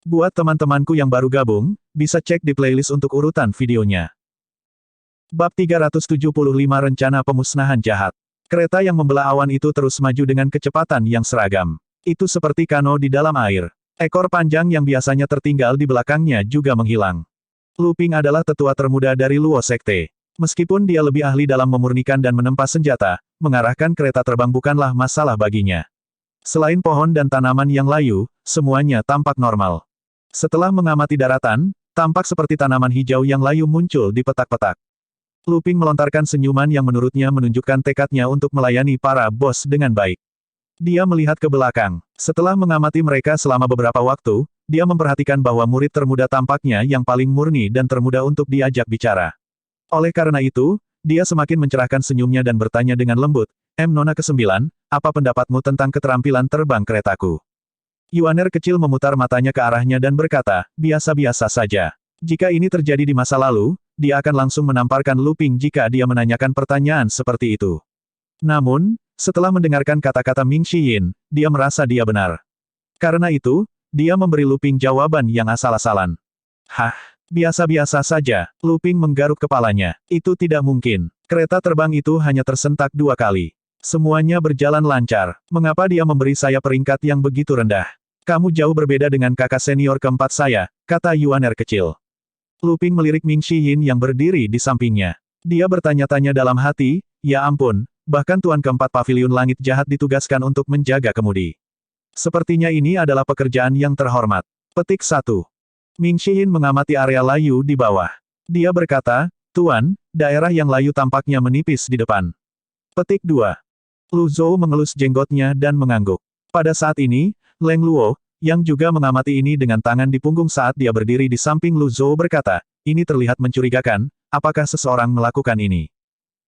Buat teman-temanku yang baru gabung, bisa cek di playlist untuk urutan videonya. Bab 375 Rencana Pemusnahan Jahat. Kereta yang membelah awan itu terus maju dengan kecepatan yang seragam. Itu seperti kano di dalam air. Ekor panjang yang biasanya tertinggal di belakangnya juga menghilang. Lu Ping adalah tetua termuda dari Luo Sekte. Meskipun dia lebih ahli dalam memurnikan dan menempa senjata, mengarahkan kereta terbang bukanlah masalah baginya. Selain pohon dan tanaman yang layu, semuanya tampak normal. Setelah mengamati daratan, tampak seperti tanaman hijau yang layu muncul di petak-petak. Lu Ping melontarkan senyuman yang menurutnya menunjukkan tekadnya untuk melayani para bos dengan baik. Dia melihat ke belakang. Setelah mengamati mereka selama beberapa waktu, dia memperhatikan bahwa murid termuda tampaknya yang paling murni dan termuda untuk diajak bicara. Oleh karena itu, dia semakin mencerahkan senyumnya dan bertanya dengan lembut, Nona ke-9, apa pendapatmu tentang keterampilan terbang keretaku? Yuaner kecil memutar matanya ke arahnya dan berkata, biasa-biasa saja. Jika ini terjadi di masa lalu, dia akan langsung menamparkan Lu Ping jika dia menanyakan pertanyaan seperti itu. Namun, setelah mendengarkan kata-kata Ming Xiyin, dia merasa dia benar. Karena itu, dia memberi Lu Ping jawaban yang asal-asalan. Hah, biasa-biasa saja. Lu Ping menggaruk kepalanya. Itu tidak mungkin. Kereta terbang itu hanya tersentak 2 kali. Semuanya berjalan lancar. Mengapa dia memberi saya peringkat yang begitu rendah? Kamu jauh berbeda dengan kakak senior keempat saya, kata Yuaner kecil. Lu Ping melirik Ming Xiyin yang berdiri di sampingnya. Dia bertanya-tanya dalam hati, ya ampun, bahkan Tuan keempat Paviliun Langit Jahat ditugaskan untuk menjaga kemudi. Sepertinya ini adalah pekerjaan yang terhormat. Petik 1. Ming Xiyin mengamati area layu di bawah. Dia berkata, Tuan, daerah yang layu tampaknya menipis di depan. Petik 2. Lu Zhou mengelus jenggotnya dan mengangguk. Pada saat ini, Leng Luo, yang juga mengamati ini dengan tangan di punggung saat dia berdiri di samping Lu Zhou berkata, ini terlihat mencurigakan, apakah seseorang melakukan ini?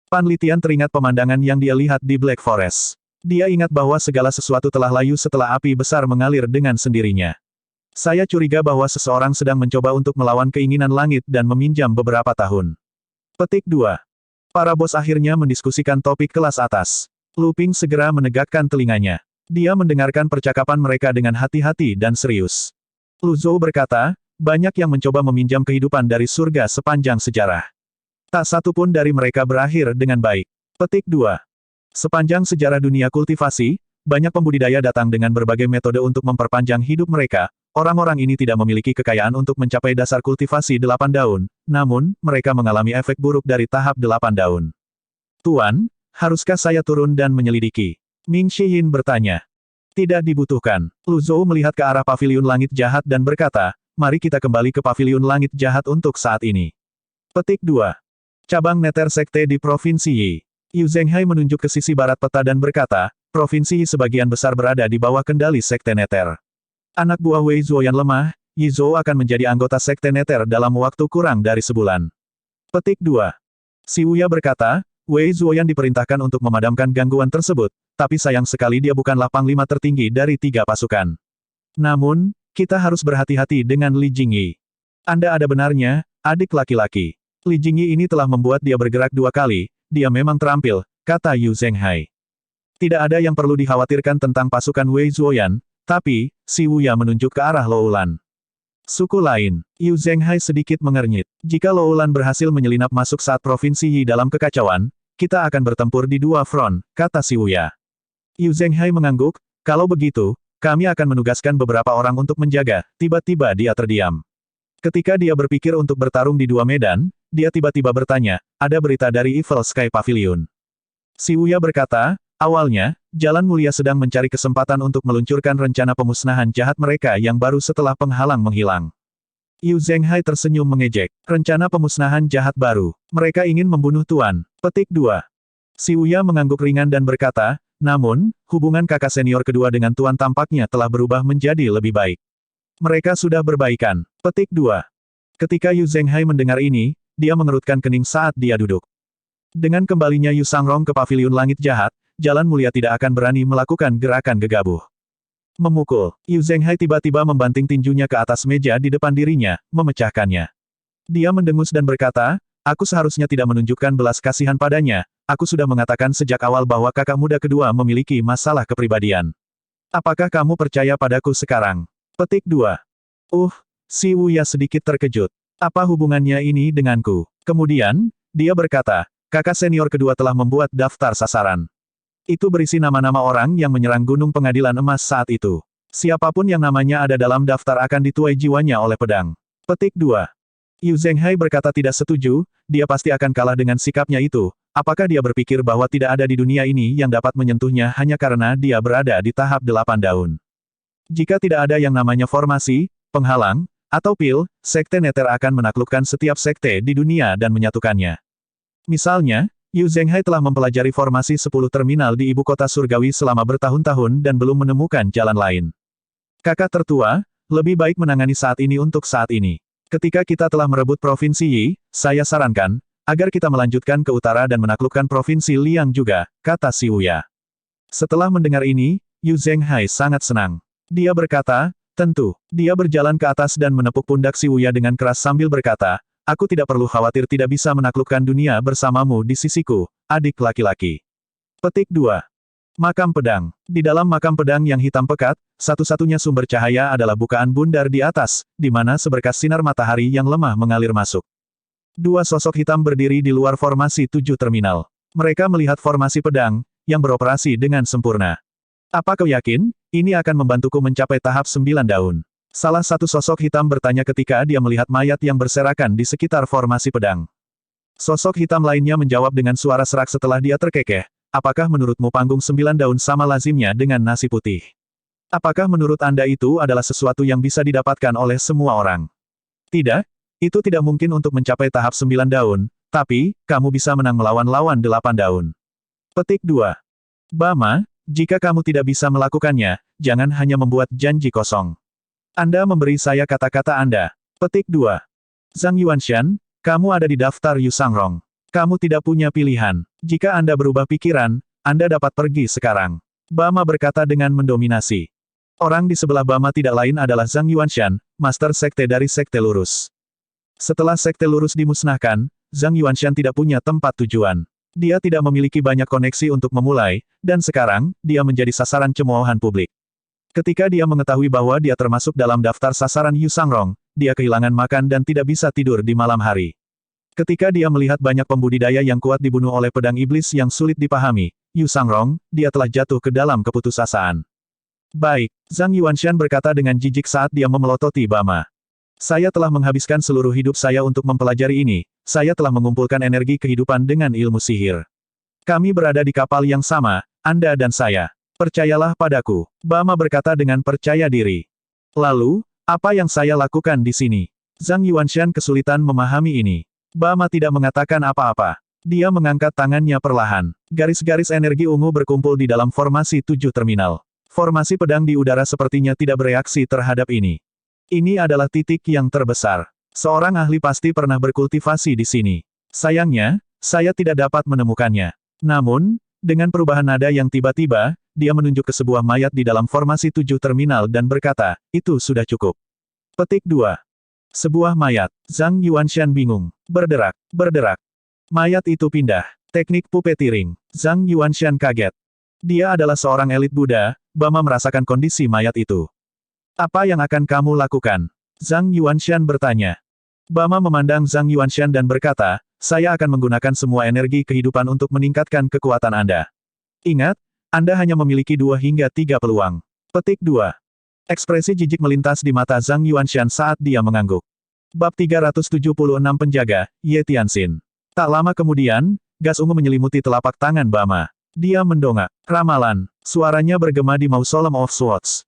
Pan Litian teringat pemandangan yang dia lihat di Black Forest. Dia ingat bahwa segala sesuatu telah layu setelah api besar mengalir dengan sendirinya. Saya curiga bahwa seseorang sedang mencoba untuk melawan keinginan langit dan meminjam beberapa tahun. Petik 2. Para bos akhirnya mendiskusikan topik kelas atas. Lu Ping segera menegakkan telinganya. Dia mendengarkan percakapan mereka dengan hati-hati dan serius. Lu Zhou berkata, banyak yang mencoba meminjam kehidupan dari surga sepanjang sejarah. Tak satu pun dari mereka berakhir dengan baik. Petik 2. Sepanjang sejarah dunia kultivasi, banyak pembudidaya datang dengan berbagai metode untuk memperpanjang hidup mereka. Orang-orang ini tidak memiliki kekayaan untuk mencapai dasar kultivasi 8 daun, namun, mereka mengalami efek buruk dari tahap 8 daun. Tuan, haruskah saya turun dan menyelidiki? Ming Xiyin bertanya. Tidak dibutuhkan. Lu Zhou melihat ke arah Paviliun Langit Jahat dan berkata, mari kita kembali ke Paviliun Langit Jahat untuk saat ini. Petik 2. Cabang Neter Sekte di Provinsi Yi. Yu Zhenghai menunjuk ke sisi barat peta dan berkata, Provinsi Yi sebagian besar berada di bawah kendali Sekte Neter. Anak buah Wei Zuo yang lemah, Yi Zhou akan menjadi anggota Sekte Neter dalam waktu kurang dari sebulan. Petik 2. Si Wuya berkata, Wei Zuoyan diperintahkan untuk memadamkan gangguan tersebut, tapi sayang sekali dia bukanlah panglima tertinggi dari 3 pasukan. Namun, kita harus berhati-hati dengan Li Jingyi. Anda ada benarnya, adik laki-laki. Li Jingyi ini telah membuat dia bergerak 2 kali, dia memang terampil, kata Yu Zhenghai. Tidak ada yang perlu dikhawatirkan tentang pasukan Wei Zuoyan, tapi, si Wuya menunjuk ke arah Loulan. Suku lain, Yu Zhenghai sedikit mengernyit. Jika Loulan berhasil menyelinap masuk saat Provinsi Yi dalam kekacauan, kita akan bertempur di 2 front, kata si Wuya. Yu Zhenghai mengangguk, kalau begitu, kami akan menugaskan beberapa orang untuk menjaga, tiba-tiba dia terdiam. Ketika dia berpikir untuk bertarung di 2 medan, dia tiba-tiba bertanya, ada berita dari Evil Sky Pavilion. Si Wuya berkata, awalnya, Jalan Mulia sedang mencari kesempatan untuk meluncurkan rencana pemusnahan jahat mereka yang baru setelah penghalang menghilang. Yu Zhenghai tersenyum mengejek. Rencana pemusnahan jahat baru. Mereka ingin membunuh Tuan. Petik 2. Si Wuya mengangguk ringan dan berkata, namun, hubungan kakak senior kedua dengan Tuan tampaknya telah berubah menjadi lebih baik. Mereka sudah berbaikan. Petik 2. Ketika Yu Zhenghai mendengar ini, dia mengerutkan kening saat dia duduk. Dengan kembalinya Yu Sangrong ke Paviliun Langit Jahat, Jalan Mulia tidak akan berani melakukan gerakan gegabah. Memukul. Yu Zhenghai tiba-tiba membanting tinjunya ke atas meja di depan dirinya, memecahkannya. Dia mendengus dan berkata, aku seharusnya tidak menunjukkan belas kasihan padanya, aku sudah mengatakan sejak awal bahwa kakak muda kedua memiliki masalah kepribadian. Apakah kamu percaya padaku sekarang? Petik 2. Si Wuya sedikit terkejut. Apa hubungannya ini denganku? Kemudian, dia berkata, kakak senior kedua telah membuat daftar sasaran. Itu berisi nama-nama orang yang menyerang Gunung Pengadilan Emas saat itu. Siapapun yang namanya ada dalam daftar akan dituai jiwanya oleh pedang. Petik 2. Yu Zhenghai berkata tidak setuju, dia pasti akan kalah dengan sikapnya itu. Apakah dia berpikir bahwa tidak ada di dunia ini yang dapat menyentuhnya hanya karena dia berada di tahap 8 daun? Jika tidak ada yang namanya formasi, penghalang, atau pil, sekte neter akan menaklukkan setiap sekte di dunia dan menyatukannya. Misalnya, Yu Zhenghai telah mempelajari formasi 10 terminal di ibu kota surgawi selama bertahun-tahun dan belum menemukan jalan lain. Kakak tertua, lebih baik menangani saat ini untuk saat ini. Ketika kita telah merebut Provinsi Yi, saya sarankan, agar kita melanjutkan ke utara dan menaklukkan Provinsi Liang juga, kata si Wuya. Setelah mendengar ini, Yu Zhenghai sangat senang. Dia berkata, tentu. Dia berjalan ke atas dan menepuk pundak si Wuya dengan keras sambil berkata, aku tidak perlu khawatir tidak bisa menaklukkan dunia bersamamu di sisiku, adik laki-laki. Petik 2. Makam pedang. Di dalam makam pedang yang hitam pekat, satu-satunya sumber cahaya adalah bukaan bundar di atas, di mana seberkas sinar matahari yang lemah mengalir masuk. Dua sosok hitam berdiri di luar formasi 7 terminal. Mereka melihat formasi pedang, yang beroperasi dengan sempurna. Apa kau yakin, ini akan membantuku mencapai tahap 9 daun? Salah satu sosok hitam bertanya ketika dia melihat mayat yang berserakan di sekitar formasi pedang. Sosok hitam lainnya menjawab dengan suara serak setelah dia terkekeh. Apakah menurutmu panggung 9 daun sama lazimnya dengan nasi putih? Apakah menurut Anda itu adalah sesuatu yang bisa didapatkan oleh semua orang? Tidak, itu tidak mungkin untuk mencapai tahap 9 daun, tapi, kamu bisa menang melawan lawan 8 daun. Petik 2. Bama, jika kamu tidak bisa melakukannya, jangan hanya membuat janji kosong. Anda memberi saya kata-kata Anda. Petik 2. Zhang Yuanshan, kamu ada di daftar Yu Sangrong. Kamu tidak punya pilihan. Jika Anda berubah pikiran, Anda dapat pergi sekarang. Bama berkata dengan mendominasi. Orang di sebelah Bama tidak lain adalah Zhang Yuanshan, master sekte dari Sekte Lurus. Setelah Sekte Lurus dimusnahkan, Zhang Yuanshan tidak punya tempat tujuan. Dia tidak memiliki banyak koneksi untuk memulai, dan sekarang, dia menjadi sasaran cemoohan publik. Ketika dia mengetahui bahwa dia termasuk dalam daftar sasaran Yu Sangrong, dia kehilangan makan dan tidak bisa tidur di malam hari. Ketika dia melihat banyak pembudidaya yang kuat dibunuh oleh pedang iblis yang sulit dipahami, Yu Sangrong, dia telah jatuh ke dalam keputusasaan. Baik, Zhang Yuanshan berkata dengan jijik saat dia memelototi Bama. Saya telah menghabiskan seluruh hidup saya untuk mempelajari ini, saya telah mengumpulkan energi kehidupan dengan ilmu sihir. Kami berada di kapal yang sama, Anda dan saya. Percayalah padaku, Bama berkata dengan percaya diri. Lalu, apa yang saya lakukan di sini? Zhang Yuanshan kesulitan memahami ini. Bama tidak mengatakan apa-apa. Dia mengangkat tangannya perlahan. Garis-garis energi ungu berkumpul di dalam formasi 7 terminal. Formasi pedang di udara sepertinya tidak bereaksi terhadap ini. Ini adalah titik yang terbesar. Seorang ahli pasti pernah berkultivasi di sini. Sayangnya, saya tidak dapat menemukannya. Namun, dengan perubahan nada yang tiba-tiba, dia menunjuk ke sebuah mayat di dalam formasi 7 terminal dan berkata, itu sudah cukup. Petik 2. Sebuah mayat. Zhang Yuanshan bingung. Berderak. Berderak. Mayat itu pindah. Teknik puppeteering. Zhang Yuanshan kaget. Dia adalah seorang elit Buddha, Bama merasakan kondisi mayat itu. Apa yang akan kamu lakukan? Zhang Yuanshan bertanya. Bama memandang Zhang Yuanshan dan berkata, saya akan menggunakan semua energi kehidupan untuk meningkatkan kekuatan Anda. Ingat, Anda hanya memiliki 2 hingga 3 peluang. Petik 2. Ekspresi jijik melintas di mata Zhang Yuanshan saat dia mengangguk. Bab 376 Penjaga, Ye Tianxin. Tak lama kemudian, gas ungu menyelimuti telapak tangan Bama. Dia mendongak. Ramalan. Suaranya bergema di Mausoleum of Swords.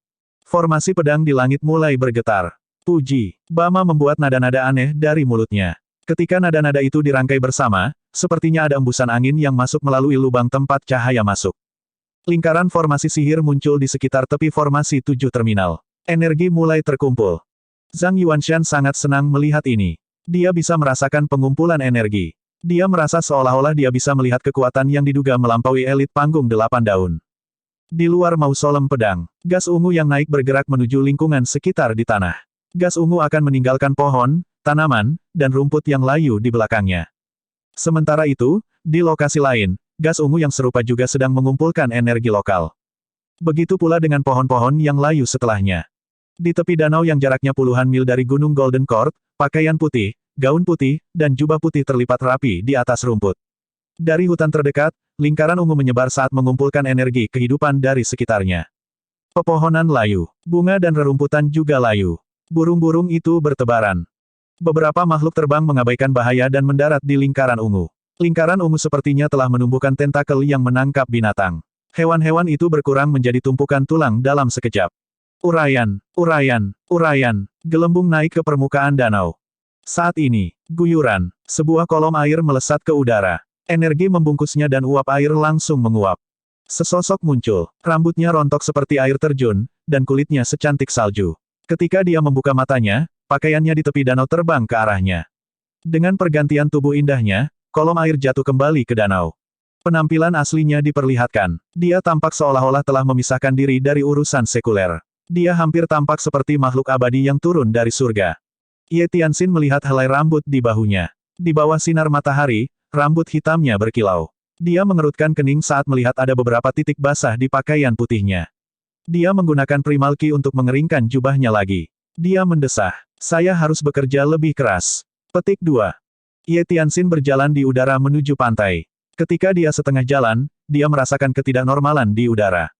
Formasi pedang di langit mulai bergetar. Puji. Bama membuat nada-nada aneh dari mulutnya. Ketika nada-nada itu dirangkai bersama, sepertinya ada embusan angin yang masuk melalui lubang tempat cahaya masuk. Lingkaran formasi sihir muncul di sekitar tepi formasi 7 terminal. Energi mulai terkumpul. Zhang Yuanshan sangat senang melihat ini. Dia bisa merasakan pengumpulan energi. Dia merasa seolah-olah dia bisa melihat kekuatan yang diduga melampaui elit panggung 8 daun. Di luar mausolem pedang, gas ungu yang naik bergerak menuju lingkungan sekitar di tanah. Gas ungu akan meninggalkan pohon, tanaman, dan rumput yang layu di belakangnya. Sementara itu, di lokasi lain, gas ungu yang serupa juga sedang mengumpulkan energi lokal. Begitu pula dengan pohon-pohon yang layu setelahnya. Di tepi danau yang jaraknya puluhan mil dari Gunung Golden Court, pakaian putih, gaun putih, dan jubah putih terlipat rapi di atas rumput. Dari hutan terdekat, lingkaran ungu menyebar saat mengumpulkan energi kehidupan dari sekitarnya. Pepohonan layu, bunga dan rerumputan juga layu. Burung-burung itu bertebaran. Beberapa makhluk terbang mengabaikan bahaya dan mendarat di lingkaran ungu. Lingkaran ungu sepertinya telah menumbuhkan tentakel yang menangkap binatang. Hewan-hewan itu berkurang menjadi tumpukan tulang dalam sekejap. Urayan, urayan, urayan, gelembung naik ke permukaan danau. Saat ini, guyuran, sebuah kolom air melesat ke udara. Energi membungkusnya dan uap air langsung menguap. Sesosok muncul, rambutnya rontok seperti air terjun, dan kulitnya secantik salju. Ketika dia membuka matanya, pakaiannya di tepi danau terbang ke arahnya. Dengan pergantian tubuh indahnya, kolom air jatuh kembali ke danau. Penampilan aslinya diperlihatkan. Dia tampak seolah-olah telah memisahkan diri dari urusan sekuler. Dia hampir tampak seperti makhluk abadi yang turun dari surga. Ye Tianxin melihat helai rambut di bahunya. Di bawah sinar matahari, rambut hitamnya berkilau. Dia mengerutkan kening saat melihat ada beberapa titik basah di pakaian putihnya. Dia menggunakan primalki untuk mengeringkan jubahnya lagi. Dia mendesah. Saya harus bekerja lebih keras. Petik 2. Ye Tianxin berjalan di udara menuju pantai. Ketika dia setengah jalan, dia merasakan ketidaknormalan di udara.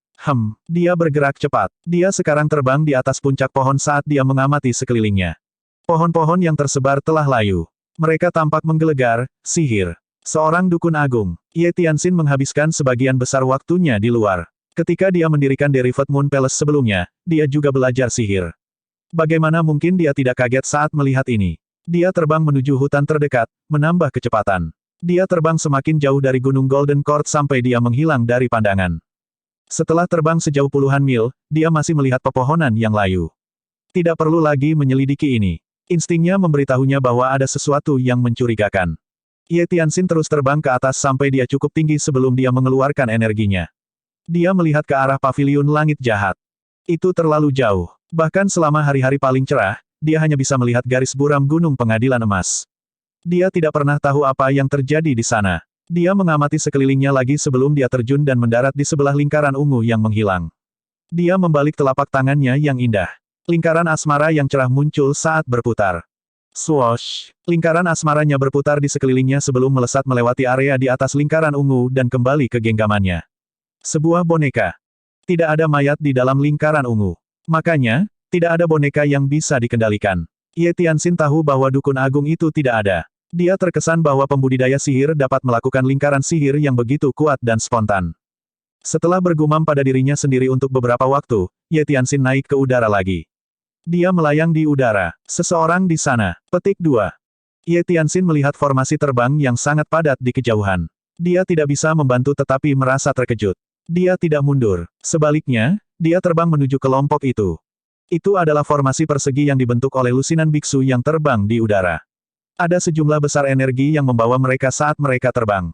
Dia bergerak cepat. Dia sekarang terbang di atas puncak pohon saat dia mengamati sekelilingnya. Pohon-pohon yang tersebar telah layu. Mereka tampak menggelegar, sihir. Seorang dukun agung, Ye Tianxin menghabiskan sebagian besar waktunya di luar. Ketika dia mendirikan Derivat Moon Palace sebelumnya, dia juga belajar sihir. Bagaimana mungkin dia tidak kaget saat melihat ini? Dia terbang menuju hutan terdekat, menambah kecepatan. Dia terbang semakin jauh dari Gunung Golden Court sampai dia menghilang dari pandangan. Setelah terbang sejauh puluhan mil, dia masih melihat pepohonan yang layu. Tidak perlu lagi menyelidiki ini. Instingnya memberitahunya bahwa ada sesuatu yang mencurigakan. Ye Tianxin terus terbang ke atas sampai dia cukup tinggi sebelum dia mengeluarkan energinya. Dia melihat ke arah paviliun langit jahat. Itu terlalu jauh. Bahkan selama hari-hari paling cerah, dia hanya bisa melihat garis buram gunung pengadilan emas. Dia tidak pernah tahu apa yang terjadi di sana. Dia mengamati sekelilingnya lagi sebelum dia terjun dan mendarat di sebelah lingkaran ungu yang menghilang. Dia membalik telapak tangannya yang indah. Lingkaran asmara yang cerah muncul saat berputar. Swoosh! Lingkaran asmaranya berputar di sekelilingnya sebelum melesat melewati area di atas lingkaran ungu dan kembali ke genggamannya. Sebuah boneka. Tidak ada mayat di dalam lingkaran ungu. Makanya, tidak ada boneka yang bisa dikendalikan. Ye Tianxin tahu bahwa dukun agung itu tidak ada. Dia terkesan bahwa pembudidaya sihir dapat melakukan lingkaran sihir yang begitu kuat dan spontan. Setelah bergumam pada dirinya sendiri untuk beberapa waktu, Ye Tianxin naik ke udara lagi. Dia melayang di udara. Seseorang di sana. Petik 2. Ye Tianxin melihat formasi terbang yang sangat padat di kejauhan. Dia tidak bisa membantu tetapi merasa terkejut. Dia tidak mundur. Sebaliknya, dia terbang menuju kelompok itu. Itu adalah formasi persegi yang dibentuk oleh lusinan biksu yang terbang di udara. Ada sejumlah besar energi yang membawa mereka saat mereka terbang.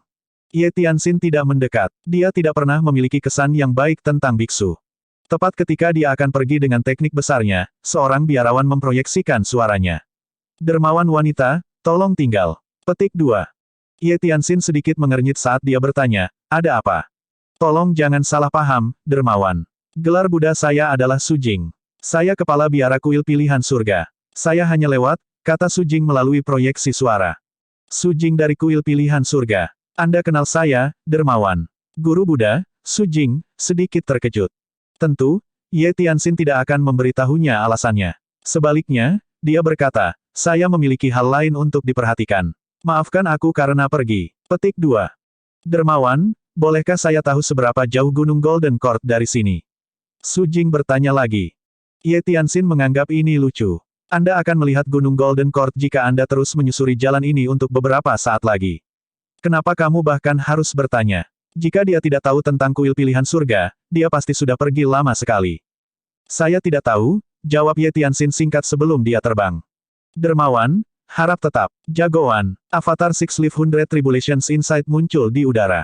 Ye Tianxin tidak mendekat. Dia tidak pernah memiliki kesan yang baik tentang biksu. Tepat ketika dia akan pergi dengan teknik besarnya, seorang biarawan memproyeksikan suaranya. Dermawan wanita, tolong tinggal. Petik 2. Ye Tianxin sedikit mengernyit saat dia bertanya, ada apa? Tolong jangan salah paham, dermawan. Gelar Buddha saya adalah Sujing. Saya kepala biara kuil pilihan surga. Saya hanya lewat, kata Sujing melalui proyeksi suara. Sujing dari kuil pilihan surga. Anda kenal saya, dermawan. Guru Buddha, Sujing, sedikit terkejut. Tentu, Ye Tianxin tidak akan memberitahunya alasannya. Sebaliknya, dia berkata, saya memiliki hal lain untuk diperhatikan. Maafkan aku karena pergi. Petik 2. Dermawan, bolehkah saya tahu seberapa jauh Gunung Golden Court dari sini? Sujing bertanya lagi. Ye Tianxin menganggap ini lucu. Anda akan melihat Gunung Golden Court jika Anda terus menyusuri jalan ini untuk beberapa saat lagi. Kenapa kamu bahkan harus bertanya? Jika dia tidak tahu tentang kuil pilihan surga, dia pasti sudah pergi lama sekali. Saya tidak tahu, jawab Ye Tianxin singkat sebelum dia terbang. Dermawan, harap tetap. Jagoan, Avatar Six Leaf Hundred Tribulations Insight muncul di udara.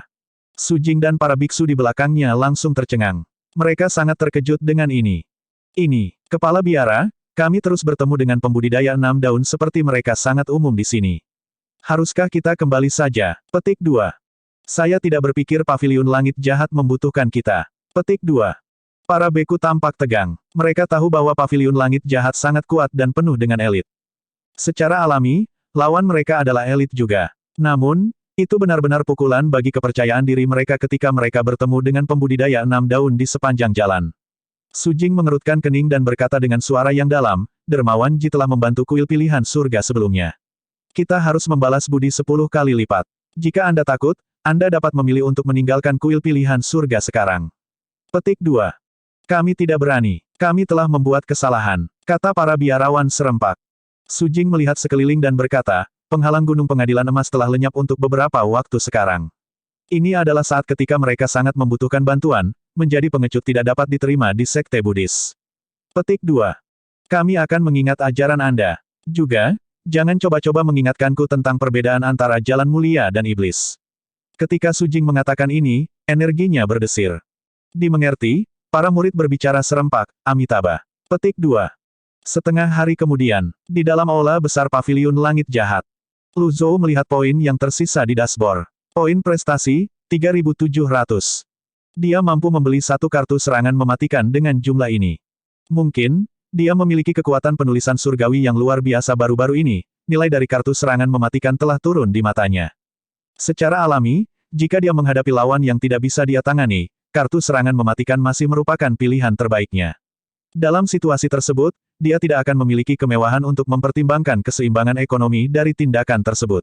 Sujing dan para biksu di belakangnya langsung tercengang. Mereka sangat terkejut dengan ini. Ini, kepala biara, kami terus bertemu dengan pembudidaya 6 daun seperti mereka sangat umum di sini. Haruskah kita kembali saja? Petik 2. Saya tidak berpikir paviliun langit jahat membutuhkan kita. Petik 2. Para beku tampak tegang. Mereka tahu bahwa paviliun langit jahat sangat kuat dan penuh dengan elit. Secara alami, lawan mereka adalah elit juga. Namun, itu benar-benar pukulan bagi kepercayaan diri mereka ketika mereka bertemu dengan pembudidaya 6 daun di sepanjang jalan. Su Jing mengerutkan kening dan berkata dengan suara yang dalam, Dermawan Ji telah membantu kuil pilihan surga sebelumnya. Kita harus membalas budi 10 kali lipat. Jika Anda takut, Anda dapat memilih untuk meninggalkan kuil pilihan surga sekarang. Petik 2. Kami tidak berani. Kami telah membuat kesalahan, kata para biarawan serempak. Su Jing melihat sekeliling dan berkata, penghalang gunung pengadilan emas telah lenyap untuk beberapa waktu sekarang. Ini adalah saat ketika mereka sangat membutuhkan bantuan, menjadi pengecut tidak dapat diterima di sekte Buddhis. Petik 2. Kami akan mengingat ajaran Anda. Juga, jangan coba-coba mengingatkanku tentang perbedaan antara jalan mulia dan iblis. Ketika Su Jing mengatakan ini, energinya berdesir. Dimengerti, para murid berbicara serempak, Amitabha. Petik 2. Setengah hari kemudian, di dalam aula besar paviliun langit jahat, Lu Zhou melihat poin yang tersisa di dashboard. Poin prestasi, 3.700. Dia mampu membeli satu kartu serangan mematikan dengan jumlah ini. Mungkin, dia memiliki kekuatan penulisan surgawi yang luar biasa baru-baru ini, nilai dari kartu serangan mematikan telah turun di matanya. Secara alami, jika dia menghadapi lawan yang tidak bisa dia tangani, kartu serangan mematikan masih merupakan pilihan terbaiknya. Dalam situasi tersebut, dia tidak akan memiliki kemewahan untuk mempertimbangkan keseimbangan ekonomi dari tindakan tersebut.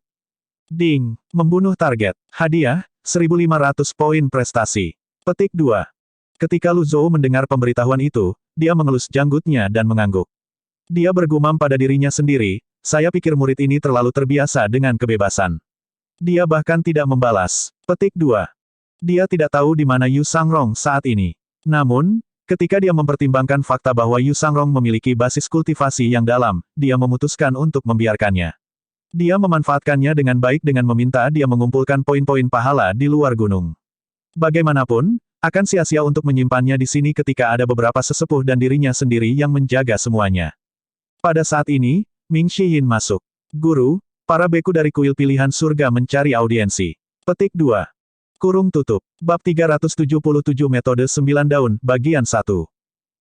Ding! Membunuh target. Hadiah, 1.500 poin prestasi. Petik 2. Ketika Lu Zhou mendengar pemberitahuan itu, dia mengelus janggutnya dan mengangguk. Dia bergumam pada dirinya sendiri, saya pikir murid ini terlalu terbiasa dengan kebebasan. Dia bahkan tidak membalas. Petik 2. Dia tidak tahu di mana Yu Sangrong saat ini. Namun, ketika dia mempertimbangkan fakta bahwa Yu Sangrong memiliki basis kultivasi yang dalam, dia memutuskan untuk membiarkannya. Dia memanfaatkannya dengan baik dengan meminta dia mengumpulkan poin-poin pahala di luar gunung. Bagaimanapun, akan sia-sia untuk menyimpannya di sini ketika ada beberapa sesepuh dan dirinya sendiri yang menjaga semuanya. Pada saat ini, Ming Shiyin masuk. Guru, para beku dari kuil pilihan surga mencari audiensi. Petik 2. Kurung tutup. Bab 377 Metode 9 Daun, Bagian 1.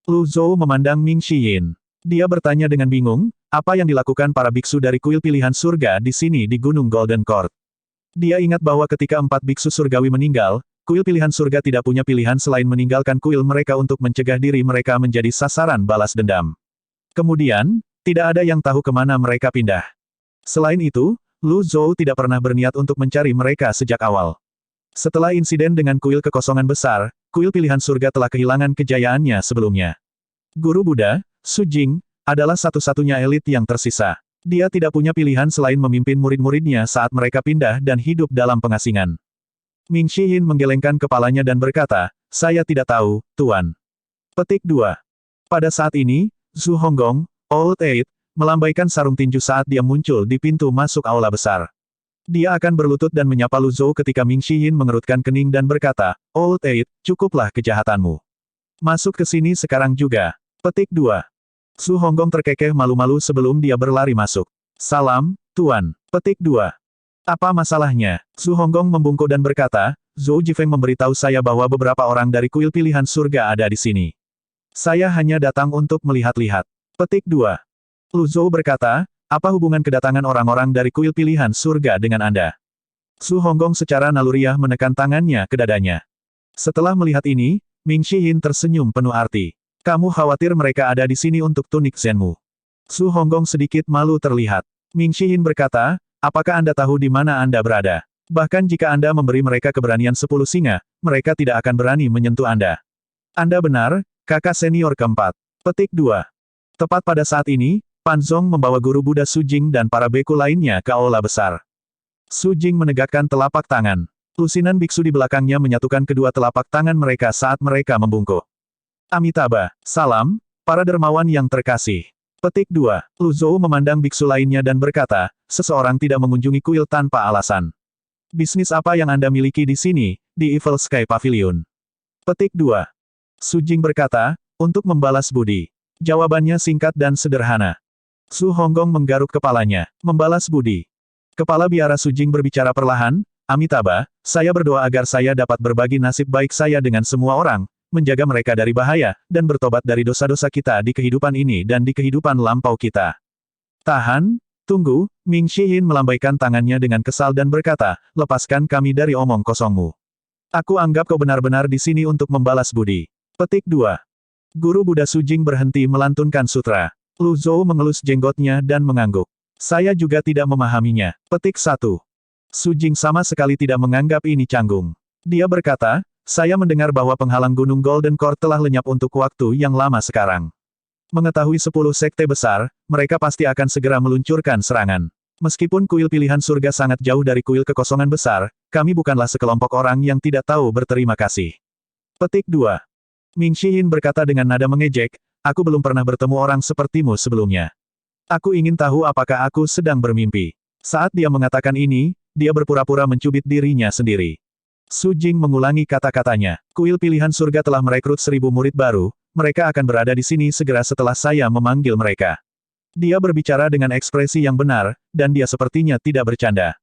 Lu Zhou memandang Ming Shiyin. Dia bertanya dengan bingung, apa yang dilakukan para biksu dari kuil pilihan surga di sini di Gunung Golden Court. Dia ingat bahwa ketika 4 biksu surgawi meninggal, kuil pilihan surga tidak punya pilihan selain meninggalkan kuil mereka untuk mencegah diri mereka menjadi sasaran balas dendam. Kemudian, tidak ada yang tahu kemana mereka pindah. Selain itu, Lu Zhou tidak pernah berniat untuk mencari mereka sejak awal. Setelah insiden dengan kuil kekosongan besar, kuil pilihan surga telah kehilangan kejayaannya sebelumnya. Guru Buddha, Su Jing, adalah satu-satunya elit yang tersisa. Dia tidak punya pilihan selain memimpin murid-muridnya saat mereka pindah dan hidup dalam pengasingan. Ming Shiyin menggelengkan kepalanya dan berkata, saya tidak tahu, Tuan. Petik 2. Pada saat ini, Zhu Honggong, Old Eight, melambaikan sarung tinju saat dia muncul di pintu masuk aula besar. Dia akan berlutut dan menyapa Lu Zhou ketika Ming Shiyin mengerutkan kening dan berkata, Old Eight, cukuplah kejahatanmu. Masuk ke sini sekarang juga. Petik 2. Zhu Honggong terkekeh malu-malu sebelum dia berlari masuk. Salam, Tuan. Petik 2. Apa masalahnya? Zhu Honggong membungkuk dan berkata, Zhou Jifeng memberitahu saya bahwa beberapa orang dari kuil pilihan surga ada di sini. Saya hanya datang untuk melihat-lihat. Petik 2. Lu Zhou berkata, apa hubungan kedatangan orang-orang dari kuil pilihan surga dengan Anda? Zhu Honggong secara naluriah menekan tangannya ke dadanya. Setelah melihat ini, Ming Shiyin tersenyum penuh arti. Kamu khawatir mereka ada di sini untuk tunik Zenmu. Zhu Honggong sedikit malu terlihat. Ming Shiyin berkata, apakah Anda tahu di mana Anda berada? Bahkan jika Anda memberi mereka keberanian 10 singa, mereka tidak akan berani menyentuh Anda. Anda benar, kakak senior keempat. Petik 2. Tepat pada saat ini, Pan Zong membawa guru Buddha Su Jing dan para beku lainnya ke aula besar. Su Jing menegakkan telapak tangan. Lusinan biksu di belakangnya menyatukan kedua telapak tangan mereka saat mereka membungkuk. Amitabha, salam, para dermawan yang terkasih. Petik 2. Lu Zhou memandang biksu lainnya dan berkata, seseorang tidak mengunjungi kuil tanpa alasan. Bisnis apa yang Anda miliki di sini, di Evil Sky Pavilion? Petik 2. Su Jing berkata, untuk membalas budi. Jawabannya singkat dan sederhana. Zhu Honggong menggaruk kepalanya. Membalas budi. Kepala biara Su Jing berbicara perlahan, Amitabha, saya berdoa agar saya dapat berbagi nasib baik saya dengan semua orang, menjaga mereka dari bahaya, dan bertobat dari dosa-dosa kita di kehidupan ini dan di kehidupan lampau kita. Tahan, tunggu, Ming Shihin melambaikan tangannya dengan kesal dan berkata, lepaskan kami dari omong kosongmu. Aku anggap kau benar-benar di sini untuk membalas budi. Petik 2. Guru Buddha Sujing berhenti melantunkan sutra. Lu Zhou mengelus jenggotnya dan mengangguk. Saya juga tidak memahaminya. Petik 1. Sujing sama sekali tidak menganggap ini canggung. Dia berkata, saya mendengar bahwa penghalang Gunung Golden Core telah lenyap untuk waktu yang lama sekarang. Mengetahui 10 sekte besar, mereka pasti akan segera meluncurkan serangan. Meskipun kuil pilihan surga sangat jauh dari kuil kekosongan besar, kami bukanlah sekelompok orang yang tidak tahu berterima kasih. Petik 2. Ming Shihin berkata dengan nada mengejek, aku belum pernah bertemu orang sepertimu sebelumnya. Aku ingin tahu apakah aku sedang bermimpi. Saat dia mengatakan ini, dia berpura-pura mencubit dirinya sendiri. Su Jing mengulangi kata-katanya. Kuil pilihan surga telah merekrut 1000 murid baru, mereka akan berada di sini segera setelah saya memanggil mereka. Dia berbicara dengan ekspresi yang benar, dan dia sepertinya tidak bercanda.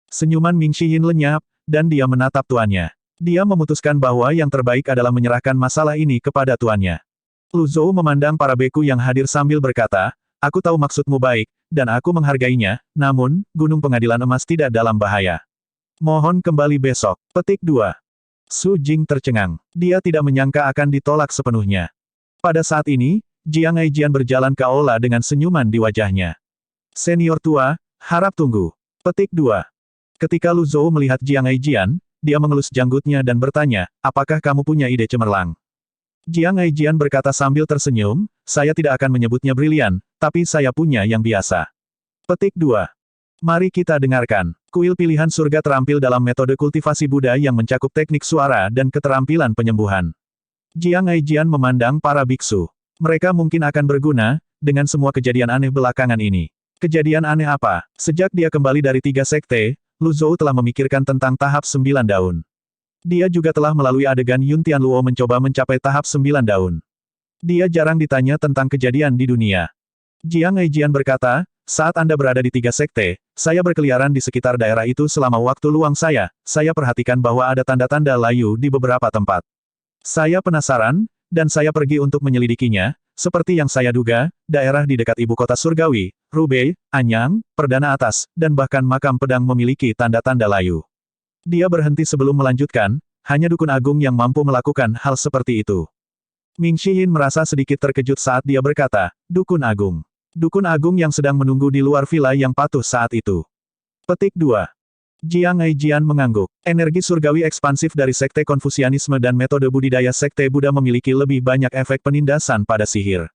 Senyuman Ming Shihin lenyap, dan dia menatap tuannya. Dia memutuskan bahwa yang terbaik adalah menyerahkan masalah ini kepada tuannya. Lu Zhou memandang para beku yang hadir sambil berkata, aku tahu maksudmu baik, dan aku menghargainya, namun, Gunung Pengadilan Emas tidak dalam bahaya. Mohon kembali besok. Petik 2. Su Jing tercengang. Dia tidak menyangka akan ditolak sepenuhnya. Pada saat ini, Jiang Aijian berjalan ke aula dengan senyuman di wajahnya. Senior tua, harap tunggu. Petik 2. Ketika Lu Zhou melihat Jiang Aijian, dia mengelus janggutnya dan bertanya, apakah kamu punya ide cemerlang? Jiang Aijian berkata sambil tersenyum, saya tidak akan menyebutnya brilian, tapi saya punya yang biasa. Petik 2. Mari kita dengarkan. Kuil pilihan surga terampil dalam metode kultivasi Buddha yang mencakup teknik suara dan keterampilan penyembuhan. Jiang Aijian memandang para biksu. Mereka mungkin akan berguna, dengan semua kejadian aneh belakangan ini. Kejadian aneh apa? Sejak dia kembali dari 3 sekte, Lu Zhou telah memikirkan tentang tahap 9 daun. Dia juga telah melalui adegan Yun Tianluo mencoba mencapai tahap 9 daun. Dia jarang ditanya tentang kejadian di dunia. Jiang Aijian berkata, saat Anda berada di 3 sekte, saya berkeliaran di sekitar daerah itu selama waktu luang saya perhatikan bahwa ada tanda-tanda layu di beberapa tempat. Saya penasaran, dan saya pergi untuk menyelidikinya, seperti yang saya duga, daerah di dekat ibu kota surgawi, Rubei, Anyang, Perdana Atas, dan bahkan makam pedang memiliki tanda-tanda layu. Dia berhenti sebelum melanjutkan, hanya dukun agung yang mampu melakukan hal seperti itu. Ming Shihin merasa sedikit terkejut saat dia berkata, dukun agung. Dukun agung yang sedang menunggu di luar villa yang patuh saat itu. Petik 2. Jiang Aijian mengangguk. Energi surgawi ekspansif dari sekte Konfusianisme dan metode budidaya sekte Buddha memiliki lebih banyak efek penindasan pada sihir.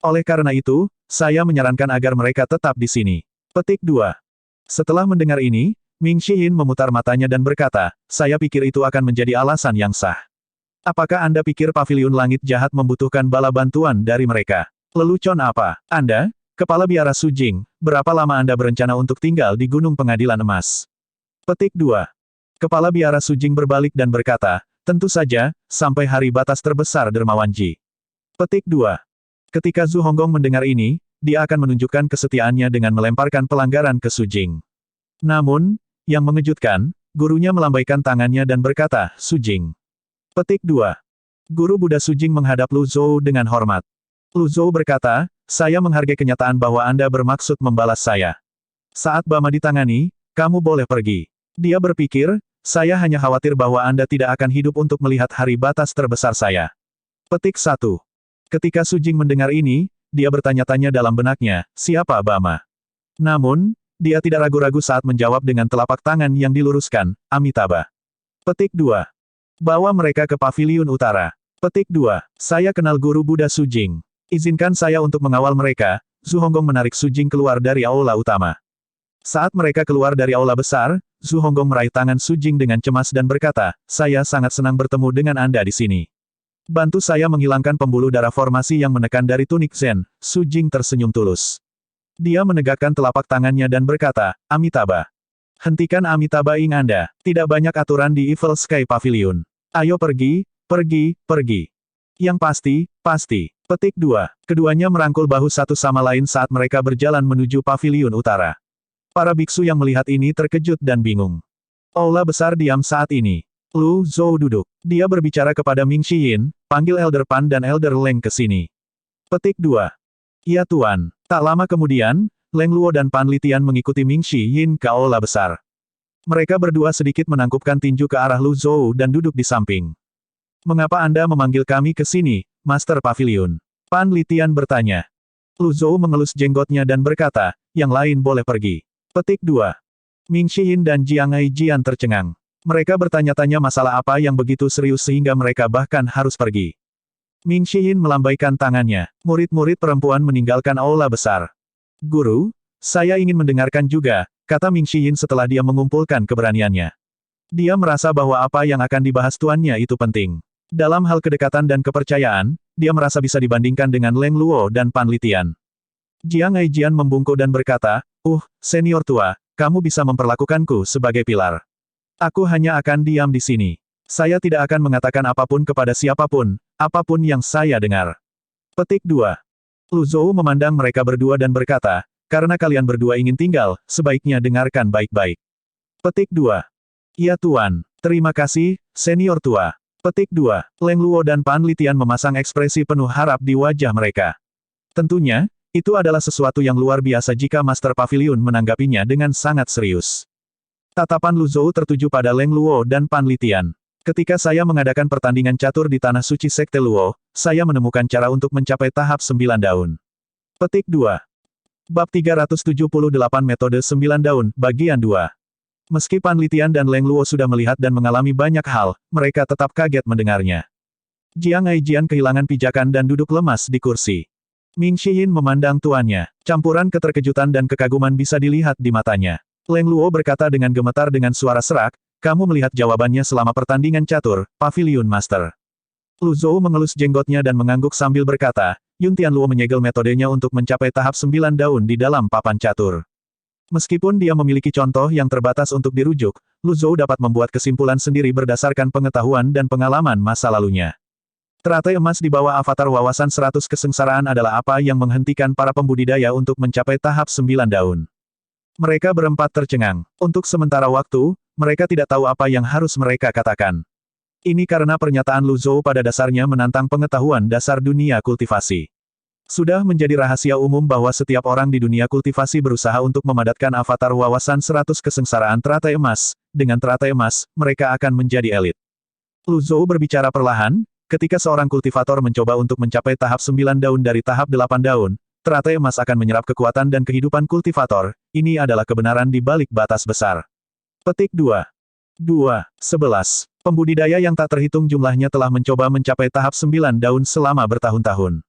Oleh karena itu, saya menyarankan agar mereka tetap di sini. Petik 2. Setelah mendengar ini, Ming Shihin memutar matanya dan berkata, saya pikir itu akan menjadi alasan yang sah. Apakah Anda pikir paviliun langit jahat membutuhkan bala bantuan dari mereka? Lelucon apa? Anda, Kepala Biara Su Jing, berapa lama Anda berencana untuk tinggal di Gunung Pengadilan Emas? Petik 2. Kepala Biara Su Jing berbalik dan berkata, tentu saja, sampai hari batas terbesar Dermawan Ji. Petik 2. Ketika Zhu Honggong mendengar ini, dia akan menunjukkan kesetiaannya dengan melemparkan pelanggaran ke Su Jing. Namun, yang mengejutkan, gurunya melambaikan tangannya dan berkata, Su Jing. Petik 2. Guru Buddha Su Jing menghadap Lu Zhou dengan hormat. Lu Zhou berkata, saya menghargai kenyataan bahwa Anda bermaksud membalas saya. Saat Bama ditangani, kamu boleh pergi. Dia berpikir, saya hanya khawatir bahwa Anda tidak akan hidup untuk melihat hari batas terbesar saya. Petik 1. Ketika Su Jing mendengar ini, dia bertanya-tanya dalam benaknya, siapa Bama? Namun, dia tidak ragu-ragu saat menjawab dengan telapak tangan yang diluruskan, Amitabha. Petik 2. Bawa mereka ke paviliun utara. Petik 2. Saya kenal guru Buddha Su Jing. Izinkan saya untuk mengawal mereka. Zhu Honggong menarik Su Jing keluar dari aula utama. Saat mereka keluar dari aula besar, Zhu Honggong meraih tangan Su Jing dengan cemas dan berkata, saya sangat senang bertemu dengan Anda di sini. Bantu saya menghilangkan pembuluh darah formasi yang menekan dari tunik Zen. Su Jing tersenyum tulus. Dia menegakkan telapak tangannya dan berkata, Amitabha. Hentikan Amitabha ing Anda. Tidak banyak aturan di Evil Sky Pavilion. Ayo pergi, pergi, pergi. Yang pasti, pasti. Petik 2. Keduanya merangkul bahu satu sama lain saat mereka berjalan menuju paviliun utara. Para biksu yang melihat ini terkejut dan bingung. Aula besar diam saat ini. Lu Zhou duduk. Dia berbicara kepada Ming Xiyin, panggil Elder Pan dan Elder Leng ke sini. Petik 2. Ya Tuan. Tak lama kemudian, Leng Luo dan Pan Litian mengikuti Ming Xiyin ke aula besar. Mereka berdua sedikit menangkupkan tinju ke arah Lu Zhou dan duduk di samping. Mengapa Anda memanggil kami ke sini, Master Pavilion? Pan Litian bertanya. Lu Zhou mengelus jenggotnya dan berkata, yang lain boleh pergi. Petik 2. Ming Xiyin dan Jiang Aijian tercengang. Mereka bertanya-tanya masalah apa yang begitu serius sehingga mereka bahkan harus pergi. Ming Xiyin melambaikan tangannya. Murid-murid perempuan meninggalkan aula besar. Guru, saya ingin mendengarkan juga, kata Ming Xiyin setelah dia mengumpulkan keberaniannya. Dia merasa bahwa apa yang akan dibahas tuannya itu penting. Dalam hal kedekatan dan kepercayaan, dia merasa bisa dibandingkan dengan Leng Luo dan Pan Litian. Jiang Aijian membungkuk dan berkata, senior tua, kamu bisa memperlakukanku sebagai pilar. Aku hanya akan diam di sini. Saya tidak akan mengatakan apapun kepada siapapun, apapun yang saya dengar. Petik 2. Lu Zhou memandang mereka berdua dan berkata, karena kalian berdua ingin tinggal, sebaiknya dengarkan baik-baik. Petik 2. Ya Tuan. Terima kasih, senior tua. Petik 2. Leng Luo dan Pan Litian memasang ekspresi penuh harap di wajah mereka. Tentunya, itu adalah sesuatu yang luar biasa jika Master Pavilion menanggapinya dengan sangat serius. Tatapan Lu Zhou tertuju pada Leng Luo dan Pan Litian. Ketika saya mengadakan pertandingan catur di Tanah Suci Sekte Luo, saya menemukan cara untuk mencapai tahap 9 daun. Petik 2. Bab 378 Metode 9 Daun, Bagian 2. Meski Pan Litian dan Leng Luo sudah melihat dan mengalami banyak hal, mereka tetap kaget mendengarnya. Jiang Aijian kehilangan pijakan dan duduk lemas di kursi. Ming Xiyin memandang tuannya. Campuran keterkejutan dan kekaguman bisa dilihat di matanya. Leng Luo berkata dengan gemetar dengan suara serak, kamu melihat jawabannya selama pertandingan catur, Pavilion Master. Lu Zhou mengelus jenggotnya dan mengangguk sambil berkata, Yun Tianluo menyegel metodenya untuk mencapai tahap 9 daun di dalam papan catur. Meskipun dia memiliki contoh yang terbatas untuk dirujuk, Lu Zhou dapat membuat kesimpulan sendiri berdasarkan pengetahuan dan pengalaman masa lalunya. Teratai emas di bawah avatar wawasan 100 kesengsaraan adalah apa yang menghentikan para pembudidaya untuk mencapai tahap 9 daun. Mereka berempat tercengang. Untuk sementara waktu, mereka tidak tahu apa yang harus mereka katakan. Ini karena pernyataan Lu Zhou pada dasarnya menantang pengetahuan dasar dunia kultivasi. Sudah menjadi rahasia umum bahwa setiap orang di dunia kultivasi berusaha untuk memadatkan avatar wawasan 100 kesengsaraan teratai emas. Dengan teratai emas, mereka akan menjadi elit. Lu Zhou berbicara perlahan. Ketika seorang kultivator mencoba untuk mencapai tahap 9 daun dari tahap 8 daun, teratai emas akan menyerap kekuatan dan kehidupan kultivator, ini adalah kebenaran di balik batas besar. Petik 2. 11. Pembudidaya yang tak terhitung jumlahnya telah mencoba mencapai tahap 9 daun selama bertahun-tahun.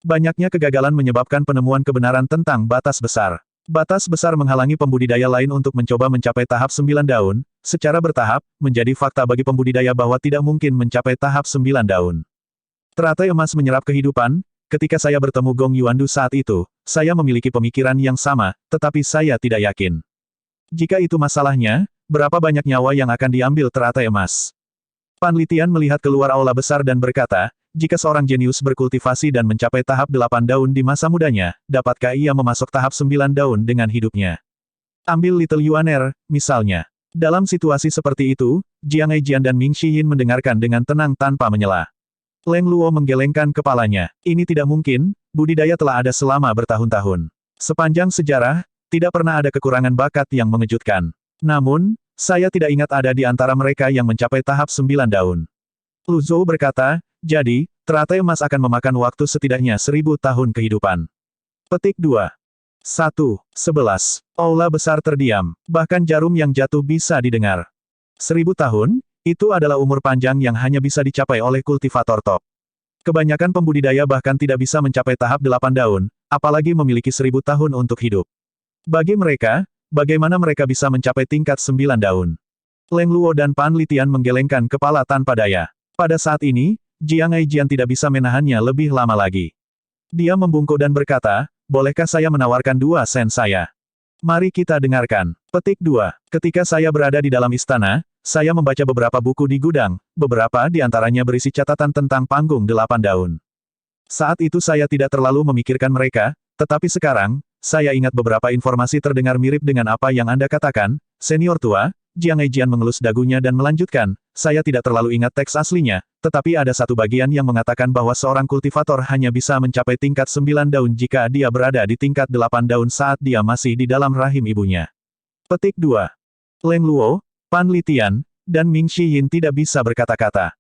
Banyaknya kegagalan menyebabkan penemuan kebenaran tentang batas besar. Batas besar menghalangi pembudidaya lain untuk mencoba mencapai tahap 9 daun, secara bertahap, menjadi fakta bagi pembudidaya bahwa tidak mungkin mencapai tahap 9 daun. Teratai emas menyerap kehidupan, ketika saya bertemu Gong Yuandu saat itu, saya memiliki pemikiran yang sama, tetapi saya tidak yakin. Jika itu masalahnya, berapa banyak nyawa yang akan diambil teratai emas? Pan Litian melihat keluar aula besar dan berkata, jika seorang jenius berkultivasi dan mencapai tahap 8 daun di masa mudanya, dapatkah ia memasok tahap 9 daun dengan hidupnya? Ambil Little Yuaner, misalnya. Dalam situasi seperti itu, Jiang Aijian dan Ming Xiyin mendengarkan dengan tenang tanpa menyela. Leng Luo menggelengkan kepalanya. Ini tidak mungkin, budidaya telah ada selama bertahun-tahun. Sepanjang sejarah, tidak pernah ada kekurangan bakat yang mengejutkan. Namun, saya tidak ingat ada di antara mereka yang mencapai tahap 9 daun. Lu Zhou berkata, jadi, teratai emas akan memakan waktu setidaknya 1000 tahun kehidupan. Petik 2. 11. Aula besar terdiam. Bahkan jarum yang jatuh bisa didengar. 1000 tahun, itu adalah umur panjang yang hanya bisa dicapai oleh kultivator top. Kebanyakan pembudidaya bahkan tidak bisa mencapai tahap 8 daun, apalagi memiliki 1000 tahun untuk hidup. Bagi mereka, bagaimana mereka bisa mencapai tingkat 9 daun? Leng Luo dan Pan Litian menggelengkan kepala tanpa daya. Pada saat ini, Jiang Aijian tidak bisa menahannya lebih lama lagi. Dia membungkuk dan berkata, bolehkah saya menawarkan 2 sen saya? Mari kita dengarkan. Petik 2. Ketika saya berada di dalam istana, saya membaca beberapa buku di gudang, beberapa di antaranya berisi catatan tentang panggung 8 daun. Saat itu saya tidak terlalu memikirkan mereka, tetapi sekarang, saya ingat beberapa informasi terdengar mirip dengan apa yang Anda katakan, senior tua, Jiang Eijian mengelus dagunya dan melanjutkan, saya tidak terlalu ingat teks aslinya, tetapi ada satu bagian yang mengatakan bahwa seorang kultivator hanya bisa mencapai tingkat 9 daun jika dia berada di tingkat 8 daun saat dia masih di dalam rahim ibunya. Petik 2. Leng Luo, Pan Litian, dan Ming Shiyin tidak bisa berkata-kata.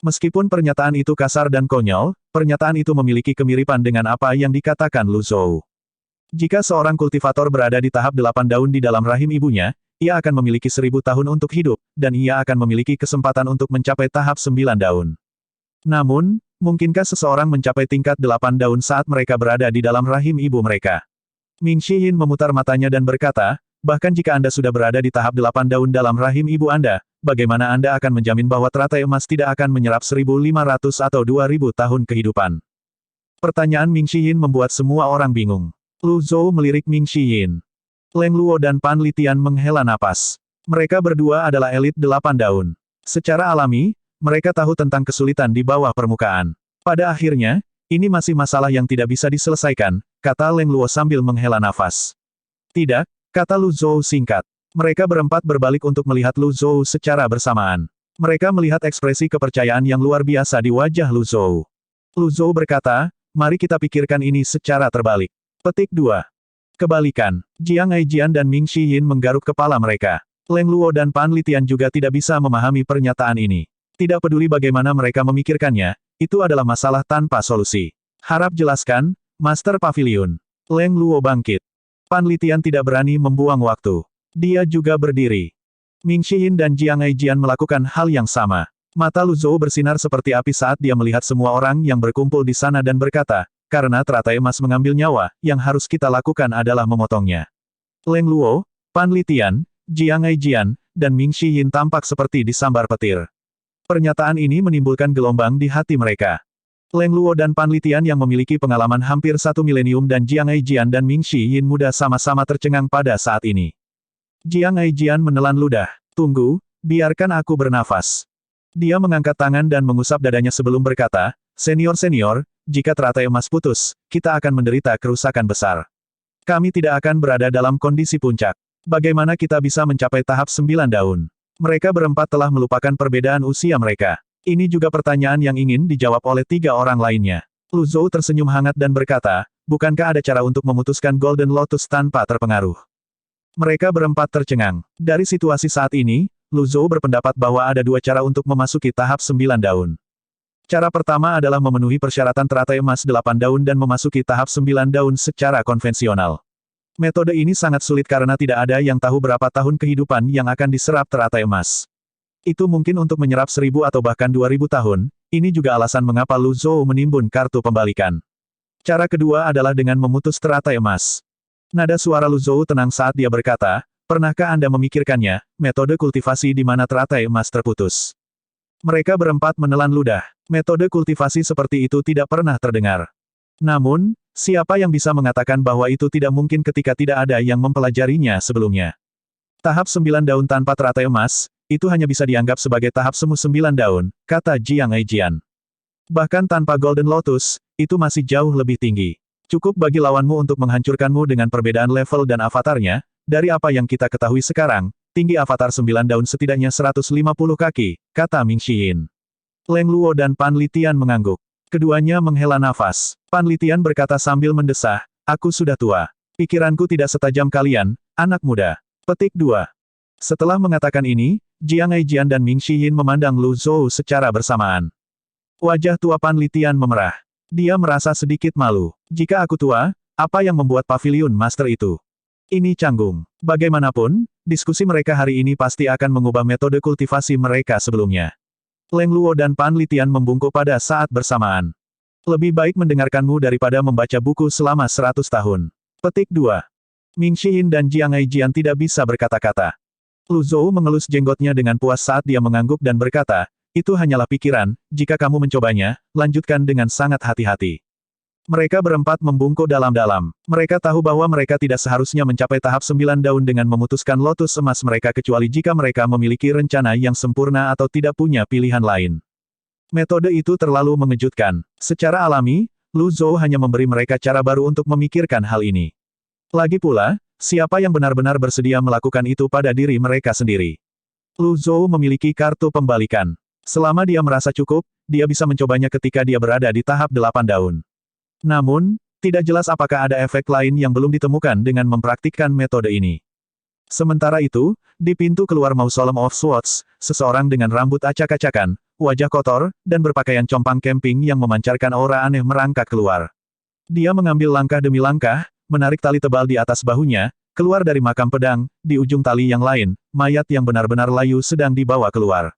Meskipun pernyataan itu kasar dan konyol, pernyataan itu memiliki kemiripan dengan apa yang dikatakan Lu Zhou. Jika seorang kultivator berada di tahap 8 daun di dalam rahim ibunya, ia akan memiliki 1000 tahun untuk hidup, dan ia akan memiliki kesempatan untuk mencapai tahap 9 daun. Namun, mungkinkah seseorang mencapai tingkat 8 daun saat mereka berada di dalam rahim ibu mereka? Ming Shiyin memutar matanya dan berkata, bahkan jika Anda sudah berada di tahap 8 daun dalam rahim ibu Anda, bagaimana Anda akan menjamin bahwa teratai emas tidak akan menyerap 1500 atau 2000 tahun kehidupan? Pertanyaan Ming Shiyin membuat semua orang bingung. Lu Zhou melirik Ming Shiyin. Leng Luo dan Pan Litian menghela napas. Mereka berdua adalah elit 8 daun. Secara alami, mereka tahu tentang kesulitan di bawah permukaan. Pada akhirnya, ini masih masalah yang tidak bisa diselesaikan, kata Leng Luo sambil menghela nafas. Tidak, kata Lu Zhou singkat. Mereka berempat berbalik untuk melihat Lu Zhou secara bersamaan. Mereka melihat ekspresi kepercayaan yang luar biasa di wajah Lu Zhou. Lu Zhou berkata, mari kita pikirkan ini secara terbalik. Petik 2. Kebalikan, Jiang Eijian dan Ming Shiyin menggaruk kepala mereka. Leng Luo dan Pan Litian juga tidak bisa memahami pernyataan ini. Tidak peduli bagaimana mereka memikirkannya, itu adalah masalah tanpa solusi. Harap jelaskan, Master Pavilion. Leng Luo bangkit. Pan Litian tidak berani membuang waktu. Dia juga berdiri. Ming Shiyin dan Jiang Eijian melakukan hal yang sama. Mata Lu Zhou bersinar seperti api saat dia melihat semua orang yang berkumpul di sana dan berkata, karena teratai emas mengambil nyawa, yang harus kita lakukan adalah memotongnya. Leng Luo, Pan Litian, Jiang Eijian, dan Ming Shiyin tampak seperti disambar petir. Pernyataan ini menimbulkan gelombang di hati mereka. Leng Luo dan Pan Litian yang memiliki pengalaman hampir 1 milenium dan Jiang Eijian dan Ming Shiyin muda sama-sama tercengang pada saat ini. Jiang Eijian menelan ludah. Tunggu, biarkan aku bernafas. Dia mengangkat tangan dan mengusap dadanya sebelum berkata, Senior-senior, jika teratai emas putus, kita akan menderita kerusakan besar. Kami tidak akan berada dalam kondisi puncak. Bagaimana kita bisa mencapai tahap 9 daun? Mereka berempat telah melupakan perbedaan usia mereka. Ini juga pertanyaan yang ingin dijawab oleh 3 orang lainnya. Lu Zhou tersenyum hangat dan berkata, bukankah ada cara untuk memutuskan Golden Lotus tanpa terpengaruh? Mereka berempat tercengang. Dari situasi saat ini, Lu Zhou berpendapat bahwa ada 2 cara untuk memasuki tahap 9 daun. Cara pertama adalah memenuhi persyaratan teratai emas 8 daun dan memasuki tahap 9 daun secara konvensional. Metode ini sangat sulit karena tidak ada yang tahu berapa tahun kehidupan yang akan diserap teratai emas. Itu mungkin untuk menyerap 1000 atau bahkan 2000 tahun, ini juga alasan mengapa Lu Zhou menimbun kartu pembalikan. Cara kedua adalah dengan memutus teratai emas. Nada suara Lu Zhou tenang saat dia berkata, pernahkah Anda memikirkannya, metode kultivasi di mana teratai emas terputus? Mereka berempat menelan ludah. Metode kultivasi seperti itu tidak pernah terdengar. Namun, siapa yang bisa mengatakan bahwa itu tidak mungkin ketika tidak ada yang mempelajarinya sebelumnya? Tahap 9 daun tanpa teratai emas, itu hanya bisa dianggap sebagai tahap semu 9 daun, kata Jiang Eijian. Bahkan tanpa Golden Lotus, itu masih jauh lebih tinggi. Cukup bagi lawanmu untuk menghancurkanmu dengan perbedaan level dan avatarnya, dari apa yang kita ketahui sekarang, tinggi avatar 9 daun setidaknya 150 kaki, kata Ming Shiyin. Leng Luo dan Pan Litian mengangguk. Keduanya menghela nafas. Pan Litian berkata sambil mendesah, aku sudah tua. Pikiranku tidak setajam kalian, anak muda. Petik 2. Setelah mengatakan ini, Jiang Eijian dan Ming Shiyin memandang Lu Zhou secara bersamaan. Wajah tua Pan Litian memerah. Dia merasa sedikit malu. Jika aku tua, apa yang membuat Pavilion Master itu? Ini canggung. Bagaimanapun, diskusi mereka hari ini pasti akan mengubah metode kultivasi mereka sebelumnya. Leng Luo dan Pan Litian membungkuk pada saat bersamaan. Lebih baik mendengarkanmu daripada membaca buku selama 100 tahun. Petik 2. Ming Shiyin dan Jiang Eijian tidak bisa berkata-kata. Lu Zhou mengelus jenggotnya dengan puas saat dia mengangguk dan berkata, itu hanyalah pikiran, jika kamu mencobanya, lanjutkan dengan sangat hati-hati. Mereka berempat membungkuk dalam-dalam. Mereka tahu bahwa mereka tidak seharusnya mencapai tahap 9 daun dengan memutuskan lotus emas mereka kecuali jika mereka memiliki rencana yang sempurna atau tidak punya pilihan lain. Metode itu terlalu mengejutkan. Secara alami, Lu Zhou hanya memberi mereka cara baru untuk memikirkan hal ini. Lagi pula, siapa yang benar-benar bersedia melakukan itu pada diri mereka sendiri? Lu Zhou memiliki kartu pembalikan. Selama dia merasa cukup, dia bisa mencobanya ketika dia berada di tahap 8 daun. Namun, tidak jelas apakah ada efek lain yang belum ditemukan dengan mempraktikkan metode ini. Sementara itu, di pintu keluar Mausoleum of Swords, seseorang dengan rambut acak-acakan, wajah kotor, dan berpakaian compang camping yang memancarkan aura aneh merangkak keluar. Dia mengambil langkah demi langkah, menarik tali tebal di atas bahunya, keluar dari makam pedang, di ujung tali yang lain, mayat yang benar-benar layu sedang dibawa keluar.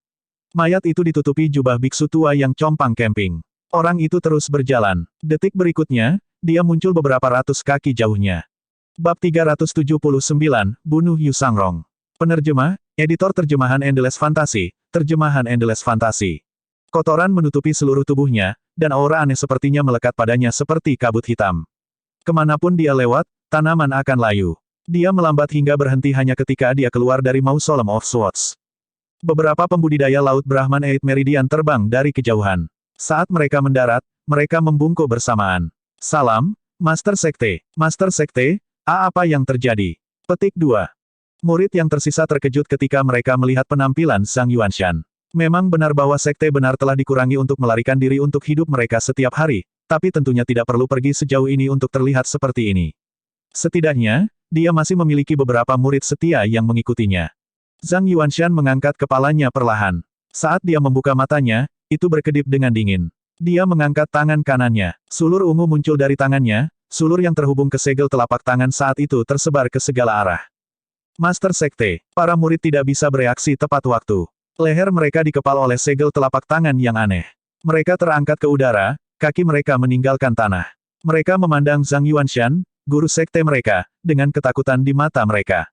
Mayat itu ditutupi jubah biksu tua yang compang camping. Orang itu terus berjalan. Detik berikutnya, dia muncul beberapa ratus kaki jauhnya. Bab 379, Bunuh Yu Sangrong. Penerjemah, Editor Terjemahan Endless Fantasy, Terjemahan Endless Fantasy. Kotoran menutupi seluruh tubuhnya, dan aura aneh sepertinya melekat padanya seperti kabut hitam. Kemanapun dia lewat, tanaman akan layu. Dia melambat hingga berhenti hanya ketika dia keluar dari Mausoleum of Swords. Beberapa pembudidaya Laut Brahman Eight Meridian terbang dari kejauhan. Saat mereka mendarat, mereka membungkuk bersamaan. Salam, Master Sekte. Master Sekte, apa yang terjadi? Petik 2. Murid yang tersisa terkejut ketika mereka melihat penampilan Zhang Yuanshan. Memang benar bahwa sekte benar telah dikurangi untuk melarikan diri untuk hidup mereka setiap hari, tapi tentunya tidak perlu pergi sejauh ini untuk terlihat seperti ini. Setidaknya, dia masih memiliki beberapa murid setia yang mengikutinya. Zhang Yuanshan mengangkat kepalanya perlahan. Saat dia membuka matanya, itu berkedip dengan dingin. Dia mengangkat tangan kanannya. Sulur ungu muncul dari tangannya, sulur yang terhubung ke segel telapak tangan saat itu tersebar ke segala arah. Master Sekte, para murid tidak bisa bereaksi tepat waktu. Leher mereka dikepal oleh segel telapak tangan yang aneh. Mereka terangkat ke udara, kaki mereka meninggalkan tanah. Mereka memandang Zhang Yuanshan, guru sekte mereka, dengan ketakutan di mata mereka.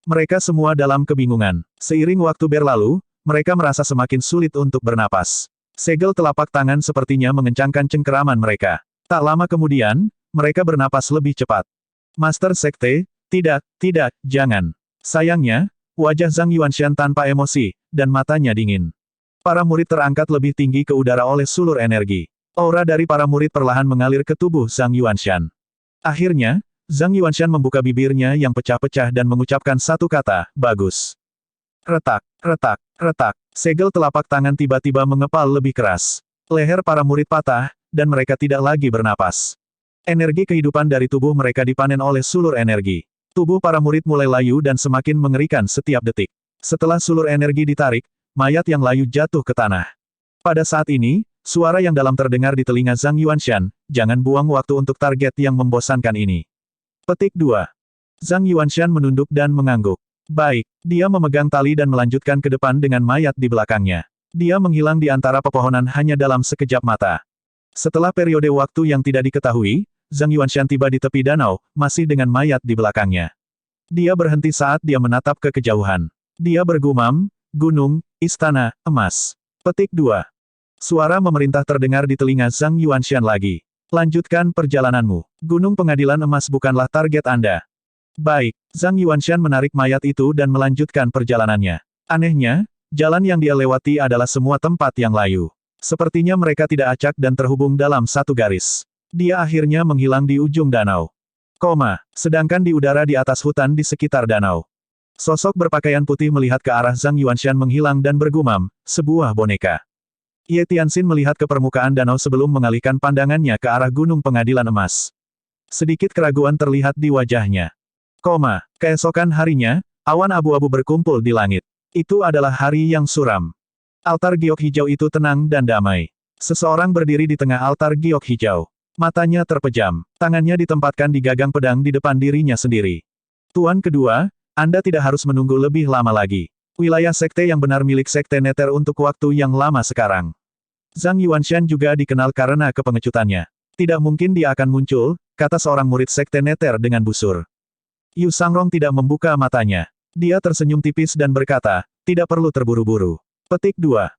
Mereka semua dalam kebingungan. Seiring waktu berlalu, mereka merasa semakin sulit untuk bernapas. Segel telapak tangan sepertinya mengencangkan cengkeraman mereka. Tak lama kemudian, mereka bernapas lebih cepat. Master Sekte, tidak, jangan. Sayangnya, wajah Zhang Yuanshan tanpa emosi, dan matanya dingin. Para murid terangkat lebih tinggi ke udara oleh sulur energi. Aura dari para murid perlahan mengalir ke tubuh Zhang Yuanshan. Akhirnya, Zhang Yuanshan membuka bibirnya yang pecah-pecah dan mengucapkan satu kata, bagus. Retak, retak, retak. Segel telapak tangan tiba-tiba mengepal lebih keras. Leher para murid patah, dan mereka tidak lagi bernapas. Energi kehidupan dari tubuh mereka dipanen oleh sulur energi. Tubuh para murid mulai layu dan semakin mengerikan setiap detik. Setelah sulur energi ditarik, mayat yang layu jatuh ke tanah. Pada saat ini, suara yang dalam terdengar di telinga Zhang Yuanshan, jangan buang waktu untuk target yang membosankan ini. Petik 2. Zhang Yuanshan menunduk dan mengangguk. Baik, dia memegang tali dan melanjutkan ke depan dengan mayat di belakangnya. Dia menghilang di antara pepohonan hanya dalam sekejap mata. Setelah periode waktu yang tidak diketahui, Zhang Yuanshan tiba di tepi danau, masih dengan mayat di belakangnya. Dia berhenti saat dia menatap ke kejauhan. Dia bergumam, gunung, istana, emas. Petik 2. Suara memerintah terdengar di telinga Zhang Yuanshan lagi. Lanjutkan perjalananmu. Gunung Pengadilan Emas bukanlah target Anda. Baik, Zhang Yuanshan menarik mayat itu dan melanjutkan perjalanannya. Anehnya, jalan yang dia lewati adalah semua tempat yang layu. Sepertinya mereka tidak acak dan terhubung dalam satu garis. Dia akhirnya menghilang di ujung danau. Sedangkan di udara di atas hutan di sekitar danau. Sosok berpakaian putih melihat ke arah Zhang Yuanshan menghilang dan bergumam, sebuah boneka. Ye Tianxin melihat ke permukaan danau sebelum mengalihkan pandangannya ke arah Gunung Pengadilan Emas. Sedikit keraguan terlihat di wajahnya. Keesokan harinya, awan abu-abu berkumpul di langit. Itu adalah hari yang suram. Altar giok hijau itu tenang dan damai. Seseorang berdiri di tengah altar giok hijau. Matanya terpejam. Tangannya ditempatkan di gagang pedang di depan dirinya sendiri. Tuan kedua, Anda tidak harus menunggu lebih lama lagi. Wilayah sekte yang benar milik sekte Nether untuk waktu yang lama sekarang. Zhang Yuanshan juga dikenal karena kepengecutannya. Tidak mungkin dia akan muncul, kata seorang murid sekte Nether dengan busur. Yu Sangrong tidak membuka matanya. Dia tersenyum tipis dan berkata, tidak perlu terburu-buru. Petik 2.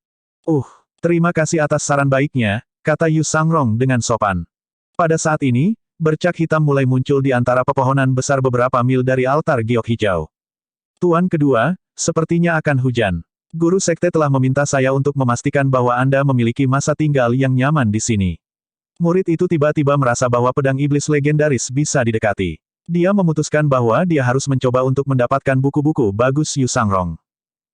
Terima kasih atas saran baiknya, kata Yu Sangrong dengan sopan. Pada saat ini, bercak hitam mulai muncul di antara pepohonan besar beberapa mil dari altar giok hijau. Tuan kedua, sepertinya akan hujan. Guru sekte telah meminta saya untuk memastikan bahwa Anda memiliki masa tinggal yang nyaman di sini. Murid itu tiba-tiba merasa bahwa pedang iblis legendaris bisa didekati. Dia memutuskan bahwa dia harus mencoba untuk mendapatkan buku-buku bagus Yu Sangrong.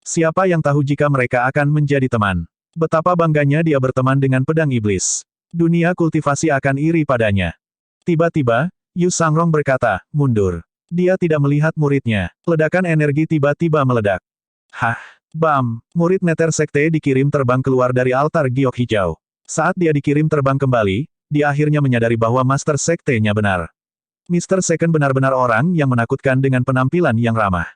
Siapa yang tahu jika mereka akan menjadi teman? Betapa bangganya dia berteman dengan pedang iblis. Dunia kultivasi akan iri padanya. Tiba-tiba, Yu Sangrong berkata, mundur. Dia tidak melihat muridnya. Ledakan energi tiba-tiba meledak. Hah! Bam! Murid Nether Sekte dikirim terbang keluar dari altar giok hijau. Saat dia dikirim terbang kembali, dia akhirnya menyadari bahwa Master Sekte-nya benar. Mr. Second benar-benar orang yang menakutkan dengan penampilan yang ramah.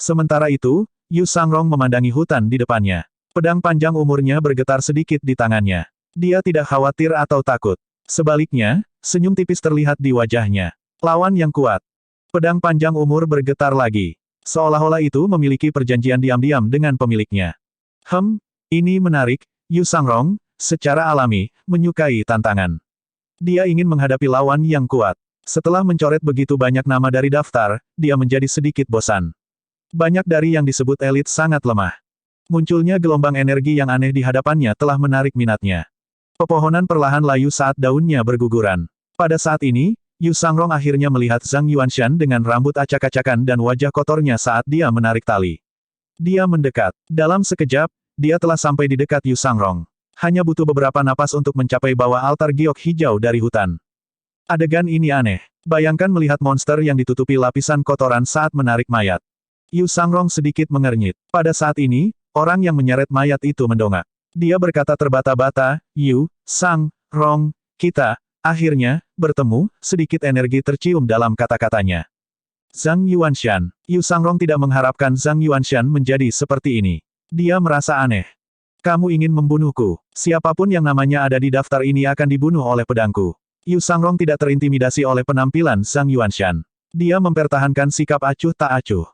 Sementara itu, Yu Sangrong memandangi hutan di depannya. Pedang panjang umurnya bergetar sedikit di tangannya. Dia tidak khawatir atau takut. Sebaliknya, senyum tipis terlihat di wajahnya. Lawan yang kuat. Pedang panjang umur bergetar lagi. Seolah-olah itu memiliki perjanjian diam-diam dengan pemiliknya. Ini menarik, Yu Sangrong, secara alami, menyukai tantangan. Dia ingin menghadapi lawan yang kuat. Setelah mencoret begitu banyak nama dari daftar, dia menjadi sedikit bosan. Banyak dari yang disebut elit sangat lemah. Munculnya gelombang energi yang aneh di hadapannya telah menarik minatnya. Pepohonan perlahan layu saat daunnya berguguran. Pada saat ini, Yu Sangrong akhirnya melihat Zhang Yuanshan dengan rambut acak-acakan dan wajah kotornya saat dia menarik tali. Dia mendekat. Dalam sekejap, dia telah sampai di dekat Yu Sangrong. Hanya butuh beberapa napas untuk mencapai bawah altar giok hijau dari hutan. Adegan ini aneh. Bayangkan melihat monster yang ditutupi lapisan kotoran saat menarik mayat. Yu Sangrong sedikit mengernyit. Pada saat ini, orang yang menyeret mayat itu mendongak. Dia berkata terbata-bata, Yu Sangrong, kita, akhirnya, bertemu, sedikit energi tercium dalam kata-katanya. Zhang Yuanshan. Yu Sangrong tidak mengharapkan Zhang Yuanshan menjadi seperti ini. Dia merasa aneh. Kamu ingin membunuhku. Siapapun yang namanya ada di daftar ini akan dibunuh oleh pedangku. Yu Sangrong tidak terintimidasi oleh penampilan Zhang Yuanshan. Dia mempertahankan sikap acuh tak acuh.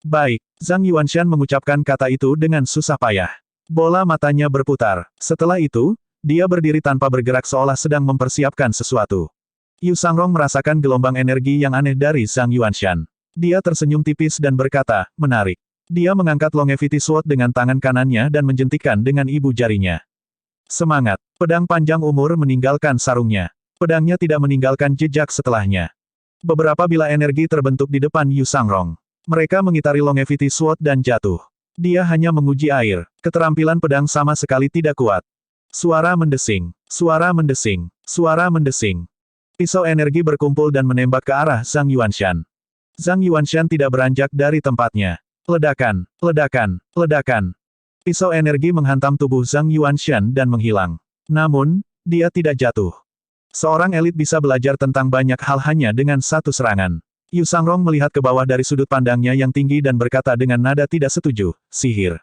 Baik, Zhang Yuanshan mengucapkan kata itu dengan susah payah. Bola matanya berputar. Setelah itu, dia berdiri tanpa bergerak seolah sedang mempersiapkan sesuatu. Yu Sangrong merasakan gelombang energi yang aneh dari Zhang Yuanshan. Dia tersenyum tipis dan berkata, menarik. Dia mengangkat longevity sword dengan tangan kanannya dan menjentikkan dengan ibu jarinya. Semangat. Pedang panjang umur meninggalkan sarungnya. Pedangnya tidak meninggalkan jejak setelahnya. Beberapa bila energi terbentuk di depan Yu Sangrong. Mereka mengitari longevity sword dan jatuh. Dia hanya menguji air. Keterampilan pedang sama sekali tidak kuat. Suara mendesing. Suara mendesing. Suara mendesing. Pisau energi berkumpul dan menembak ke arah Zhang Yuanshan. Zhang Yuanshan tidak beranjak dari tempatnya. Ledakan. Ledakan. Ledakan. Pisau energi menghantam tubuh Zhang Yuanshan dan menghilang. Namun, dia tidak jatuh. Seorang elit bisa belajar tentang banyak hal hanya dengan satu serangan. Yu Sangrong melihat ke bawah dari sudut pandangnya yang tinggi dan berkata dengan nada tidak setuju, sihir.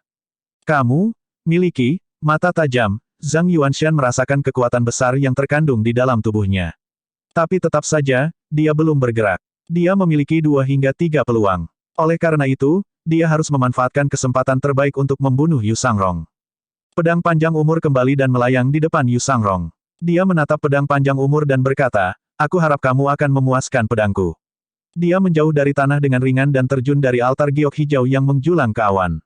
Kamu, miliki, mata tajam. Zhang Yuanshan merasakan kekuatan besar yang terkandung di dalam tubuhnya. Tapi tetap saja, dia belum bergerak. Dia memiliki 2 hingga 3 peluang. Oleh karena itu, dia harus memanfaatkan kesempatan terbaik untuk membunuh Yu Sangrong. Pedang panjang umur kembali dan melayang di depan Yu Sangrong. Dia menatap pedang panjang umur dan berkata, aku harap kamu akan memuaskan pedangku. Dia menjauh dari tanah dengan ringan dan terjun dari altar giok hijau yang menjulang ke awan.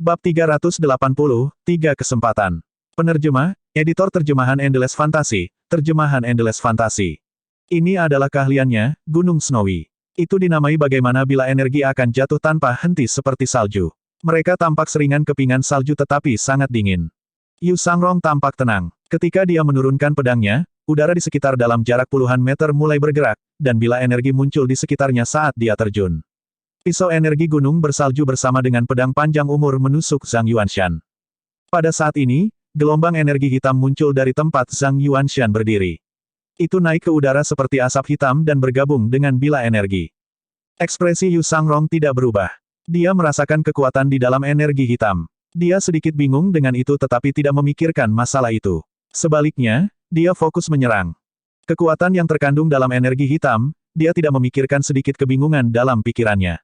Bab 380, 3 Kesempatan. Penerjemah, editor terjemahan Endless Fantasy, terjemahan Endless Fantasy. Ini adalah keahliannya, Gunung Snowy. Itu dinamai bagaimana bila energi akan jatuh tanpa henti seperti salju. Mereka tampak seringan kepingan salju tetapi sangat dingin. Yu Sangrong tampak tenang. Ketika dia menurunkan pedangnya, udara di sekitar dalam jarak puluhan meter mulai bergerak, dan bila energi muncul di sekitarnya saat dia terjun. Pisau energi gunung bersalju bersama dengan pedang panjang umur menusuk Zhang Yuanshan. Pada saat ini, gelombang energi hitam muncul dari tempat Zhang Yuanshan berdiri. Itu naik ke udara seperti asap hitam dan bergabung dengan bila energi. Ekspresi Yu Sangrong tidak berubah. Dia merasakan kekuatan di dalam energi hitam. Dia sedikit bingung dengan itu tetapi tidak memikirkan masalah itu. Sebaliknya, dia fokus menyerang. Kekuatan yang terkandung dalam energi hitam, dia tidak memikirkan sedikit kebingungan dalam pikirannya.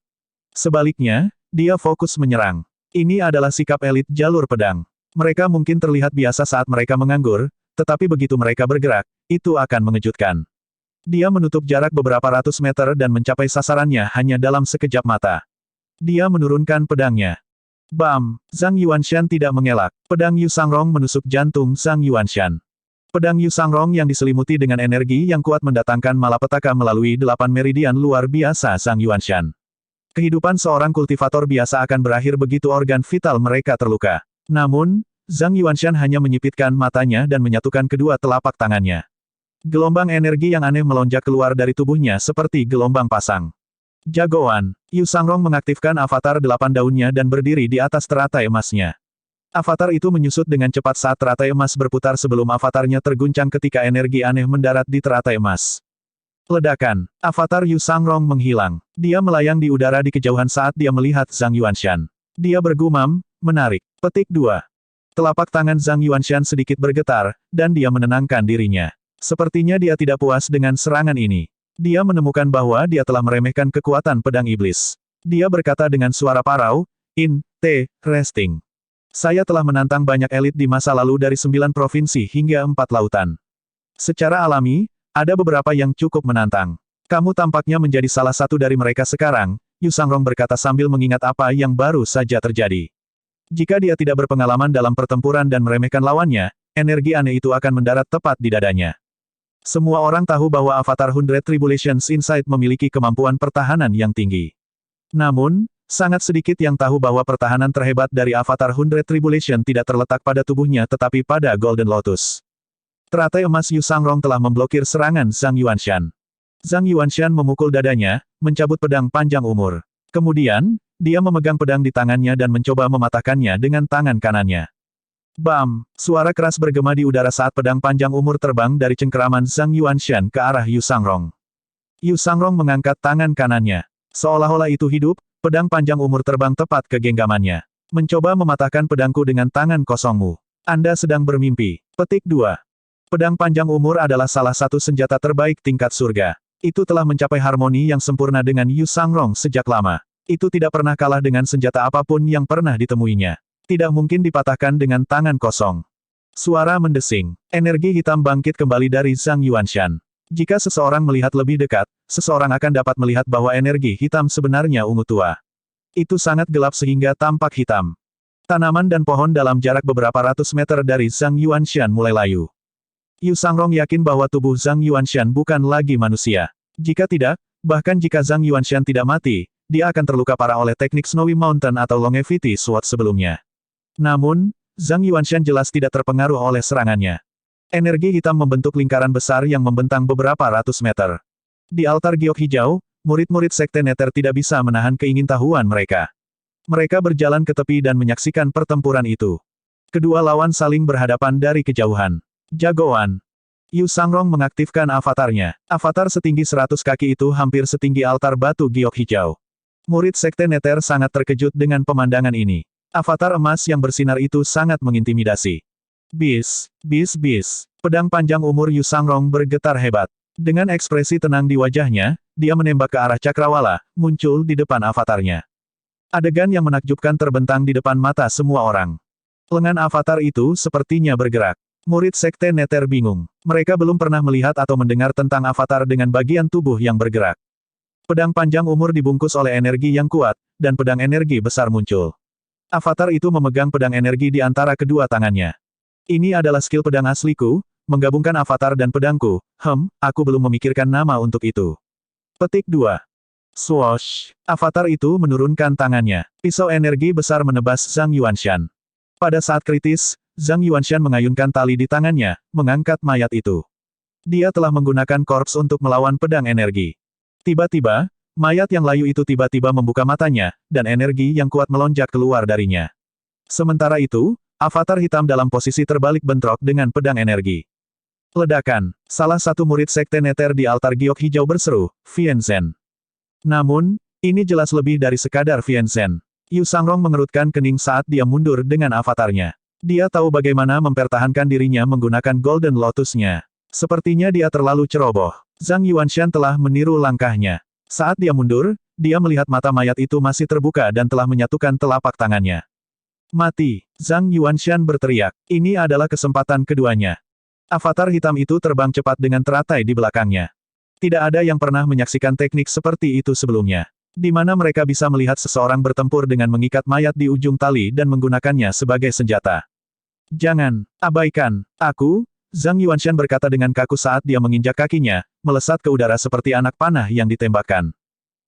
Sebaliknya, dia fokus menyerang. Ini adalah sikap elit jalur pedang. Mereka mungkin terlihat biasa saat mereka menganggur, tetapi begitu mereka bergerak, itu akan mengejutkan. Dia menutup jarak beberapa ratus meter dan mencapai sasarannya hanya dalam sekejap mata. Dia menurunkan pedangnya. Bam! Zhang Yuanshan tidak mengelak. Pedang Yu Sangrong menusuk jantung Zhang Yuanshan. Pedang Yu Sangrong yang diselimuti dengan energi yang kuat mendatangkan malapetaka melalui 8 meridian luar biasa Zhang Yuanshan. Kehidupan seorang kultivator biasa akan berakhir begitu organ vital mereka terluka. Namun, Zhang Yuanshan hanya menyipitkan matanya dan menyatukan kedua telapak tangannya. Gelombang energi yang aneh melonjak keluar dari tubuhnya seperti gelombang pasang. Jagoan, Yu Sangrong mengaktifkan avatar 8 daunnya dan berdiri di atas teratai emasnya. Avatar itu menyusut dengan cepat saat teratai emas berputar sebelum avatarnya terguncang ketika energi aneh mendarat di teratai emas. Ledakan, avatar Yu Sangrong menghilang. Dia melayang di udara di kejauhan saat dia melihat Zhang Yuanshan. Dia bergumam, menarik. Petik 2. Telapak tangan Zhang Yuanshan sedikit bergetar, dan dia menenangkan dirinya. Sepertinya dia tidak puas dengan serangan ini. Dia menemukan bahwa dia telah meremehkan kekuatan pedang iblis. Dia berkata dengan suara parau, resting. Saya telah menantang banyak elit di masa lalu dari 9 provinsi hingga 4 lautan. Secara alami, ada beberapa yang cukup menantang. Kamu tampaknya menjadi salah satu dari mereka sekarang, Yu Sangrong berkata sambil mengingat apa yang baru saja terjadi. Jika dia tidak berpengalaman dalam pertempuran dan meremehkan lawannya, energi aneh itu akan mendarat tepat di dadanya. Semua orang tahu bahwa Avatar 100 Tribulations Insight memiliki kemampuan pertahanan yang tinggi. Namun, sangat sedikit yang tahu bahwa pertahanan terhebat dari Avatar 100 Tribulation tidak terletak pada tubuhnya tetapi pada Golden Lotus. Teratai emas Yu Sangrong telah memblokir serangan Zhang Yuanshan. Zhang Yuanshan memukul dadanya, mencabut pedang panjang umur. Kemudian, dia memegang pedang di tangannya dan mencoba mematahkannya dengan tangan kanannya. Bam! Suara keras bergema di udara saat pedang panjang umur terbang dari cengkeraman Zhang Yuanshan ke arah Yu Sangrong. Yu Sangrong mengangkat tangan kanannya. Seolah-olah itu hidup, pedang panjang umur terbang tepat ke genggamannya. Mencoba mematahkan pedangku dengan tangan kosongmu. Anda sedang bermimpi. Petik 2. Pedang panjang umur adalah salah satu senjata terbaik tingkat surga. Itu telah mencapai harmoni yang sempurna dengan Yu Sangrong sejak lama. Itu tidak pernah kalah dengan senjata apapun yang pernah ditemuinya. Tidak mungkin dipatahkan dengan tangan kosong. Suara mendesing. Energi hitam bangkit kembali dari Zhang Yuanshan. Jika seseorang melihat lebih dekat, seseorang akan dapat melihat bahwa energi hitam sebenarnya ungu tua. Itu sangat gelap sehingga tampak hitam. Tanaman dan pohon dalam jarak beberapa ratus meter dari Zhang Yuanshan mulai layu. Yu Sangrong yakin bahwa tubuh Zhang Yuanshan bukan lagi manusia. Jika tidak, bahkan jika Zhang Yuanshan tidak mati, dia akan terluka parah oleh teknik Snowy Mountain atau Longevity Sword sebelumnya. Namun, Zhang Yuanshan jelas tidak terpengaruh oleh serangannya. Energi hitam membentuk lingkaran besar yang membentang beberapa ratus meter. Di altar giok hijau, murid-murid Sekte Nether tidak bisa menahan keingintahuan mereka. Mereka berjalan ke tepi dan menyaksikan pertempuran itu. Kedua lawan saling berhadapan dari kejauhan. Jagoan. Yu Sangrong mengaktifkan avatarnya. Avatar setinggi 100 kaki itu hampir setinggi altar batu giok hijau. Murid Sekte Nether sangat terkejut dengan pemandangan ini. Avatar emas yang bersinar itu sangat mengintimidasi. Bis. Pedang panjang umur Yu Sangrong bergetar hebat. Dengan ekspresi tenang di wajahnya, dia menembak ke arah cakrawala, muncul di depan avatarnya. Adegan yang menakjubkan terbentang di depan mata semua orang. Lengan avatar itu sepertinya bergerak. Murid Sekte Nether bingung. Mereka belum pernah melihat atau mendengar tentang avatar dengan bagian tubuh yang bergerak. Pedang panjang umur dibungkus oleh energi yang kuat, dan pedang energi besar muncul. Avatar itu memegang pedang energi di antara kedua tangannya. Ini adalah skill pedang asliku, menggabungkan avatar dan pedangku. Aku belum memikirkan nama untuk itu. Petik 2. Swoosh. Avatar itu menurunkan tangannya. Pisau energi besar menebas Zhang Yuanshan. Pada saat kritis, Zhang Yuanshan mengayunkan tali di tangannya, mengangkat mayat itu. Dia telah menggunakan korps untuk melawan pedang energi. Tiba-tiba, mayat yang layu itu tiba-tiba membuka matanya, dan energi yang kuat melonjak keluar darinya. Sementara itu, avatar hitam dalam posisi terbalik bentrok dengan pedang energi. Ledakan. Salah satu murid Sekte Nether di altar giok hijau berseru, Vienzhen. Namun, ini jelas lebih dari sekadar Vienzhen. Yu Sangrong mengerutkan kening saat dia mundur dengan avatarnya. Dia tahu bagaimana mempertahankan dirinya menggunakan Golden Lotus-nya. Sepertinya dia terlalu ceroboh. Zhang Yuanshan telah meniru langkahnya. Saat dia mundur, dia melihat mata mayat itu masih terbuka dan telah menyatukan telapak tangannya. Mati! Zhang Yuanshan berteriak. Ini adalah kesempatan keduanya. Avatar hitam itu terbang cepat dengan teratai di belakangnya. Tidak ada yang pernah menyaksikan teknik seperti itu sebelumnya. Di mana mereka bisa melihat seseorang bertempur dengan mengikat mayat di ujung tali dan menggunakannya sebagai senjata. Jangan, abaikan, aku, Zhang Yuanshan berkata dengan kaku saat dia menginjak kakinya, melesat ke udara seperti anak panah yang ditembakkan.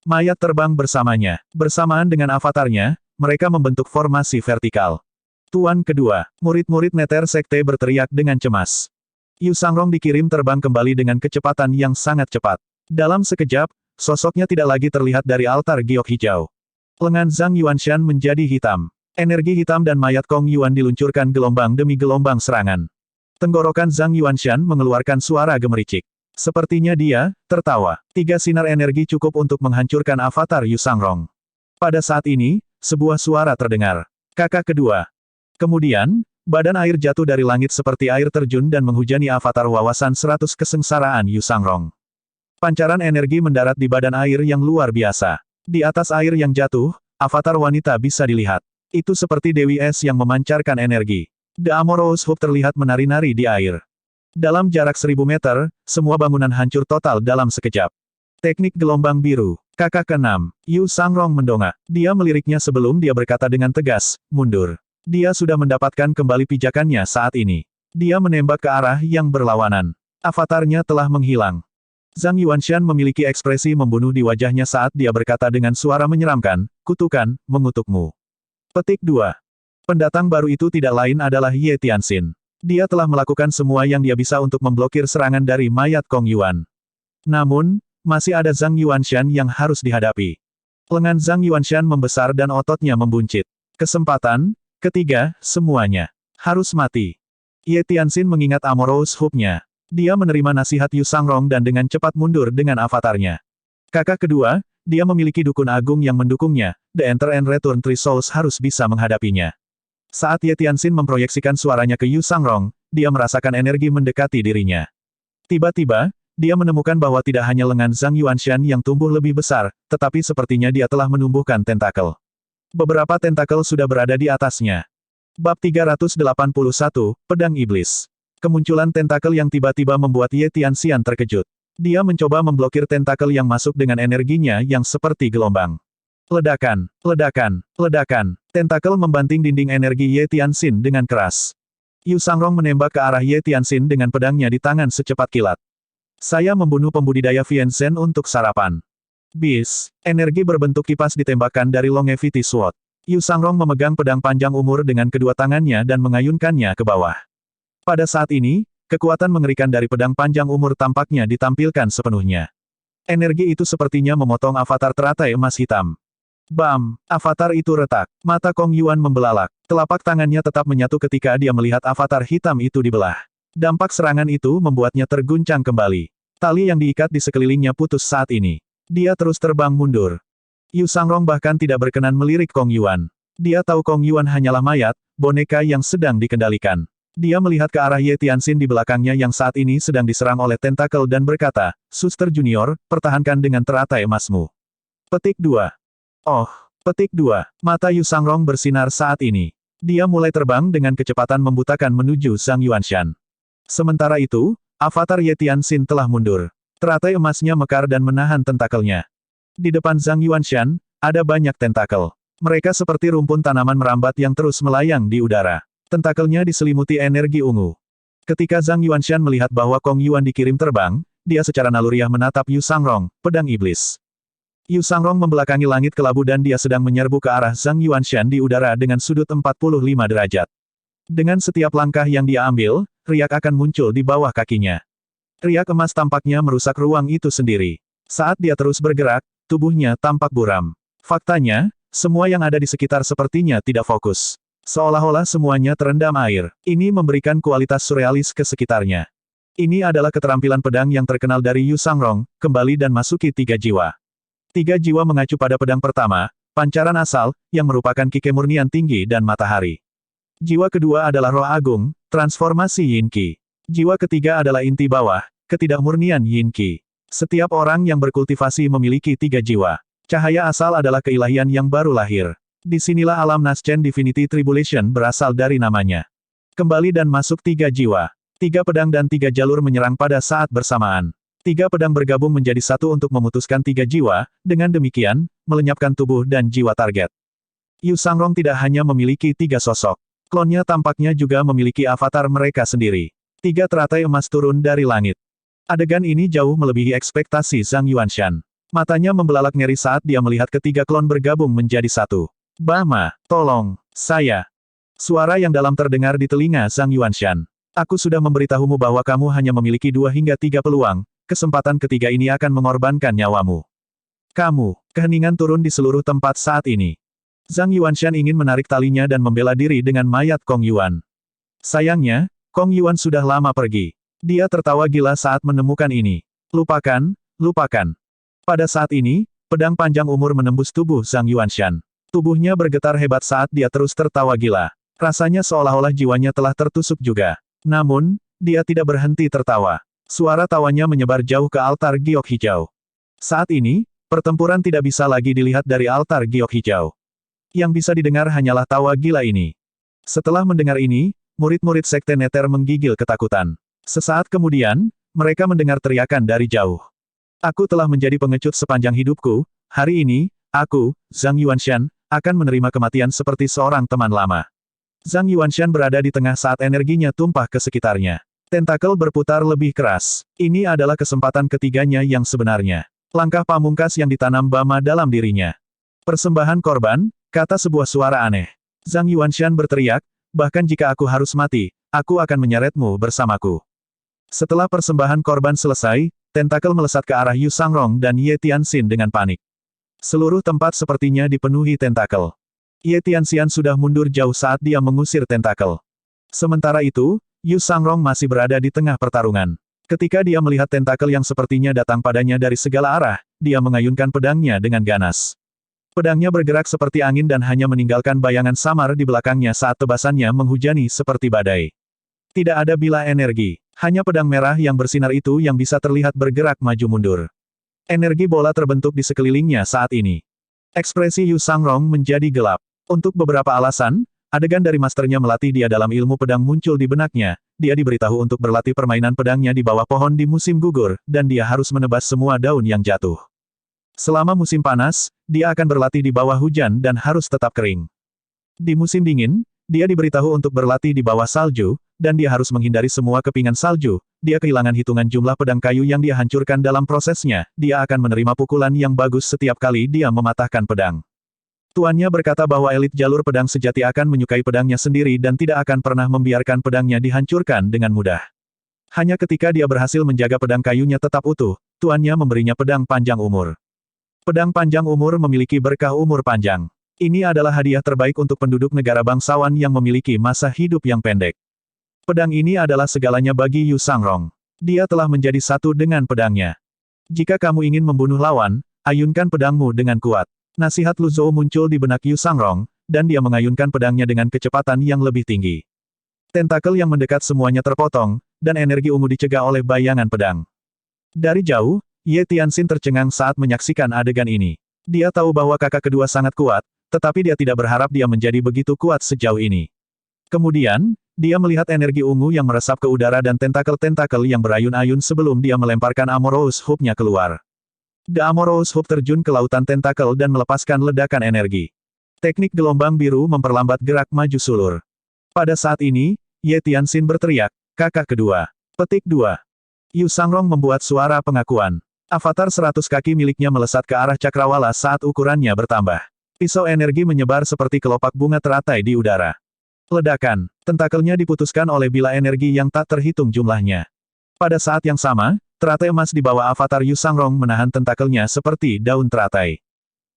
Mayat terbang bersamanya. Bersamaan dengan avatarnya, mereka membentuk formasi vertikal. Tuan kedua, murid-murid Neter Sekte berteriak dengan cemas. Yu Sangrong dikirim terbang kembali dengan kecepatan yang sangat cepat. Dalam sekejap, sosoknya tidak lagi terlihat dari altar giok hijau. Lengan Zhang Yuanshan menjadi hitam. Energi hitam dan mayat Kong Yuan diluncurkan gelombang demi gelombang serangan. Tenggorokan Zhang Yuanshan mengeluarkan suara gemericik. Sepertinya dia tertawa. 3 sinar energi cukup untuk menghancurkan avatar Yu Sangrong. Pada saat ini, sebuah suara terdengar. Kakak kedua. Kemudian, badan air jatuh dari langit seperti air terjun dan menghujani avatar wawasan 100 kesengsaraan Yu Sangrong. Pancaran energi mendarat di badan air yang luar biasa. Di atas air yang jatuh, avatar wanita bisa dilihat. Itu seperti Dewi Es yang memancarkan energi. The Amorous Hope terlihat menari-nari di air. Dalam jarak 1000 meter, semua bangunan hancur total dalam sekejap. Teknik gelombang biru. Kakak ke-6. Yu Sangrong mendongak. Dia meliriknya sebelum dia berkata dengan tegas, mundur. Dia sudah mendapatkan kembali pijakannya saat ini. Dia menembak ke arah yang berlawanan. Avatarnya telah menghilang. Zhang Yuanshan memiliki ekspresi membunuh di wajahnya saat dia berkata dengan suara menyeramkan, kutukan, mengutukmu. Petik 2. Pendatang baru itu tidak lain adalah Ye Tianxin. Dia telah melakukan semua yang dia bisa untuk memblokir serangan dari mayat Kong Yuan. Namun, masih ada Zhang Yuanshan yang harus dihadapi. Lengan Zhang Yuanshan membesar dan ototnya membuncit. Kesempatan ketiga, semuanya harus mati. Ye Tianxin mengingat Amorous Hope-nya. Dia menerima nasihat Yu Sangrong dan dengan cepat mundur dengan avatarnya. Kakak kedua, dia memiliki dukun agung yang mendukungnya, The Enter and Return Three Souls harus bisa menghadapinya. Saat Ye Tianxin memproyeksikan suaranya ke Yu Sangrong, dia merasakan energi mendekati dirinya. Tiba-tiba, dia menemukan bahwa tidak hanya lengan Zhang Yuanshan yang tumbuh lebih besar, tetapi sepertinya dia telah menumbuhkan tentakel. Beberapa tentakel sudah berada di atasnya. Bab 381, Pedang Iblis. Kemunculan tentakel yang tiba-tiba membuat Ye Tianxian terkejut. Dia mencoba memblokir tentakel yang masuk dengan energinya yang seperti gelombang. Ledakan, ledakan, ledakan. Tentakel membanting dinding energi Ye Tianxin dengan keras. Yu Sangrong menembak ke arah Ye Tianxin dengan pedangnya di tangan secepat kilat. Saya membunuh pembudidaya Vienzhen untuk sarapan. Bis, energi berbentuk kipas ditembakkan dari Longevity Sword. Yu Sangrong memegang pedang panjang umur dengan kedua tangannya dan mengayunkannya ke bawah. Pada saat ini, kekuatan mengerikan dari pedang panjang umur tampaknya ditampilkan sepenuhnya. Energi itu sepertinya memotong avatar teratai emas hitam. Bam! Avatar itu retak. Mata Kong Yuan membelalak. Telapak tangannya tetap menyatu ketika dia melihat avatar hitam itu dibelah. Dampak serangan itu membuatnya terguncang kembali. Tali yang diikat di sekelilingnya putus saat ini. Dia terus terbang mundur. Yu Sangrong bahkan tidak berkenan melirik Kong Yuan. Dia tahu Kong Yuan hanyalah mayat, boneka yang sedang dikendalikan. Dia melihat ke arah Ye Tianxin di belakangnya yang saat ini sedang diserang oleh tentakel dan berkata, Suster Junior, pertahankan dengan teratai emasmu. Petik 2. Oh, petik 2. Mata Yu Sangrong bersinar saat ini. Dia mulai terbang dengan kecepatan membutakan menuju Zhang Yuanshan. Sementara itu, avatar Ye Tianxin telah mundur. Teratai emasnya mekar dan menahan tentakelnya. Di depan Zhang Yuanshan, ada banyak tentakel. Mereka seperti rumpun tanaman merambat yang terus melayang di udara. Tentakelnya diselimuti energi ungu. Ketika Zhang Yuanshan melihat bahwa Kong Yuan dikirim terbang, dia secara naluriah menatap Yu Sangrong, pedang iblis. Yu Sangrong membelakangi langit kelabu dan dia sedang menyerbu ke arah Zhang Yuanshan di udara dengan sudut 45 derajat. Dengan setiap langkah yang dia ambil, riak akan muncul di bawah kakinya. Riak emas tampaknya merusak ruang itu sendiri. Saat dia terus bergerak, tubuhnya tampak buram. Faktanya, semua yang ada di sekitar sepertinya tidak fokus. Seolah-olah semuanya terendam air. Ini memberikan kualitas surrealis ke sekitarnya. Ini adalah keterampilan pedang yang terkenal dari Yu Sangrong, kembali dan masuki 3 jiwa. 3 jiwa mengacu pada pedang pertama, pancaran asal, yang merupakan ki kemurnian tinggi dan matahari. Jiwa kedua adalah roh agung, transformasi Yin Qi. Jiwa ketiga adalah inti bawah, ketidakmurnian Yin Qi. Setiap orang yang berkultivasi memiliki 3 jiwa. Cahaya asal adalah keilahian yang baru lahir. Disinilah alam Naschen Divinity Tribulation berasal dari namanya. Kembali dan masuk 3 jiwa. 3 pedang dan 3 jalur menyerang pada saat bersamaan. 3 pedang bergabung menjadi satu untuk memutuskan 3 jiwa, dengan demikian, melenyapkan tubuh dan jiwa target. Yu Sangrong tidak hanya memiliki 3 sosok. Klonnya tampaknya juga memiliki avatar mereka sendiri. 3 teratai emas turun dari langit. Adegan ini jauh melebihi ekspektasi Zhang Yuanshan. Matanya membelalak ngeri saat dia melihat ketiga klon bergabung menjadi satu. Bama, tolong, saya. Suara yang dalam terdengar di telinga Zhang Yuanshan. Aku sudah memberitahumu bahwa kamu hanya memiliki 2 hingga 3 peluang, kesempatan ketiga ini akan mengorbankan nyawamu. Kamu, keheningan turun di seluruh tempat saat ini. Zhang Yuanshan ingin menarik talinya dan membela diri dengan mayat Kong Yuan. Sayangnya, Kong Yuan sudah lama pergi. Dia tertawa gila saat menemukan ini. Lupakan, lupakan. Pada saat ini, pedang panjang umur menembus tubuh Zhang Yuanshan. Tubuhnya bergetar hebat saat dia terus tertawa gila. Rasanya seolah-olah jiwanya telah tertusuk juga. Namun, dia tidak berhenti tertawa. Suara tawanya menyebar jauh ke altar giok hijau. Saat ini, pertempuran tidak bisa lagi dilihat dari altar giok hijau. Yang bisa didengar hanyalah tawa gila ini. Setelah mendengar ini, murid-murid Sekte Nether menggigil ketakutan. Sesaat kemudian, mereka mendengar teriakan dari jauh. Aku telah menjadi pengecut sepanjang hidupku, hari ini, aku, Zhang Yuanshan, akan menerima kematian seperti seorang teman lama. Zhang Yuanshan berada di tengah saat energinya tumpah ke sekitarnya. Tentakel berputar lebih keras. Ini adalah kesempatan ketiganya yang sebenarnya. Langkah pamungkas yang ditanam Bama dalam dirinya. Persembahan korban, kata sebuah suara aneh. Zhang Yuanshan berteriak, bahkan jika aku harus mati, aku akan menyeretmu bersamaku. Setelah persembahan korban selesai, tentakel melesat ke arah Yu Sangrong dan Ye Tianxin dengan panik. Seluruh tempat sepertinya dipenuhi tentakel. Ye Tianxian sudah mundur jauh saat dia mengusir tentakel. Sementara itu, Yu Sangrong masih berada di tengah pertarungan. Ketika dia melihat tentakel yang sepertinya datang padanya dari segala arah, dia mengayunkan pedangnya dengan ganas. Pedangnya bergerak seperti angin dan hanya meninggalkan bayangan samar di belakangnya saat tebasannya menghujani seperti badai. Tidak ada bila energi. Hanya pedang merah yang bersinar itu yang bisa terlihat bergerak maju mundur. Energi bola terbentuk di sekelilingnya saat ini. Ekspresi Yu Sangrong menjadi gelap. Untuk beberapa alasan, adegan dari masternya melatih dia dalam ilmu pedang muncul di benaknya. Dia diberitahu untuk berlatih permainan pedangnya di bawah pohon di musim gugur, dan dia harus menebas semua daun yang jatuh. Selama musim panas, dia akan berlatih di bawah hujan dan harus tetap kering. Di musim dingin, dia diberitahu untuk berlatih di bawah salju, dan dia harus menghindari semua kepingan salju. Dia kehilangan hitungan jumlah pedang kayu yang dia hancurkan dalam prosesnya. Dia akan menerima pukulan yang bagus setiap kali dia mematahkan pedang. Tuannya berkata bahwa elit jalur pedang sejati akan menyukai pedangnya sendiri dan tidak akan pernah membiarkan pedangnya dihancurkan dengan mudah. Hanya ketika dia berhasil menjaga pedang kayunya tetap utuh, tuannya memberinya pedang panjang umur. Pedang panjang umur memiliki berkah umur panjang. Ini adalah hadiah terbaik untuk penduduk negara bangsawan yang memiliki masa hidup yang pendek. Pedang ini adalah segalanya bagi Yu Sangrong. Dia telah menjadi satu dengan pedangnya. Jika kamu ingin membunuh lawan, ayunkan pedangmu dengan kuat. Nasihat Lu Zhou muncul di benak Yu Sangrong, dan dia mengayunkan pedangnya dengan kecepatan yang lebih tinggi. Tentakel yang mendekat semuanya terpotong, dan energi ungu dicegah oleh bayangan pedang. Dari jauh, Ye Tianxin tercengang saat menyaksikan adegan ini. Dia tahu bahwa kakak kedua sangat kuat, tetapi dia tidak berharap dia menjadi begitu kuat sejauh ini. Kemudian, dia melihat energi ungu yang meresap ke udara dan tentakel-tentakel yang berayun-ayun sebelum dia melemparkan Amorous Hoop-nya keluar. The Amorous Hoop terjun ke lautan tentakel dan melepaskan ledakan energi. Teknik gelombang biru memperlambat gerak maju sulur. Pada saat ini, Ye Tianxin berteriak, kakak kedua. Petik 2. Yu Sangrong membuat suara pengakuan. Avatar 100 kaki miliknya melesat ke arah cakrawala saat ukurannya bertambah. Pisau energi menyebar seperti kelopak bunga teratai di udara. Ledakan. Tentakelnya diputuskan oleh bila energi yang tak terhitung jumlahnya. Pada saat yang sama, teratai emas di bawah avatar Yu Sangrong menahan tentakelnya seperti daun teratai.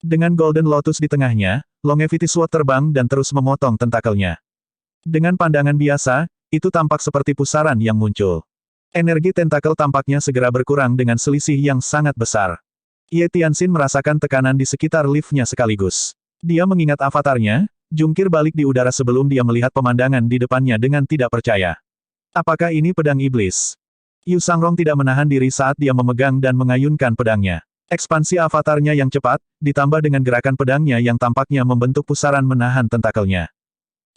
Dengan Golden Lotus di tengahnya, Longevity Sword terbang dan terus memotong tentakelnya. Dengan pandangan biasa, itu tampak seperti pusaran yang muncul. Energi tentakel tampaknya segera berkurang dengan selisih yang sangat besar. Ye Tianxin merasakan tekanan di sekitar liftnya sekaligus. Dia mengingat avatarnya, jungkir balik di udara sebelum dia melihat pemandangan di depannya dengan tidak percaya. Apakah ini pedang iblis? Yu Sangrong tidak menahan diri saat dia memegang dan mengayunkan pedangnya. Ekspansi avatarnya yang cepat, ditambah dengan gerakan pedangnya yang tampaknya membentuk pusaran menahan tentakelnya.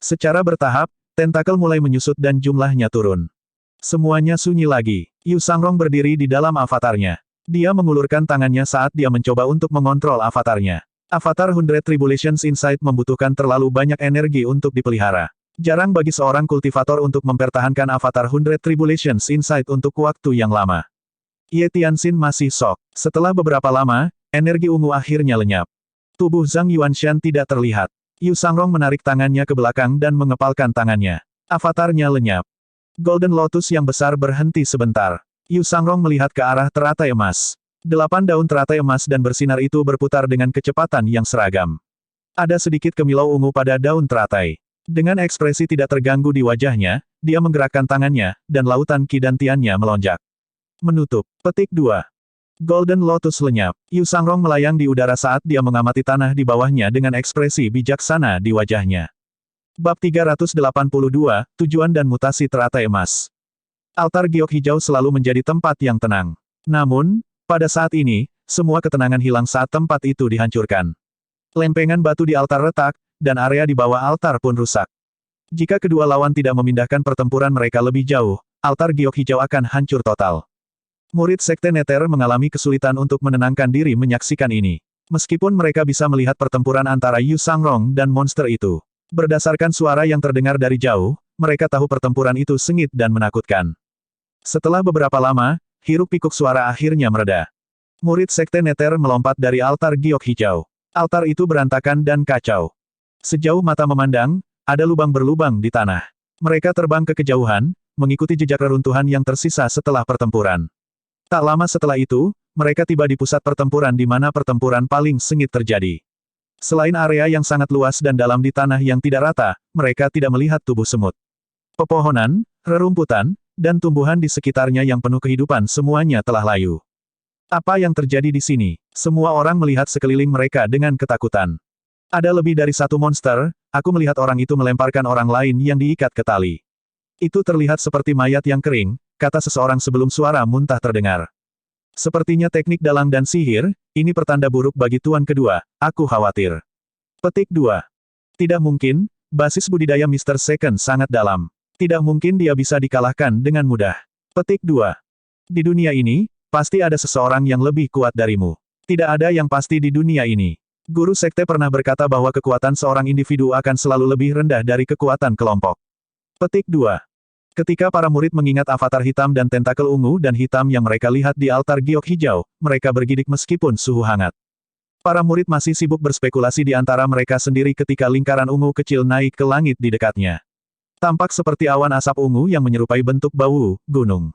Secara bertahap, tentakel mulai menyusut dan jumlahnya turun. Semuanya sunyi lagi. Yu Sangrong berdiri di dalam avatarnya. Dia mengulurkan tangannya saat dia mencoba untuk mengontrol avatarnya. Avatar 100 Tribulations Insight membutuhkan terlalu banyak energi untuk dipelihara. Jarang bagi seorang kultivator untuk mempertahankan Avatar 100 Tribulations Insight untuk waktu yang lama. Ye Tianxin masih shock. Setelah beberapa lama, Energi ungu akhirnya lenyap. Tubuh Zhang Yuanshan tidak terlihat. Yu Sangrong menarik tangannya ke belakang dan mengepalkan tangannya. Avatarnya lenyap. Golden Lotus yang besar berhenti sebentar. Yu Sangrong melihat ke arah teratai emas. 8 daun teratai emas dan bersinar itu berputar dengan kecepatan yang seragam. Ada sedikit kemilau ungu pada daun teratai. Dengan ekspresi tidak terganggu di wajahnya, dia menggerakkan tangannya, dan lautan Qi dantiannya melonjak. Menutup. Petik 2. Golden Lotus lenyap. Yu Sangrong melayang di udara saat dia mengamati tanah di bawahnya dengan ekspresi bijaksana di wajahnya. Bab 382, Tujuan dan Mutasi Teratai Emas. Altar giok hijau selalu menjadi tempat yang tenang. Namun, pada saat ini, semua ketenangan hilang saat tempat itu dihancurkan. Lempengan batu di altar retak, dan area di bawah altar pun rusak. Jika kedua lawan tidak memindahkan pertempuran mereka lebih jauh, altar giok hijau akan hancur total. Murid Sekte Nether mengalami kesulitan untuk menenangkan diri menyaksikan ini. Meskipun mereka bisa melihat pertempuran antara Yu Sangrong dan monster itu. Berdasarkan suara yang terdengar dari jauh, mereka tahu pertempuran itu sengit dan menakutkan. Setelah beberapa lama, hiruk-pikuk suara akhirnya mereda. Murid Sekte Nether melompat dari altar giok hijau. Altar itu berantakan dan kacau. Sejauh mata memandang, ada lubang berlubang di tanah. Mereka terbang ke kejauhan, mengikuti jejak reruntuhan yang tersisa setelah pertempuran. Tak lama setelah itu, mereka tiba di pusat pertempuran di mana pertempuran paling sengit terjadi. Selain area yang sangat luas dan dalam di tanah yang tidak rata, mereka tidak melihat tubuh semut. Pepohonan, rerumputan, dan tumbuhan di sekitarnya yang penuh kehidupan semuanya telah layu. Apa yang terjadi di sini? Semua orang melihat sekeliling mereka dengan ketakutan. Ada lebih dari satu monster, aku melihat orang itu melemparkan orang lain yang diikat ke tali. Itu terlihat seperti mayat yang kering, kata seseorang sebelum suara muntah terdengar. Sepertinya teknik dalang dan sihir, ini pertanda buruk bagi tuan kedua, aku khawatir. Petik 2. Tidak mungkin, basis budidaya Mr. Second sangat dalam. Tidak mungkin dia bisa dikalahkan dengan mudah. Petik 2. Di dunia ini, pasti ada seseorang yang lebih kuat darimu. Tidak ada yang pasti di dunia ini. Guru Sekte pernah berkata bahwa kekuatan seorang individu akan selalu lebih rendah dari kekuatan kelompok. Petik 2. Ketika para murid mengingat avatar hitam dan tentakel ungu dan hitam yang mereka lihat di altar giok hijau, mereka bergidik meskipun suhu hangat. Para murid masih sibuk berspekulasi di antara mereka sendiri ketika lingkaran ungu kecil naik ke langit di dekatnya. Tampak seperti awan asap ungu yang menyerupai bentuk bau gunung.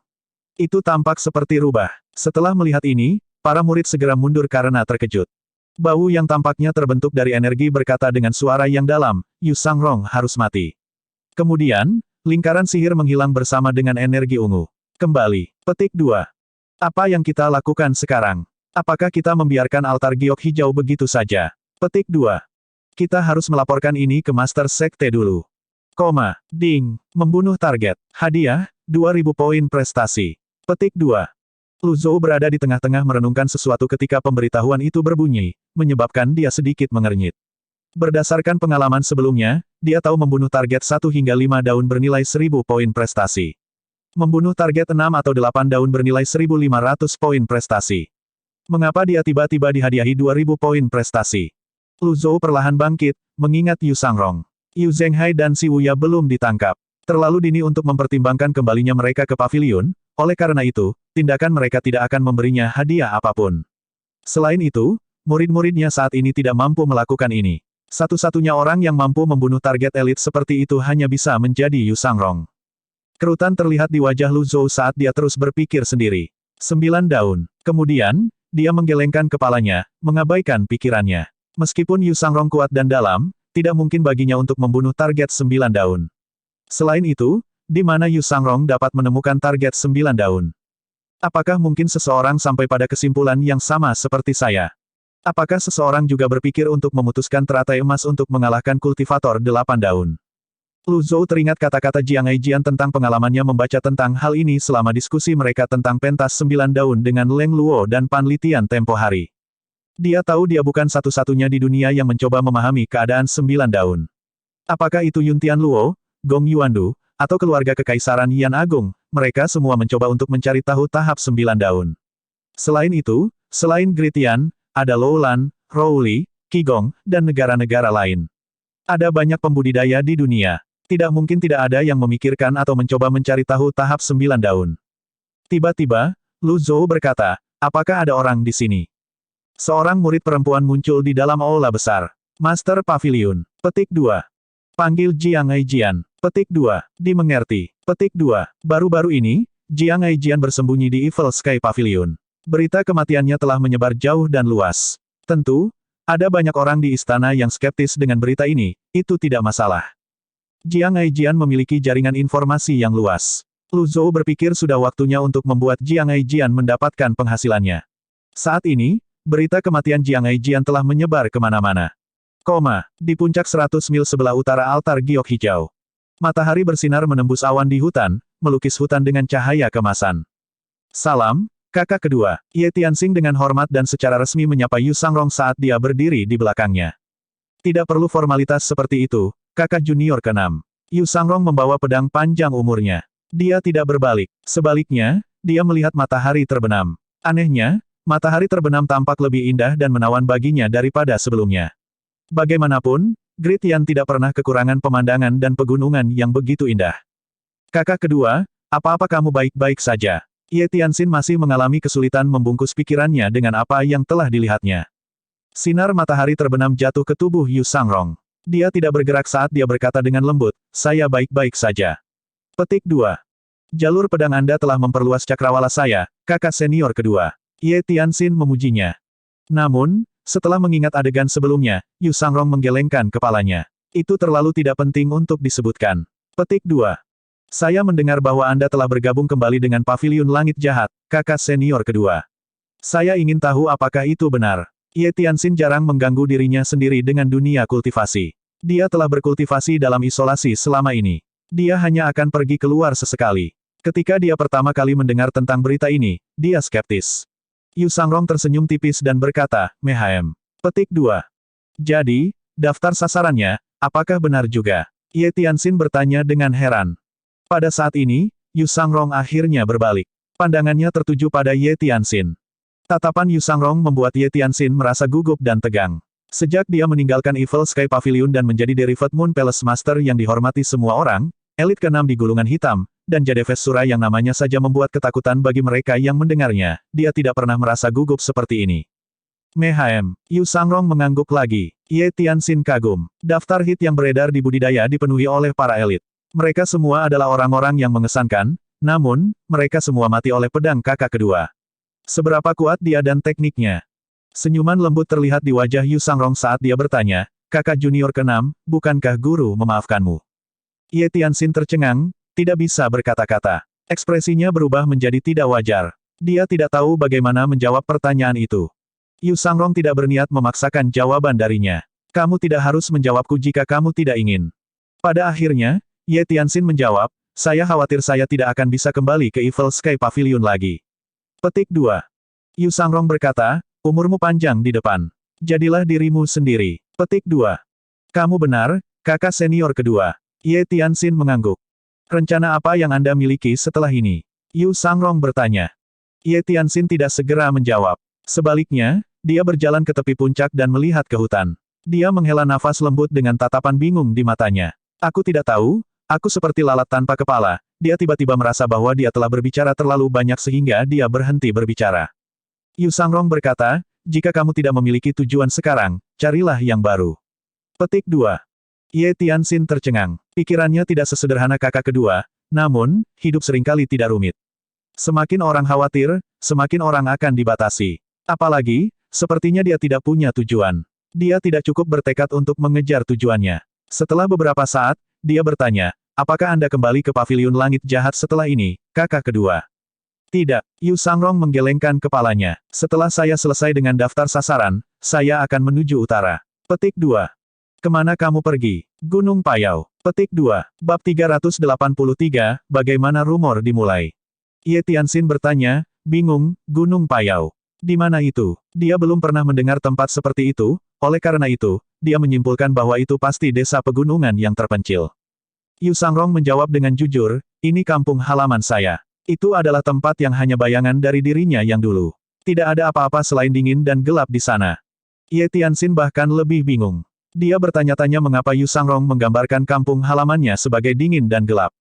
Itu tampak seperti rubah. Setelah melihat ini, para murid segera mundur karena terkejut. Bau yang tampaknya terbentuk dari energi berkata dengan suara yang dalam, Yu Sangrong harus mati. Kemudian, lingkaran sihir menghilang bersama dengan energi ungu. Kembali. Petik 2. Apa yang kita lakukan sekarang? Apakah kita membiarkan altar giok hijau begitu saja? Petik 2. Kita harus melaporkan ini ke Master Sekte dulu. Ding. Membunuh target. Hadiah, 2000 poin prestasi. Petik 2. Lu Zhou berada di tengah-tengah merenungkan sesuatu ketika pemberitahuan itu berbunyi, menyebabkan dia sedikit mengernyit. Berdasarkan pengalaman sebelumnya, dia tahu membunuh target 1 hingga 5 daun bernilai 1000 poin prestasi. Membunuh target 6 atau 8 daun bernilai 1500 poin prestasi. Mengapa dia tiba-tiba dihadiahi 2000 poin prestasi? Lu Zhou perlahan bangkit, mengingat Yu Sangrong. Yu Zhenghai dan Si Wuya belum ditangkap. Terlalu dini untuk mempertimbangkan kembalinya mereka ke pavilion, oleh karena itu, tindakan mereka tidak akan memberinya hadiah apapun. Selain itu, murid-muridnya saat ini tidak mampu melakukan ini. Satu-satunya orang yang mampu membunuh target elit seperti itu hanya bisa menjadi Yu Sangrong. Kerutan terlihat di wajah Lu Zhou saat dia terus berpikir sendiri. 9 daun. Kemudian, dia menggelengkan kepalanya, mengabaikan pikirannya. Meskipun Yu Sangrong kuat dan dalam, tidak mungkin baginya untuk membunuh target 9 daun. Selain itu, di mana Yu Sangrong dapat menemukan target 9 daun? Apakah mungkin seseorang sampai pada kesimpulan yang sama seperti saya? Apakah seseorang juga berpikir untuk memutuskan teratai emas untuk mengalahkan kultivator 8 daun? Lu Zhou teringat kata-kata Jiang Aijian tentang pengalamannya membaca tentang hal ini selama diskusi mereka tentang pentas 9 daun dengan Leng Luo dan Pan Litian tempo hari. Dia tahu dia bukan satu-satunya di dunia yang mencoba memahami keadaan 9 daun. Apakah itu Yuntian Luo, Gong Yuandu, atau keluarga kekaisaran Yan Agung, mereka semua mencoba untuk mencari tahu tahap 9 daun. Selain itu, selain Gritian, ada Loulan, Rowli, Qigong, dan negara-negara lain. Ada banyak pembudidaya di dunia. Tidak mungkin tidak ada yang memikirkan atau mencoba mencari tahu tahap 9 daun. Tiba-tiba, Lu Zhou berkata, apakah ada orang di sini? Seorang murid perempuan muncul di dalam aula besar. Master Pavilion. Petik 2. Panggil Jiang Aijian. Petik 2. Dimengerti. Petik 2. Baru-baru ini, Jiang Aijian bersembunyi di Evil Sky Pavilion. Berita kematiannya telah menyebar jauh dan luas. Tentu, ada banyak orang di istana yang skeptis dengan berita ini, itu tidak masalah. Jiang Aijian memiliki jaringan informasi yang luas. Lu Zhou berpikir sudah waktunya untuk membuat Jiang Aijian mendapatkan penghasilannya. Saat ini, berita kematian Jiang Aijian telah menyebar kemana-mana. Di puncak 100 mil sebelah utara altar giok hijau. Matahari bersinar menembus awan di hutan, melukis hutan dengan cahaya kemasan. Salam, kakak kedua. Ye Tianxing dengan hormat dan secara resmi menyapa Yu Sangrong saat dia berdiri di belakangnya. Tidak perlu formalitas seperti itu, kakak junior ke-6. Yu Sangrong membawa pedang panjang umurnya. Dia tidak berbalik. Sebaliknya, dia melihat matahari terbenam. Anehnya, matahari terbenam tampak lebih indah dan menawan baginya daripada sebelumnya. Bagaimanapun, Great Yan tidak pernah kekurangan pemandangan dan pegunungan yang begitu indah. Kakak kedua, apa-apa kamu baik-baik saja? Ye Tianxin masih mengalami kesulitan membungkus pikirannya dengan apa yang telah dilihatnya. Sinar matahari terbenam jatuh ke tubuh Yu Sangrong. Dia tidak bergerak saat dia berkata dengan lembut, saya baik-baik saja. Petik 2. Jalur pedang Anda telah memperluas cakrawala saya, kakak senior kedua. Ye Tianxin memujinya. Namun, setelah mengingat adegan sebelumnya, Yu Sangrong menggelengkan kepalanya. Itu terlalu tidak penting untuk disebutkan. Petik 2. Saya mendengar bahwa Anda telah bergabung kembali dengan Paviliun Langit Jahat, kakak senior kedua. Saya ingin tahu apakah itu benar. Ye Tianxin jarang mengganggu dirinya sendiri dengan dunia kultivasi. Dia telah berkultivasi dalam isolasi selama ini. Dia hanya akan pergi keluar sesekali. Ketika dia pertama kali mendengar tentang berita ini, dia skeptis. Yu Sangrong tersenyum tipis dan berkata, Mehem. Petik 2. Jadi, daftar sasarannya, apakah benar juga? Ye Tianxin bertanya dengan heran. Pada saat ini, Yu Sangrong akhirnya berbalik. Pandangannya tertuju pada Ye Tianxin. Tatapan Yu Sangrong membuat Ye Tianxin merasa gugup dan tegang. Sejak dia meninggalkan Evil Sky Pavilion dan menjadi Derivat Moon Palace Master yang dihormati semua orang, elit ke-6 di gulungan hitam, dan Jadeves Sura yang namanya saja membuat ketakutan bagi mereka yang mendengarnya, dia tidak pernah merasa gugup seperti ini. Mehem, Yu Sangrong mengangguk lagi. Ye Tianxin kagum. Daftar hit yang beredar di budidaya dipenuhi oleh para elit. Mereka semua adalah orang-orang yang mengesankan, namun, mereka semua mati oleh pedang kakak kedua. Seberapa kuat dia dan tekniknya? Senyuman lembut terlihat di wajah Yu Sangrong saat dia bertanya, kakak junior ke-6, bukankah guru memaafkanmu? Ye Tianxin tercengang, tidak bisa berkata-kata. Ekspresinya berubah menjadi tidak wajar. Dia tidak tahu bagaimana menjawab pertanyaan itu. Yu Sangrong tidak berniat memaksakan jawaban darinya. Kamu tidak harus menjawabku jika kamu tidak ingin. Pada akhirnya, Ye Tianxin menjawab, saya khawatir saya tidak akan bisa kembali ke Evil Sky Pavilion lagi. Petik 2. Yu Sangrong berkata, umurmu panjang di depan. Jadilah dirimu sendiri. Petik 2. Kamu benar, kakak senior kedua. Ye Tianxin mengangguk. Rencana apa yang Anda miliki setelah ini? Yu Sangrong bertanya. Ye Tianxin tidak segera menjawab. Sebaliknya, dia berjalan ke tepi puncak dan melihat ke hutan. Dia menghela nafas lembut dengan tatapan bingung di matanya. Aku tidak tahu, aku seperti lalat tanpa kepala. Dia tiba-tiba merasa bahwa dia telah berbicara terlalu banyak sehingga dia berhenti berbicara. Yu Sangrong berkata, jika kamu tidak memiliki tujuan sekarang, carilah yang baru. Petik 2. Ye Tianxin tercengang. Pikirannya tidak sesederhana kakak kedua, namun, hidup seringkali tidak rumit. Semakin orang khawatir, semakin orang akan dibatasi. Apalagi, sepertinya dia tidak punya tujuan. Dia tidak cukup bertekad untuk mengejar tujuannya. Setelah beberapa saat, dia bertanya, apakah Anda kembali ke Paviliun Langit Jahat setelah ini, kakak kedua? Tidak, Yu Sangrong menggelengkan kepalanya. Setelah saya selesai dengan daftar sasaran, saya akan menuju utara. Petik 2. Kemana kamu pergi? Gunung Payau. Petik 2. Bab 383, bagaimana rumor dimulai? Ye Tianxin bertanya, bingung, Gunung Payau. Di mana itu? Dia belum pernah mendengar tempat seperti itu, oleh karena itu, dia menyimpulkan bahwa itu pasti desa pegunungan yang terpencil. Yu Sangrong menjawab dengan jujur, ini kampung halaman saya. Itu adalah tempat yang hanya bayangan dari dirinya yang dulu. Tidak ada apa-apa selain dingin dan gelap di sana. Ye Tianxin bahkan lebih bingung. Dia bertanya-tanya mengapa Yu Sangrong menggambarkan kampung halamannya sebagai dingin dan gelap.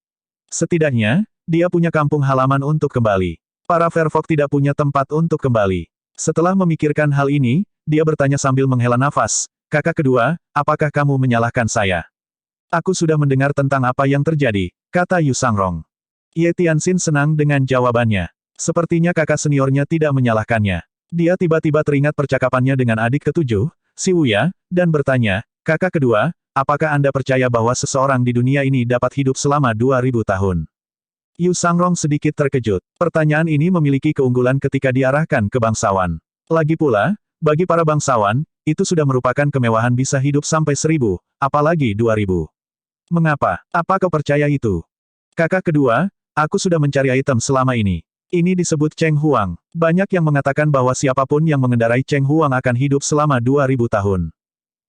Setidaknya, dia punya kampung halaman untuk kembali. Para Vervok tidak punya tempat untuk kembali. Setelah memikirkan hal ini, dia bertanya sambil menghela nafas, "Kakak kedua, apakah kamu menyalahkan saya?" "Aku sudah mendengar tentang apa yang terjadi," kata Yu Sangrong. Ye Tianxin senang dengan jawabannya. Sepertinya kakak seniornya tidak menyalahkannya. Dia tiba-tiba teringat percakapannya dengan adik ketujuh, si Wuya, dan bertanya, "Kakak kedua, apakah Anda percaya bahwa seseorang di dunia ini dapat hidup selama 2000 tahun?" Yu Sangrong sedikit terkejut. Pertanyaan ini memiliki keunggulan ketika diarahkan ke bangsawan. Lagi pula, bagi para bangsawan, itu sudah merupakan kemewahan bisa hidup sampai 1000, apalagi 2000. "Mengapa? Apa kau percaya itu?" "Kakak kedua, aku sudah mencari item selama ini. Ini disebut Cheng Huang. Banyak yang mengatakan bahwa siapapun yang mengendarai Cheng Huang akan hidup selama 2000 tahun.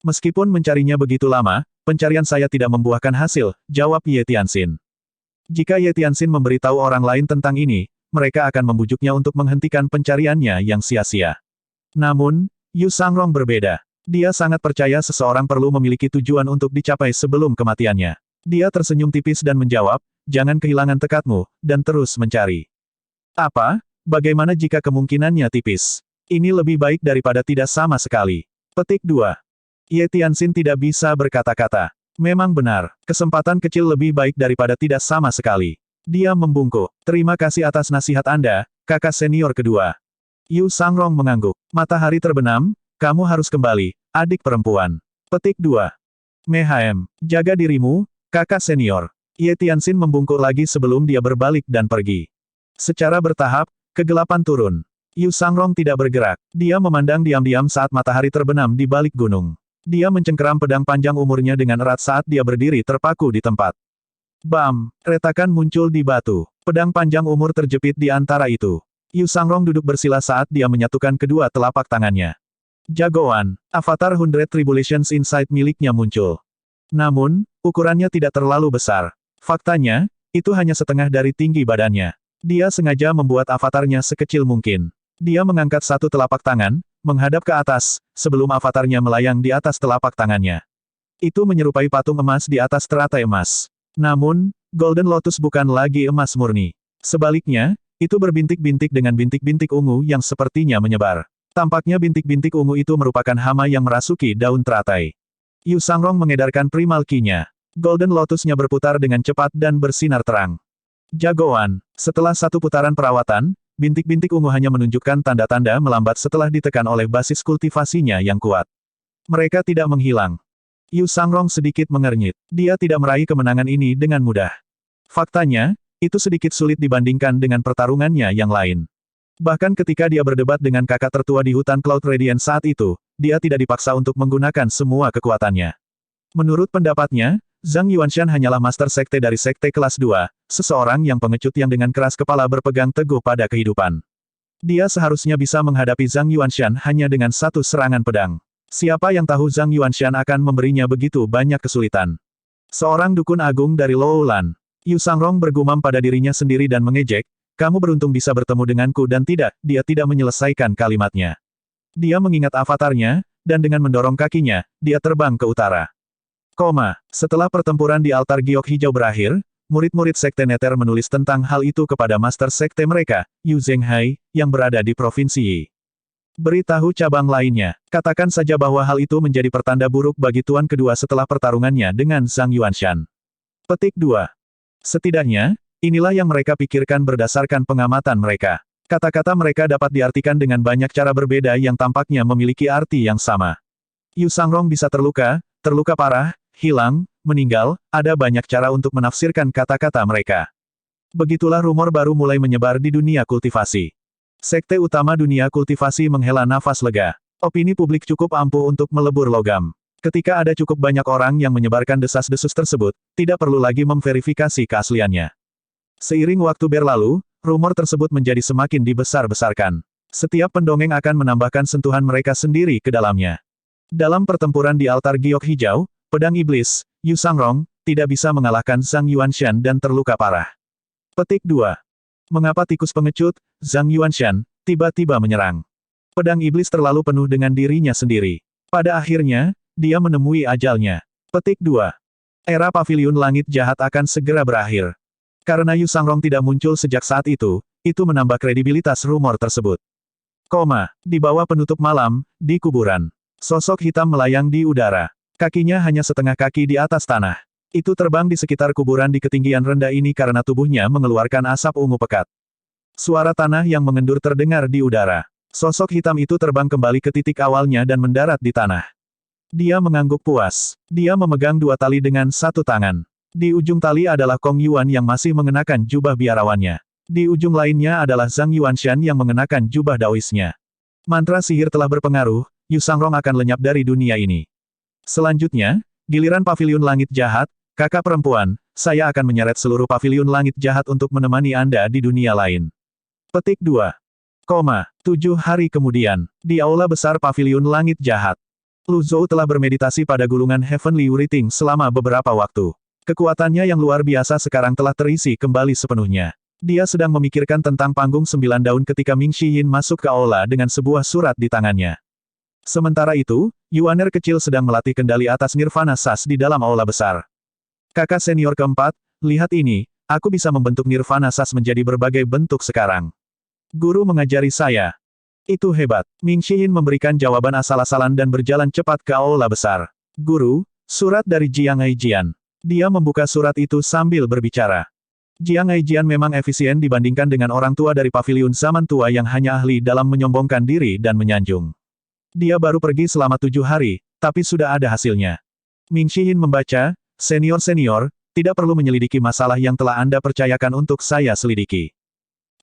Meskipun mencarinya begitu lama, pencarian saya tidak membuahkan hasil," jawab Ye Tianxin. Jika Ye Tianxin memberitahu orang lain tentang ini, mereka akan membujuknya untuk menghentikan pencariannya yang sia-sia. Namun, Yu Sangrong berbeda. Dia sangat percaya seseorang perlu memiliki tujuan untuk dicapai sebelum kematiannya. Dia tersenyum tipis dan menjawab, "Jangan kehilangan tekadmu, dan terus mencari." "Apa? Bagaimana jika kemungkinannya tipis? Ini lebih baik daripada tidak sama sekali." Petik 2. Ye Tianxin tidak bisa berkata-kata. Memang benar, kesempatan kecil lebih baik daripada tidak sama sekali. Dia membungkuk. "Terima kasih atas nasihat Anda, kakak senior kedua." Yu Sangrong mengangguk. "Matahari terbenam, kamu harus kembali, adik perempuan." Petik 2. "Mehm, jaga dirimu, kakak senior." Ye Tianxin membungkuk lagi sebelum dia berbalik dan pergi. Secara bertahap, kegelapan turun. Yu Sangrong tidak bergerak. Dia memandang diam-diam saat matahari terbenam di balik gunung. Dia mencengkeram pedang panjang umurnya dengan erat saat dia berdiri terpaku di tempat. Bam! Retakan muncul di batu. Pedang panjang umur terjepit di antara itu. Yu Sangrong duduk bersila saat dia menyatukan kedua telapak tangannya. Jagoan, avatar 100 Tribulations Insight miliknya muncul. Namun, ukurannya tidak terlalu besar. Faktanya, itu hanya setengah dari tinggi badannya. Dia sengaja membuat avatarnya sekecil mungkin. Dia mengangkat satu telapak tangan, menghadap ke atas, sebelum avatarnya melayang di atas telapak tangannya. Itu menyerupai patung emas di atas teratai emas. Namun, Golden Lotus bukan lagi emas murni. Sebaliknya, itu berbintik-bintik dengan bintik-bintik ungu yang sepertinya menyebar. Tampaknya bintik-bintik ungu itu merupakan hama yang merasuki daun teratai. Yu Sangrong mengedarkan primal ki-nya. Golden Lotus-nya berputar dengan cepat dan bersinar terang. Jagoan, setelah satu putaran perawatan, bintik-bintik ungu hanya menunjukkan tanda-tanda melambat setelah ditekan oleh basis kultivasinya yang kuat. Mereka tidak menghilang. Yu Sangrong sedikit mengernyit. Dia tidak meraih kemenangan ini dengan mudah. Faktanya, itu sedikit sulit dibandingkan dengan pertarungannya yang lain. Bahkan ketika dia berdebat dengan kakak tertua di hutan Cloud Radiant saat itu, dia tidak dipaksa untuk menggunakan semua kekuatannya. Menurut pendapatnya, Zhang Yuanshan hanyalah master sekte dari sekte kelas 2, seseorang yang pengecut yang dengan keras kepala berpegang teguh pada kehidupan. Dia seharusnya bisa menghadapi Zhang Yuanshan hanya dengan satu serangan pedang. Siapa yang tahu Zhang Yuanshan akan memberinya begitu banyak kesulitan. Seorang dukun agung dari Loulan. Yu Sangrong bergumam pada dirinya sendiri dan mengejek, "Kamu beruntung bisa bertemu denganku dan tidak," dia tidak menyelesaikan kalimatnya. Dia mengingat avatarnya, dan dengan mendorong kakinya, dia terbang ke utara. Setelah pertempuran di altar giok hijau berakhir, murid-murid Sekte Nether menulis tentang hal itu kepada master sekte mereka, Yu Zhenghai, yang berada di Provinsi Yi. Beritahu cabang lainnya, katakan saja bahwa hal itu menjadi pertanda buruk bagi tuan kedua setelah pertarungannya dengan Zhang Yuanshan. Petik 2. Setidaknya, inilah yang mereka pikirkan berdasarkan pengamatan mereka. Kata-kata mereka dapat diartikan dengan banyak cara berbeda yang tampaknya memiliki arti yang sama. Yu Sangrong bisa terluka parah, hilang, meninggal, ada banyak cara untuk menafsirkan kata-kata mereka. Begitulah rumor baru mulai menyebar di dunia kultivasi. Sekte utama dunia kultivasi menghela nafas lega. Opini publik cukup ampuh untuk melebur logam. Ketika ada cukup banyak orang yang menyebarkan desas-desus tersebut, tidak perlu lagi memverifikasi keasliannya. Seiring waktu berlalu, rumor tersebut menjadi semakin dibesar-besarkan. Setiap pendongeng akan menambahkan sentuhan mereka sendiri ke dalamnya. Dalam pertempuran di altar giok hijau, pedang iblis, Yu Sangrong, tidak bisa mengalahkan Zhang Yuanshan dan terluka parah. Petik 2. Mengapa tikus pengecut, Zhang Yuanshan, tiba-tiba menyerang? Pedang iblis terlalu penuh dengan dirinya sendiri. Pada akhirnya, dia menemui ajalnya. Petik 2. Era paviliun langit jahat akan segera berakhir. Karena Yu Sangrong tidak muncul sejak saat itu menambah kredibilitas rumor tersebut. Di bawah penutup malam, di kuburan. Sosok hitam melayang di udara. Kakinya hanya setengah kaki di atas tanah. Itu terbang di sekitar kuburan di ketinggian rendah ini karena tubuhnya mengeluarkan asap ungu pekat. Suara tanah yang mengendur terdengar di udara. Sosok hitam itu terbang kembali ke titik awalnya dan mendarat di tanah. Dia mengangguk puas. Dia memegang dua tali dengan satu tangan. Di ujung tali adalah Kong Yuan yang masih mengenakan jubah biarawannya. Di ujung lainnya adalah Zhang Yuanshan yang mengenakan jubah daoisnya. Mantra sihir telah berpengaruh, Yu Sangrong akan lenyap dari dunia ini. Selanjutnya, giliran paviliun langit jahat, kakak perempuan, saya akan menyeret seluruh paviliun langit jahat untuk menemani Anda di dunia lain. Petik 2. 7 hari kemudian, di aula besar paviliun langit jahat. Lu Zhou telah bermeditasi pada gulungan Heavenly Writing selama beberapa waktu. Kekuatannya yang luar biasa sekarang telah terisi kembali sepenuhnya. Dia sedang memikirkan tentang panggung 9 daun ketika Ming Shiyin masuk ke aula dengan sebuah surat di tangannya. Sementara itu, Yuaner kecil sedang melatih kendali atas Nirvana Sas di dalam aula besar. Kakak senior keempat, lihat ini, aku bisa membentuk Nirvana Sas menjadi berbagai bentuk sekarang. Guru mengajari saya. Itu hebat. Ming Shiyin memberikan jawaban asal-asalan dan berjalan cepat ke aula besar. Guru, surat dari Jiang Aijian. Dia membuka surat itu sambil berbicara. Jiang Aijian memang efisien dibandingkan dengan orang tua dari paviliun zaman tua yang hanya ahli dalam menyombongkan diri dan menyanjung. Dia baru pergi selama 7 hari, tapi sudah ada hasilnya. Ming Shiyin membaca, senior-senior, tidak perlu menyelidiki masalah yang telah Anda percayakan untuk saya selidiki.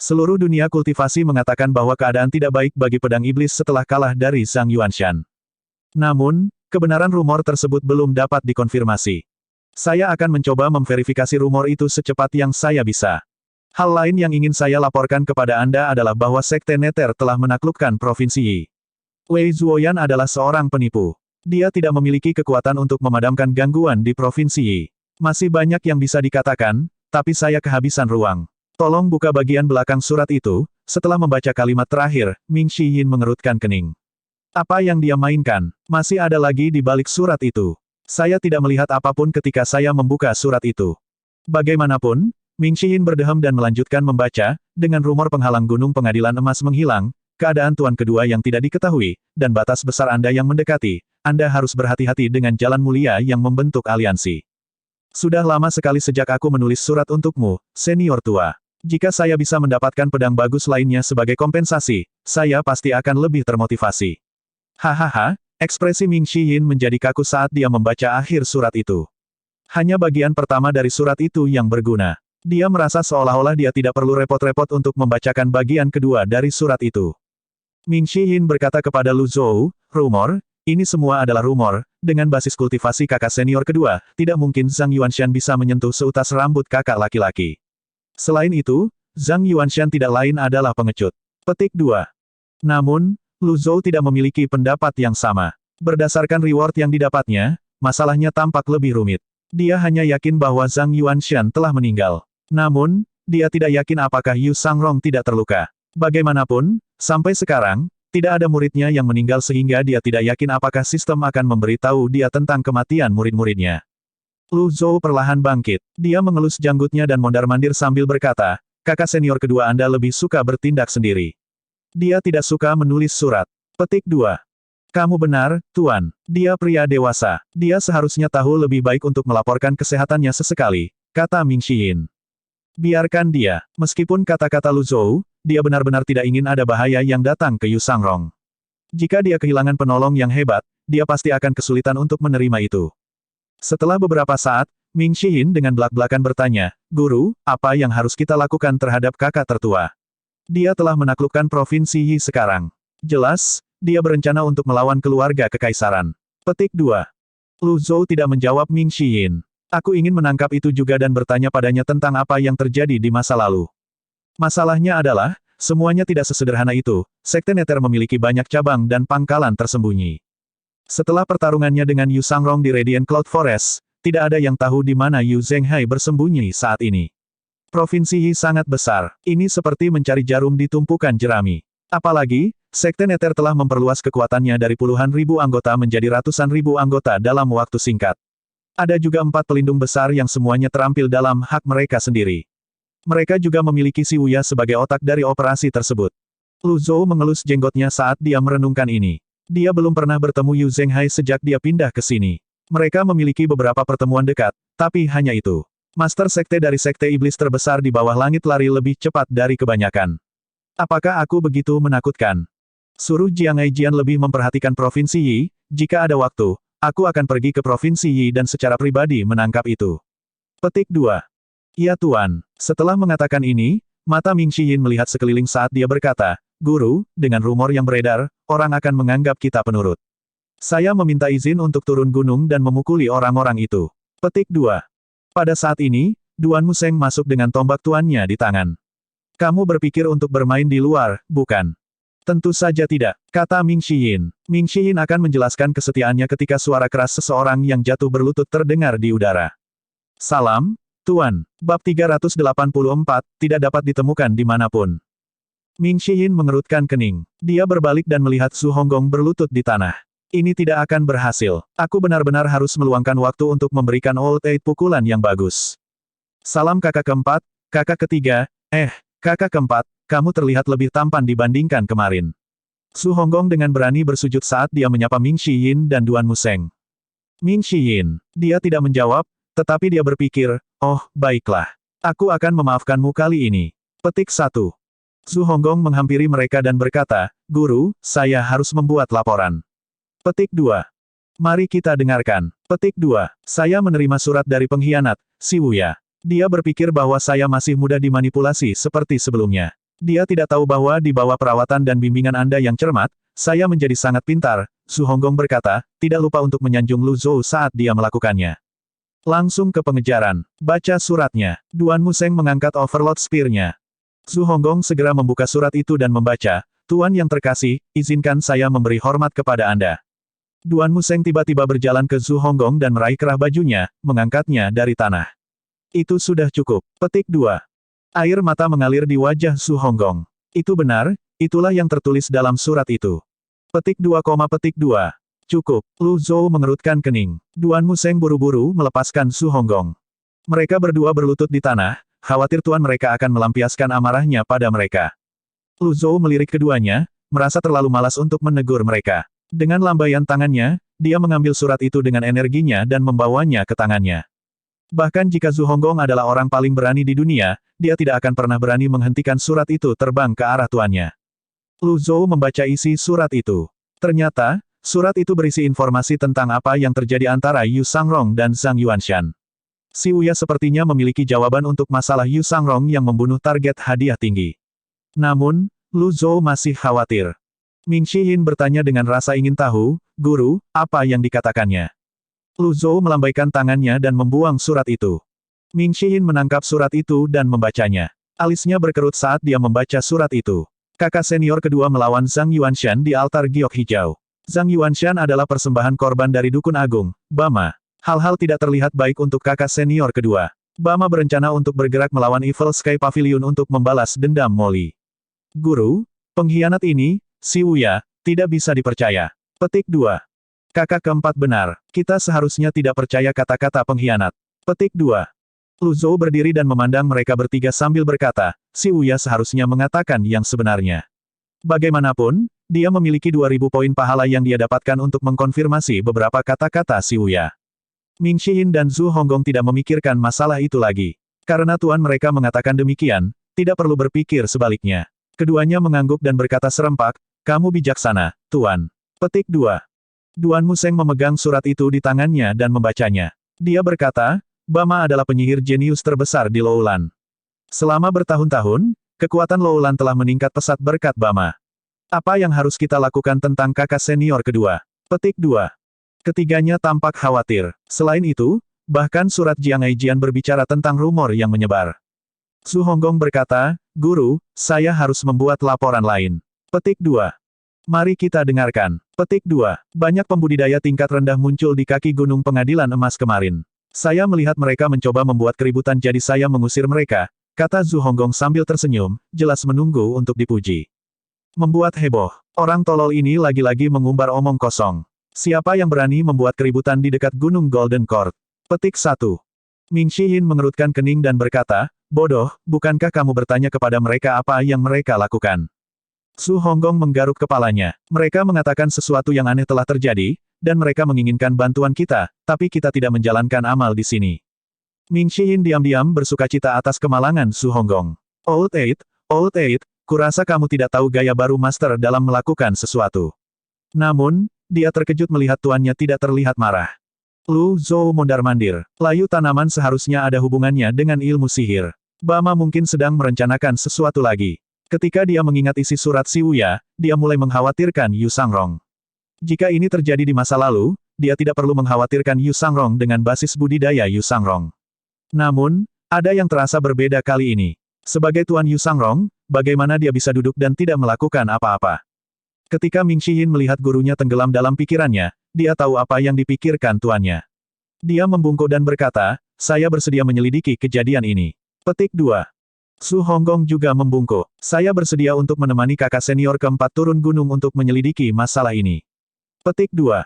Seluruh dunia kultivasi mengatakan bahwa keadaan tidak baik bagi pedang iblis setelah kalah dari Zhang Yuanshan. Namun, kebenaran rumor tersebut belum dapat dikonfirmasi. Saya akan mencoba memverifikasi rumor itu secepat yang saya bisa. Hal lain yang ingin saya laporkan kepada Anda adalah bahwa Sekte Nether telah menaklukkan Provinsi Yi. Wei Zuoyan adalah seorang penipu. Dia tidak memiliki kekuatan untuk memadamkan gangguan di Provinsi Yi. Masih banyak yang bisa dikatakan, tapi saya kehabisan ruang. Tolong buka bagian belakang surat itu. Setelah membaca kalimat terakhir, Ming Shiyin mengerutkan kening. Apa yang dia mainkan? Masih ada lagi di balik surat itu. Saya tidak melihat apapun ketika saya membuka surat itu. Bagaimanapun, Ming Shiyin berdeham dan melanjutkan membaca, dengan rumor penghalang gunung pengadilan emas menghilang, keadaan tuan kedua yang tidak diketahui, dan batas besar Anda yang mendekati, Anda harus berhati-hati dengan jalan mulia yang membentuk aliansi. Sudah lama sekali sejak aku menulis surat untukmu, senior tua. Jika saya bisa mendapatkan pedang bagus lainnya sebagai kompensasi, saya pasti akan lebih termotivasi. Hahaha. Ekspresi Ming Shiyin menjadi kaku saat dia membaca akhir surat itu. Hanya bagian pertama dari surat itu yang berguna. Dia merasa seolah-olah dia tidak perlu repot-repot untuk membacakan bagian kedua dari surat itu. Ming Shiyin berkata kepada Lu Zhou, rumor, ini semua adalah rumor, dengan basis kultivasi kakak senior kedua, tidak mungkin Zhang Yuanshan bisa menyentuh seutas rambut kakak laki-laki. Selain itu, Zhang Yuanshan tidak lain adalah pengecut. Petik 2. Namun, Lu Zhou tidak memiliki pendapat yang sama. Berdasarkan reward yang didapatnya, masalahnya tampak lebih rumit. Dia hanya yakin bahwa Zhang Yuanshan telah meninggal. Namun, dia tidak yakin apakah Yu Sangrong tidak terluka. Bagaimanapun, sampai sekarang, tidak ada muridnya yang meninggal sehingga dia tidak yakin apakah sistem akan memberitahu dia tentang kematian murid-muridnya. Lu Zhou perlahan bangkit. Dia mengelus janggutnya dan mondar-mandir sambil berkata, kakak senior kedua Anda lebih suka bertindak sendiri. Dia tidak suka menulis surat. Petik 2. Kamu benar, Tuan. Dia pria dewasa. Dia seharusnya tahu lebih baik untuk melaporkan kesehatannya sesekali, kata Ming Shiyin. Biarkan dia. Meskipun kata-kata Lu Zhou, dia benar-benar tidak ingin ada bahaya yang datang ke Yu Sangrong. Jika dia kehilangan penolong yang hebat, dia pasti akan kesulitan untuk menerima itu. Setelah beberapa saat, Ming Shiyin dengan belak-belakan bertanya, Guru, apa yang harus kita lakukan terhadap kakak tertua? Dia telah menaklukkan Provinsi Yi sekarang. Jelas, dia berencana untuk melawan keluarga kekaisaran. Petik 2. Lu Zhou tidak menjawab Ming Shiyin. Aku ingin menangkap itu juga dan bertanya padanya tentang apa yang terjadi di masa lalu. Masalahnya adalah, semuanya tidak sesederhana itu. Sekte Nether memiliki banyak cabang dan pangkalan tersembunyi. Setelah pertarungannya dengan Yu Sangrong di Radiant Cloud Forest, tidak ada yang tahu di mana Yu Zhenghai bersembunyi saat ini. Provinsi Yi sangat besar. Ini seperti mencari jarum di tumpukan jerami. Apalagi, Sekte Nether telah memperluas kekuatannya dari puluhan ribu anggota menjadi ratusan ribu anggota dalam waktu singkat. Ada juga 4 pelindung besar yang semuanya terampil dalam hak mereka sendiri. Mereka juga memiliki Si Wuya sebagai otak dari operasi tersebut. Lu Zhou mengelus jenggotnya saat dia merenungkan ini. Dia belum pernah bertemu Yu Zhenghai sejak dia pindah ke sini. Mereka memiliki beberapa pertemuan dekat, tapi hanya itu. Master Sekte dari Sekte Iblis terbesar di bawah langit lari lebih cepat dari kebanyakan. Apakah aku begitu menakutkan? Suruh Jiang Aijian lebih memperhatikan Provinsi Yi, jika ada waktu, aku akan pergi ke Provinsi Yi dan secara pribadi menangkap itu. Petik 2. Ya Tuan. Setelah mengatakan ini, mata Ming Xiyin melihat sekeliling saat dia berkata, Guru, dengan rumor yang beredar, orang akan menganggap kita penurut. Saya meminta izin untuk turun gunung dan memukuli orang-orang itu. Petik 2. Pada saat ini, Duan Museng masuk dengan tombak tuannya di tangan. Kamu berpikir untuk bermain di luar, bukan? Tentu saja tidak, kata Ming Xiyin. Ming Xiyin akan menjelaskan kesetiaannya ketika suara keras seseorang yang jatuh berlutut terdengar di udara. Salam, Tuan. Bab 384, tidak dapat ditemukan dimanapun. Ming Xiyin mengerutkan kening. Dia berbalik dan melihat Su Honggong berlutut di tanah. Ini tidak akan berhasil. Aku benar-benar harus meluangkan waktu untuk memberikan Old Eight pukulan yang bagus. Salam kakak keempat, kakak ketiga, kakak keempat, kamu terlihat lebih tampan dibandingkan kemarin. Su Honggong dengan berani bersujud saat dia menyapa Ming Xiyin dan Duan Museng. Ming Xiyin, dia tidak menjawab, tetapi dia berpikir, oh, baiklah. Aku akan memaafkanmu kali ini. Petik 1. Su Honggong menghampiri mereka dan berkata, Guru, saya harus membuat laporan. Petik 2. Mari kita dengarkan. Petik 2. Saya menerima surat dari pengkhianat, Si Wuya. Dia berpikir bahwa saya masih mudah dimanipulasi seperti sebelumnya. Dia tidak tahu bahwa di bawah perawatan dan bimbingan Anda yang cermat, saya menjadi sangat pintar. Su Honggong berkata, tidak lupa untuk menyanjung Lu Zhou saat dia melakukannya. Langsung ke pengejaran. Baca suratnya. Duan Museng mengangkat Overlord Spear-nya. Su Honggong segera membuka surat itu dan membaca, Tuan yang terkasih, izinkan saya memberi hormat kepada Anda. Duan Museng tiba-tiba berjalan ke Su Honggong dan meraih kerah bajunya, mengangkatnya dari tanah. Itu sudah cukup. Petik 2. Air mata mengalir di wajah Su Honggong. Itu benar, itulah yang tertulis dalam surat itu. Petik 2, petik 2. Cukup. Lu Zhou mengerutkan kening. Duan Museng buru-buru melepaskan Su Honggong. Mereka berdua berlutut di tanah, khawatir tuan mereka akan melampiaskan amarahnya pada mereka. Lu Zhou melirik keduanya, merasa terlalu malas untuk menegur mereka. Dengan lambaian tangannya, dia mengambil surat itu dengan energinya dan membawanya ke tangannya. Bahkan jika Su Honggong adalah orang paling berani di dunia, dia tidak akan pernah berani menghentikan surat itu terbang ke arah tuannya. Lu Zhou membaca isi surat itu. Ternyata, surat itu berisi informasi tentang apa yang terjadi antara Yu Sangrong dan Zhang Yuanshan. Si Wuya sepertinya memiliki jawaban untuk masalah Yu Sangrong yang membunuh target hadiah tinggi. Namun, Lu Zhou masih khawatir. Ming Xiyin bertanya dengan rasa ingin tahu, Guru, apa yang dikatakannya? Lu Zhou melambaikan tangannya dan membuang surat itu. Ming Xiyin menangkap surat itu dan membacanya. Alisnya berkerut saat dia membaca surat itu. Kakak senior kedua melawan Zhang Yuanshan di altar giok hijau. Zhang Yuanshan adalah persembahan korban dari Dukun Agung, Bama. Hal-hal tidak terlihat baik untuk kakak senior kedua. Bama berencana untuk bergerak melawan Evil Sky Pavilion untuk membalas dendam Molly. Guru, pengkhianat ini, Si Wuya, tidak bisa dipercaya. Petik 2. Kakak keempat benar, kita seharusnya tidak percaya kata-kata pengkhianat. Petik 2. Lu Zhou berdiri dan memandang mereka bertiga sambil berkata, Si Wuya seharusnya mengatakan yang sebenarnya. Bagaimanapun, dia memiliki 2000 poin pahala yang dia dapatkan untuk mengkonfirmasi beberapa kata-kata Si Wuya. Ming Xiyin dan Su Honggong tidak memikirkan masalah itu lagi. Karena tuan mereka mengatakan demikian, tidak perlu berpikir sebaliknya. Keduanya mengangguk dan berkata serempak, kamu bijaksana, Tuan. Petik 2. Duan Museng memegang surat itu di tangannya dan membacanya. Dia berkata, Bama adalah penyihir jenius terbesar di Loulan. Selama bertahun-tahun, kekuatan Loulan telah meningkat pesat berkat Bama. Apa yang harus kita lakukan tentang kakak senior kedua? Petik 2. Ketiganya tampak khawatir. Selain itu, bahkan surat Jiang Aijian berbicara tentang rumor yang menyebar. Su Honggong berkata, Guru, saya harus membuat laporan lain. Petik 2. Mari kita dengarkan. Petik 2. Banyak pembudidaya tingkat rendah muncul di kaki Gunung Pengadilan Emas kemarin. Saya melihat mereka mencoba membuat keributan jadi saya mengusir mereka, kata Su Honggong sambil tersenyum, jelas menunggu untuk dipuji. Membuat heboh. Orang tolol ini lagi-lagi mengumbar omong kosong. Siapa yang berani membuat keributan di dekat Gunung Golden Court? Petik 1. Ming Xiyin mengerutkan kening dan berkata, bodoh, bukankah kamu bertanya kepada mereka apa yang mereka lakukan? Su Honggong menggaruk kepalanya. Mereka mengatakan sesuatu yang aneh telah terjadi, dan mereka menginginkan bantuan kita, tapi kita tidak menjalankan amal di sini. Ming Shiyin diam-diam bersukacita atas kemalangan Su Honggong. Old Eight, kurasa kamu tidak tahu gaya baru Master dalam melakukan sesuatu. Namun, dia terkejut melihat tuannya tidak terlihat marah. Lu Zhou mondar-mandir. Layu tanaman seharusnya ada hubungannya dengan ilmu sihir. Bama mungkin sedang merencanakan sesuatu lagi. Ketika dia mengingat isi surat Si Wuya, dia mulai mengkhawatirkan Yu Sangrong. Jika ini terjadi di masa lalu, dia tidak perlu mengkhawatirkan Yu Sangrong dengan basis budidaya Yu Sangrong. Namun, ada yang terasa berbeda kali ini. Sebagai Tuan Yu Sangrong, bagaimana dia bisa duduk dan tidak melakukan apa-apa? Ketika Ming Shiyin melihat gurunya tenggelam dalam pikirannya, dia tahu apa yang dipikirkan tuannya. Dia membungkuk dan berkata, saya bersedia menyelidiki kejadian ini. Petik 2. Su Honggong juga membungkuk. Saya bersedia untuk menemani kakak senior keempat turun gunung untuk menyelidiki masalah ini. Petik 2.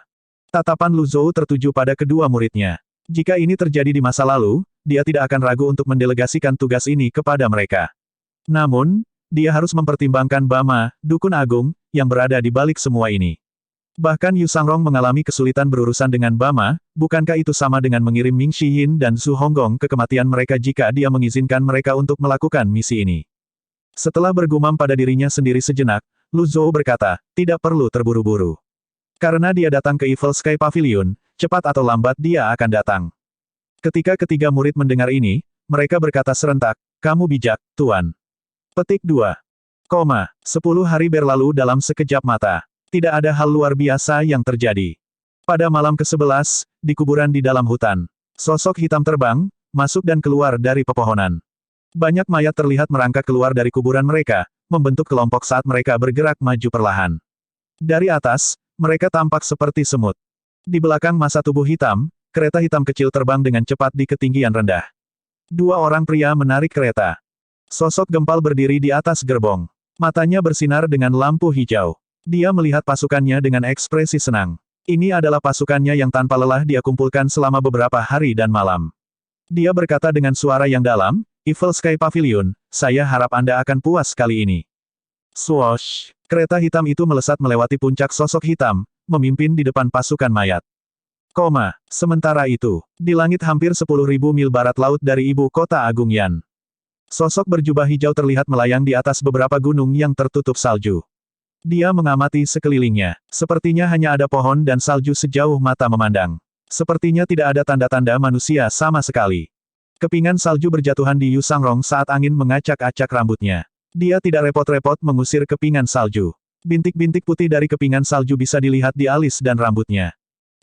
Tatapan Lu Zhou tertuju pada kedua muridnya. Jika ini terjadi di masa lalu, dia tidak akan ragu untuk mendelegasikan tugas ini kepada mereka. Namun, dia harus mempertimbangkan Bama, dukun agung, yang berada di balik semua ini. Bahkan Yu Sangrong mengalami kesulitan berurusan dengan Bama, bukankah itu sama dengan mengirim Ming Shiyin dan Su Honggong ke kematian mereka jika dia mengizinkan mereka untuk melakukan misi ini? Setelah bergumam pada dirinya sendiri sejenak, Lu Zhou berkata, tidak perlu terburu-buru. Karena dia datang ke Evil Sky Pavilion, cepat atau lambat dia akan datang. Ketika ketiga murid mendengar ini, mereka berkata serentak, kamu bijak, Tuan. Petik 2. 10 hari berlalu dalam sekejap mata. Tidak ada hal luar biasa yang terjadi. Pada malam ke-11, di kuburan di dalam hutan, sosok hitam terbang, masuk dan keluar dari pepohonan. Banyak mayat terlihat merangkak keluar dari kuburan mereka, membentuk kelompok saat mereka bergerak maju perlahan. Dari atas, mereka tampak seperti semut. Di belakang masa tubuh hitam, kereta hitam kecil terbang dengan cepat di ketinggian rendah. Dua orang pria menarik kereta. Sosok gempal berdiri di atas gerbong. Matanya bersinar dengan lampu hijau. Dia melihat pasukannya dengan ekspresi senang. Ini adalah pasukannya yang tanpa lelah dia kumpulkan selama beberapa hari dan malam. Dia berkata dengan suara yang dalam, Evil Sky Pavilion, saya harap Anda akan puas kali ini. Swoosh! Kereta hitam itu melesat melewati puncak sosok hitam, memimpin di depan pasukan mayat. Sementara itu, di langit hampir 10.000 mil barat laut dari ibu kota Agung Yan. Sosok berjubah hijau terlihat melayang di atas beberapa gunung yang tertutup salju. Dia mengamati sekelilingnya. Sepertinya hanya ada pohon dan salju sejauh mata memandang. Sepertinya tidak ada tanda-tanda manusia sama sekali. Kepingan salju berjatuhan di Yu Sangrong saat angin mengacak-acak rambutnya. Dia tidak repot-repot mengusir kepingan salju. Bintik-bintik putih dari kepingan salju bisa dilihat di alis dan rambutnya.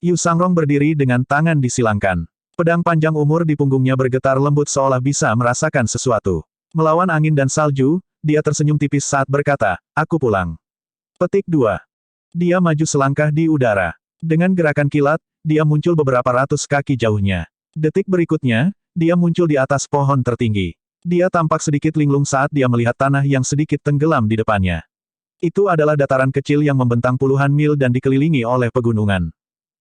Yu Sangrong berdiri dengan tangan disilangkan. Pedang panjang umur di punggungnya bergetar lembut seolah bisa merasakan sesuatu. Melawan angin dan salju, dia tersenyum tipis saat berkata, aku pulang. Petik 2. Dia maju selangkah di udara. Dengan gerakan kilat, dia muncul beberapa ratus kaki jauhnya. Detik berikutnya, dia muncul di atas pohon tertinggi. Dia tampak sedikit linglung saat dia melihat tanah yang sedikit tenggelam di depannya. Itu adalah dataran kecil yang membentang puluhan mil dan dikelilingi oleh pegunungan.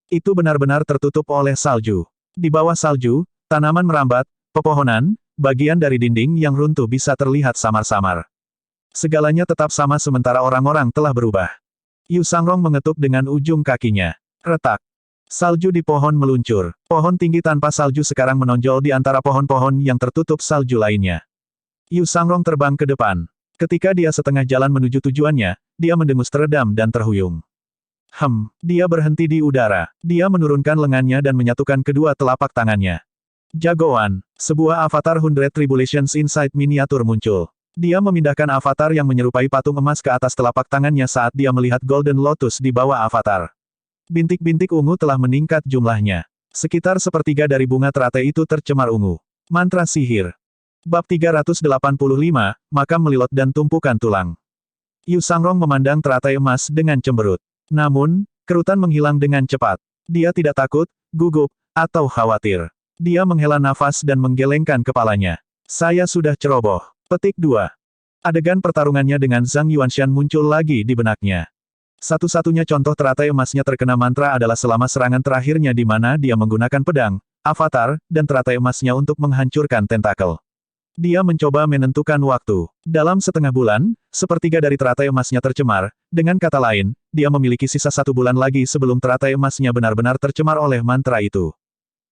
Itu benar-benar tertutup oleh salju. Di bawah salju, tanaman merambat, pepohonan, bagian dari dinding yang runtuh bisa terlihat samar-samar. Segalanya tetap sama sementara orang-orang telah berubah. Yu Sangrong mengetuk dengan ujung kakinya. Retak. Salju di pohon meluncur. Pohon tinggi tanpa salju sekarang menonjol di antara pohon-pohon yang tertutup salju lainnya. Yu Sangrong terbang ke depan. Ketika dia setengah jalan menuju tujuannya, dia mendengus teredam dan terhuyung. Dia berhenti di udara. Dia menurunkan lengannya dan menyatukan kedua telapak tangannya. Jagoan, sebuah avatar 100 Tribulations Insight miniatur muncul. Dia memindahkan avatar yang menyerupai patung emas ke atas telapak tangannya saat dia melihat Golden Lotus di bawah avatar. Bintik-bintik ungu telah meningkat jumlahnya. Sekitar sepertiga dari bunga teratai itu tercemar ungu. Mantra sihir. Bab 385, Makam Melilot dan Tumpukan Tulang. Yu Sangrong memandang teratai emas dengan cemberut. Namun, kerutan menghilang dengan cepat. Dia tidak takut, gugup, atau khawatir. Dia menghela nafas dan menggelengkan kepalanya. Saya sudah ceroboh. Petik 2. Adegan pertarungannya dengan Zhang Yuanshan muncul lagi di benaknya. Satu-satunya contoh teratai emasnya terkena mantra adalah selama serangan terakhirnya di mana dia menggunakan pedang, avatar, dan teratai emasnya untuk menghancurkan tentakel. Dia mencoba menentukan waktu. Dalam setengah bulan, sepertiga dari teratai emasnya tercemar. Dengan kata lain, dia memiliki sisa 1 bulan lagi sebelum teratai emasnya benar-benar tercemar oleh mantra itu.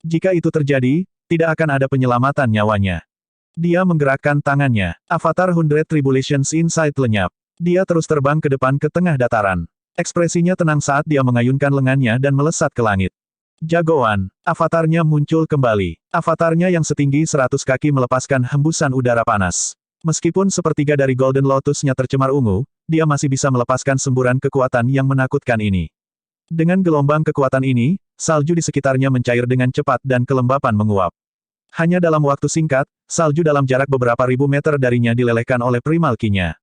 Jika itu terjadi, tidak akan ada penyelamatan nyawanya. Dia menggerakkan tangannya. Avatar 100 Tribulations Insight lenyap. Dia terus terbang ke depan ke tengah dataran. Ekspresinya tenang saat dia mengayunkan lengannya dan melesat ke langit. Jagoan, avatarnya muncul kembali. Avatarnya yang setinggi 100 kaki melepaskan hembusan udara panas. Meskipun sepertiga dari Golden Lotus-nya tercemar ungu, dia masih bisa melepaskan semburan kekuatan yang menakutkan ini. Dengan gelombang kekuatan ini, salju di sekitarnya mencair dengan cepat dan kelembapan menguap. Hanya dalam waktu singkat, salju dalam jarak beberapa ribu meter darinya dilelehkan oleh primal ki-nya.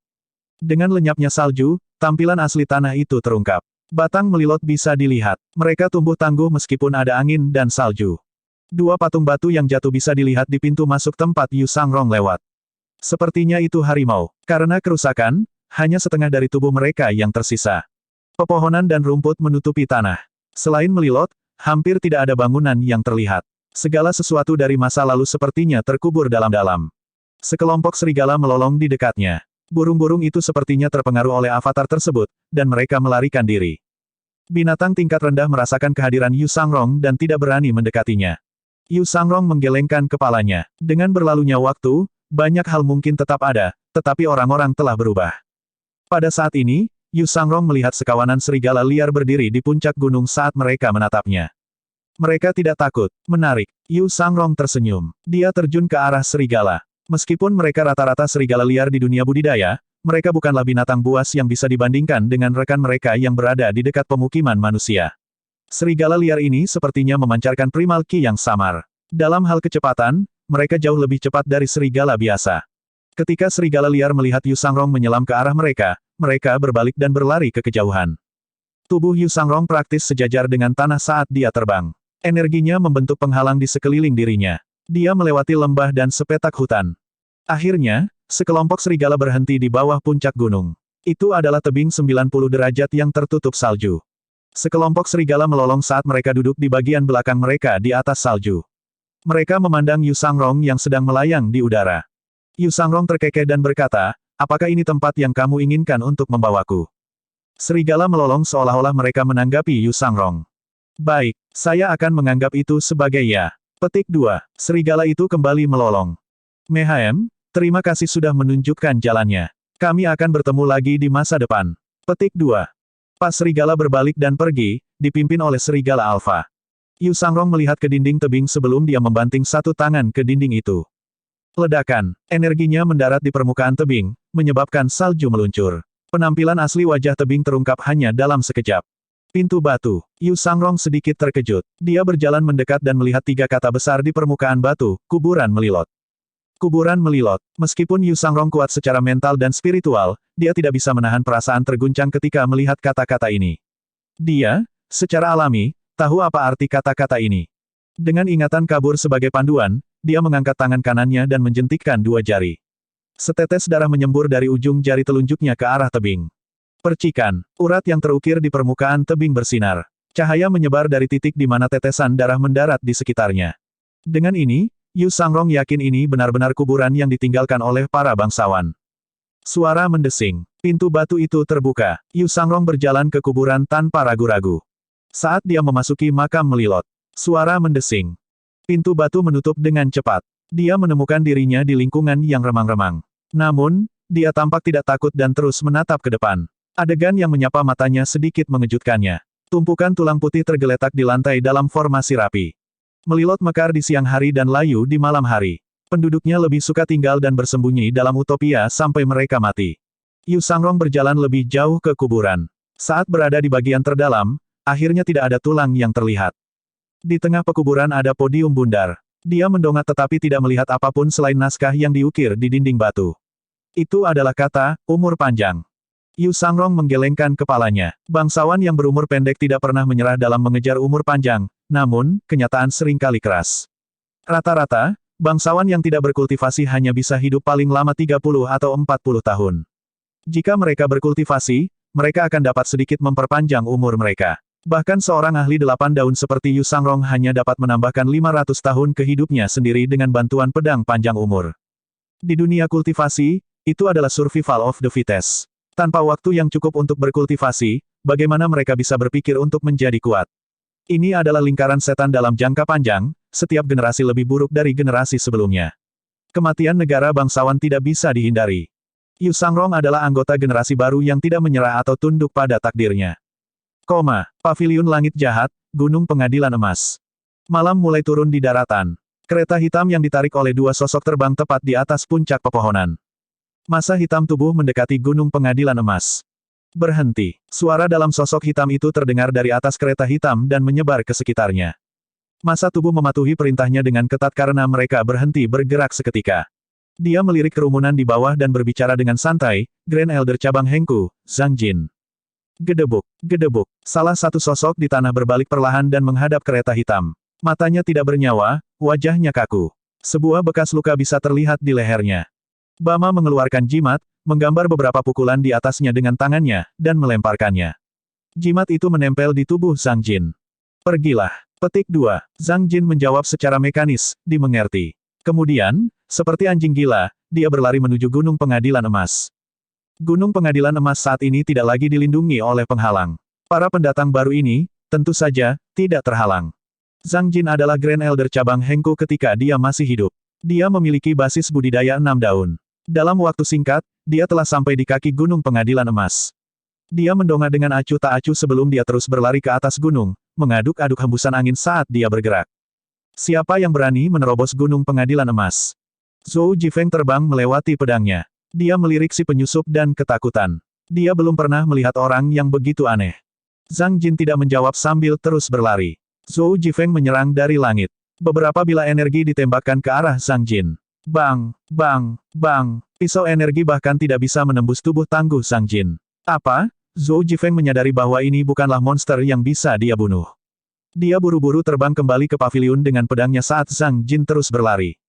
Dengan lenyapnya salju, tampilan asli tanah itu terungkap. Batang melilot bisa dilihat. Mereka tumbuh tangguh meskipun ada angin dan salju. 2 patung batu yang jatuh bisa dilihat di pintu masuk tempat Yu Sangrong lewat. Sepertinya itu harimau. Karena kerusakan, hanya setengah dari tubuh mereka yang tersisa. Pepohonan dan rumput menutupi tanah. Selain melilot, hampir tidak ada bangunan yang terlihat. Segala sesuatu dari masa lalu sepertinya terkubur dalam-dalam. Sekelompok serigala melolong di dekatnya. Burung-burung itu sepertinya terpengaruh oleh avatar tersebut, dan mereka melarikan diri. Binatang tingkat rendah merasakan kehadiran Yu Sangrong dan tidak berani mendekatinya. Yu Sangrong menggelengkan kepalanya. Dengan berlalunya waktu, banyak hal mungkin tetap ada, tetapi orang-orang telah berubah. Pada saat ini, Yu Sangrong melihat sekawanan serigala liar berdiri di puncak gunung saat mereka menatapnya. Mereka tidak takut, menarik. Yu Sangrong tersenyum. Dia terjun ke arah serigala. Meskipun mereka rata-rata serigala liar di dunia budidaya, mereka bukanlah binatang buas yang bisa dibandingkan dengan rekan mereka yang berada di dekat pemukiman manusia. Serigala liar ini sepertinya memancarkan primal ki yang samar. Dalam hal kecepatan, mereka jauh lebih cepat dari serigala biasa. Ketika serigala liar melihat Yu Sangrong menyelam ke arah mereka, mereka berbalik dan berlari ke kejauhan. Tubuh Yu Sangrong praktis sejajar dengan tanah saat dia terbang. Energinya membentuk penghalang di sekeliling dirinya. Dia melewati lembah dan sepetak hutan. Akhirnya, sekelompok serigala berhenti di bawah puncak gunung. Itu adalah tebing 90 derajat yang tertutup salju. Sekelompok serigala melolong saat mereka duduk di bagian belakang mereka di atas salju. Mereka memandang Yu Sangrong yang sedang melayang di udara. Yu Sangrong terkekeh dan berkata, "Apakah ini tempat yang kamu inginkan untuk membawaku?" Serigala melolong seolah-olah mereka menanggapi Yu Sangrong. "Baik, saya akan menganggap itu sebagai ya." Petik 2. Serigala itu kembali melolong. Mehaem, terima kasih sudah menunjukkan jalannya. Kami akan bertemu lagi di masa depan. Petik 2. Pas serigala berbalik dan pergi, dipimpin oleh serigala alfa. Yu Sangrong melihat ke dinding tebing sebelum dia membanting satu tangan ke dinding itu. Ledakan, energinya mendarat di permukaan tebing, menyebabkan salju meluncur. Penampilan asli wajah tebing terungkap hanya dalam sekejap. Pintu batu. Yu Sangrong sedikit terkejut. Dia berjalan mendekat dan melihat 3 kata besar di permukaan batu, kuburan melilot. Kuburan melilot. Meskipun Yu Sangrong kuat secara mental dan spiritual, dia tidak bisa menahan perasaan terguncang ketika melihat kata-kata ini. Dia, secara alami, tahu apa arti kata-kata ini. Dengan ingatan kabur sebagai panduan, dia mengangkat tangan kanannya dan menjentikkan 2 jari. Setetes darah menyembur dari ujung jari telunjuknya ke arah tebing. Percikan, urat yang terukir di permukaan tebing bersinar. Cahaya menyebar dari titik di mana tetesan darah mendarat di sekitarnya. Dengan ini, Yu Sangrong yakin ini benar-benar kuburan yang ditinggalkan oleh para bangsawan. Suara mendesing. Pintu batu itu terbuka. Yu Sangrong berjalan ke kuburan tanpa ragu-ragu. Saat dia memasuki makam melilot, suara mendesing. Pintu batu menutup dengan cepat. Dia menemukan dirinya di lingkungan yang remang-remang. Namun, dia tampak tidak takut dan terus menatap ke depan. Adegan yang menyapa matanya sedikit mengejutkannya. Tumpukan tulang putih tergeletak di lantai dalam formasi rapi. Melilot mekar di siang hari dan layu di malam hari. Penduduknya lebih suka tinggal dan bersembunyi dalam utopia sampai mereka mati. Yu Sangrong berjalan lebih jauh ke kuburan. Saat berada di bagian terdalam, akhirnya tidak ada tulang yang terlihat. Di tengah pekuburan ada podium bundar. Dia mendongak tetapi tidak melihat apapun selain naskah yang diukir di dinding batu. Itu adalah kata, umur panjang. Yu Sangrong menggelengkan kepalanya. Bangsawan yang berumur pendek tidak pernah menyerah dalam mengejar umur panjang, namun, kenyataan seringkali keras. Rata-rata, bangsawan yang tidak berkultivasi hanya bisa hidup paling lama 30 atau 40 tahun. Jika mereka berkultivasi, mereka akan dapat sedikit memperpanjang umur mereka. Bahkan seorang ahli 8 daun seperti Yu Sangrong hanya dapat menambahkan 500 tahun ke hidupnya sendiri dengan bantuan pedang panjang umur. Di dunia kultivasi, itu adalah survival of the fittest. Tanpa waktu yang cukup untuk berkultivasi, bagaimana mereka bisa berpikir untuk menjadi kuat? Ini adalah lingkaran setan dalam jangka panjang, setiap generasi lebih buruk dari generasi sebelumnya. Kematian negara bangsawan tidak bisa dihindari. Yu Sangrong adalah anggota generasi baru yang tidak menyerah atau tunduk pada takdirnya. Paviliun Langit Jahat, Gunung Pengadilan Emas. Malam mulai turun di daratan. Kereta hitam yang ditarik oleh dua sosok terbang tepat di atas puncak pepohonan. Massa hitam tubuh mendekati Gunung Pengadilan Emas. Berhenti. Suara dalam sosok hitam itu terdengar dari atas kereta hitam dan menyebar ke sekitarnya. Massa tubuh mematuhi perintahnya dengan ketat karena mereka berhenti bergerak seketika. Dia melirik kerumunan di bawah dan berbicara dengan santai, Grand Elder cabang Hengku, Zhang Jin. Gedebuk, gedebuk. Salah satu sosok di tanah berbalik perlahan dan menghadap kereta hitam. Matanya tidak bernyawa, wajahnya kaku. Sebuah bekas luka bisa terlihat di lehernya. Bama mengeluarkan jimat, menggambar beberapa pukulan di atasnya dengan tangannya, dan melemparkannya. Jimat itu menempel di tubuh Zhang Jin. Pergilah. Petik 2. Zhang Jin menjawab secara mekanis, dimengerti. Kemudian, seperti anjing gila, dia berlari menuju Gunung Pengadilan Emas. Gunung Pengadilan Emas saat ini tidak lagi dilindungi oleh penghalang. Para pendatang baru ini, tentu saja, tidak terhalang. Zhang Jin adalah Grand Elder cabang Hengku ketika dia masih hidup. Dia memiliki basis budidaya 6 daun. Dalam waktu singkat, dia telah sampai di kaki Gunung Pengadilan Emas. Dia mendongak dengan acuh tak acuh sebelum dia terus berlari ke atas gunung, mengaduk-aduk hembusan angin saat dia bergerak. Siapa yang berani menerobos Gunung Pengadilan Emas? Zhou Jifeng terbang melewati pedangnya. Dia melirik si penyusup dan ketakutan. Dia belum pernah melihat orang yang begitu aneh. Zhang Jin tidak menjawab sambil terus berlari. Zhou Jifeng menyerang dari langit. Beberapa bila energi ditembakkan ke arah Zhang Jin. Bang, bang, bang. Pisau energi bahkan tidak bisa menembus tubuh tangguh Zhang Jin. Apa? Zhou Jifeng menyadari bahwa ini bukanlah monster yang bisa dia bunuh. Dia buru-buru terbang kembali ke paviliun dengan pedangnya saat Zhang Jin terus berlari.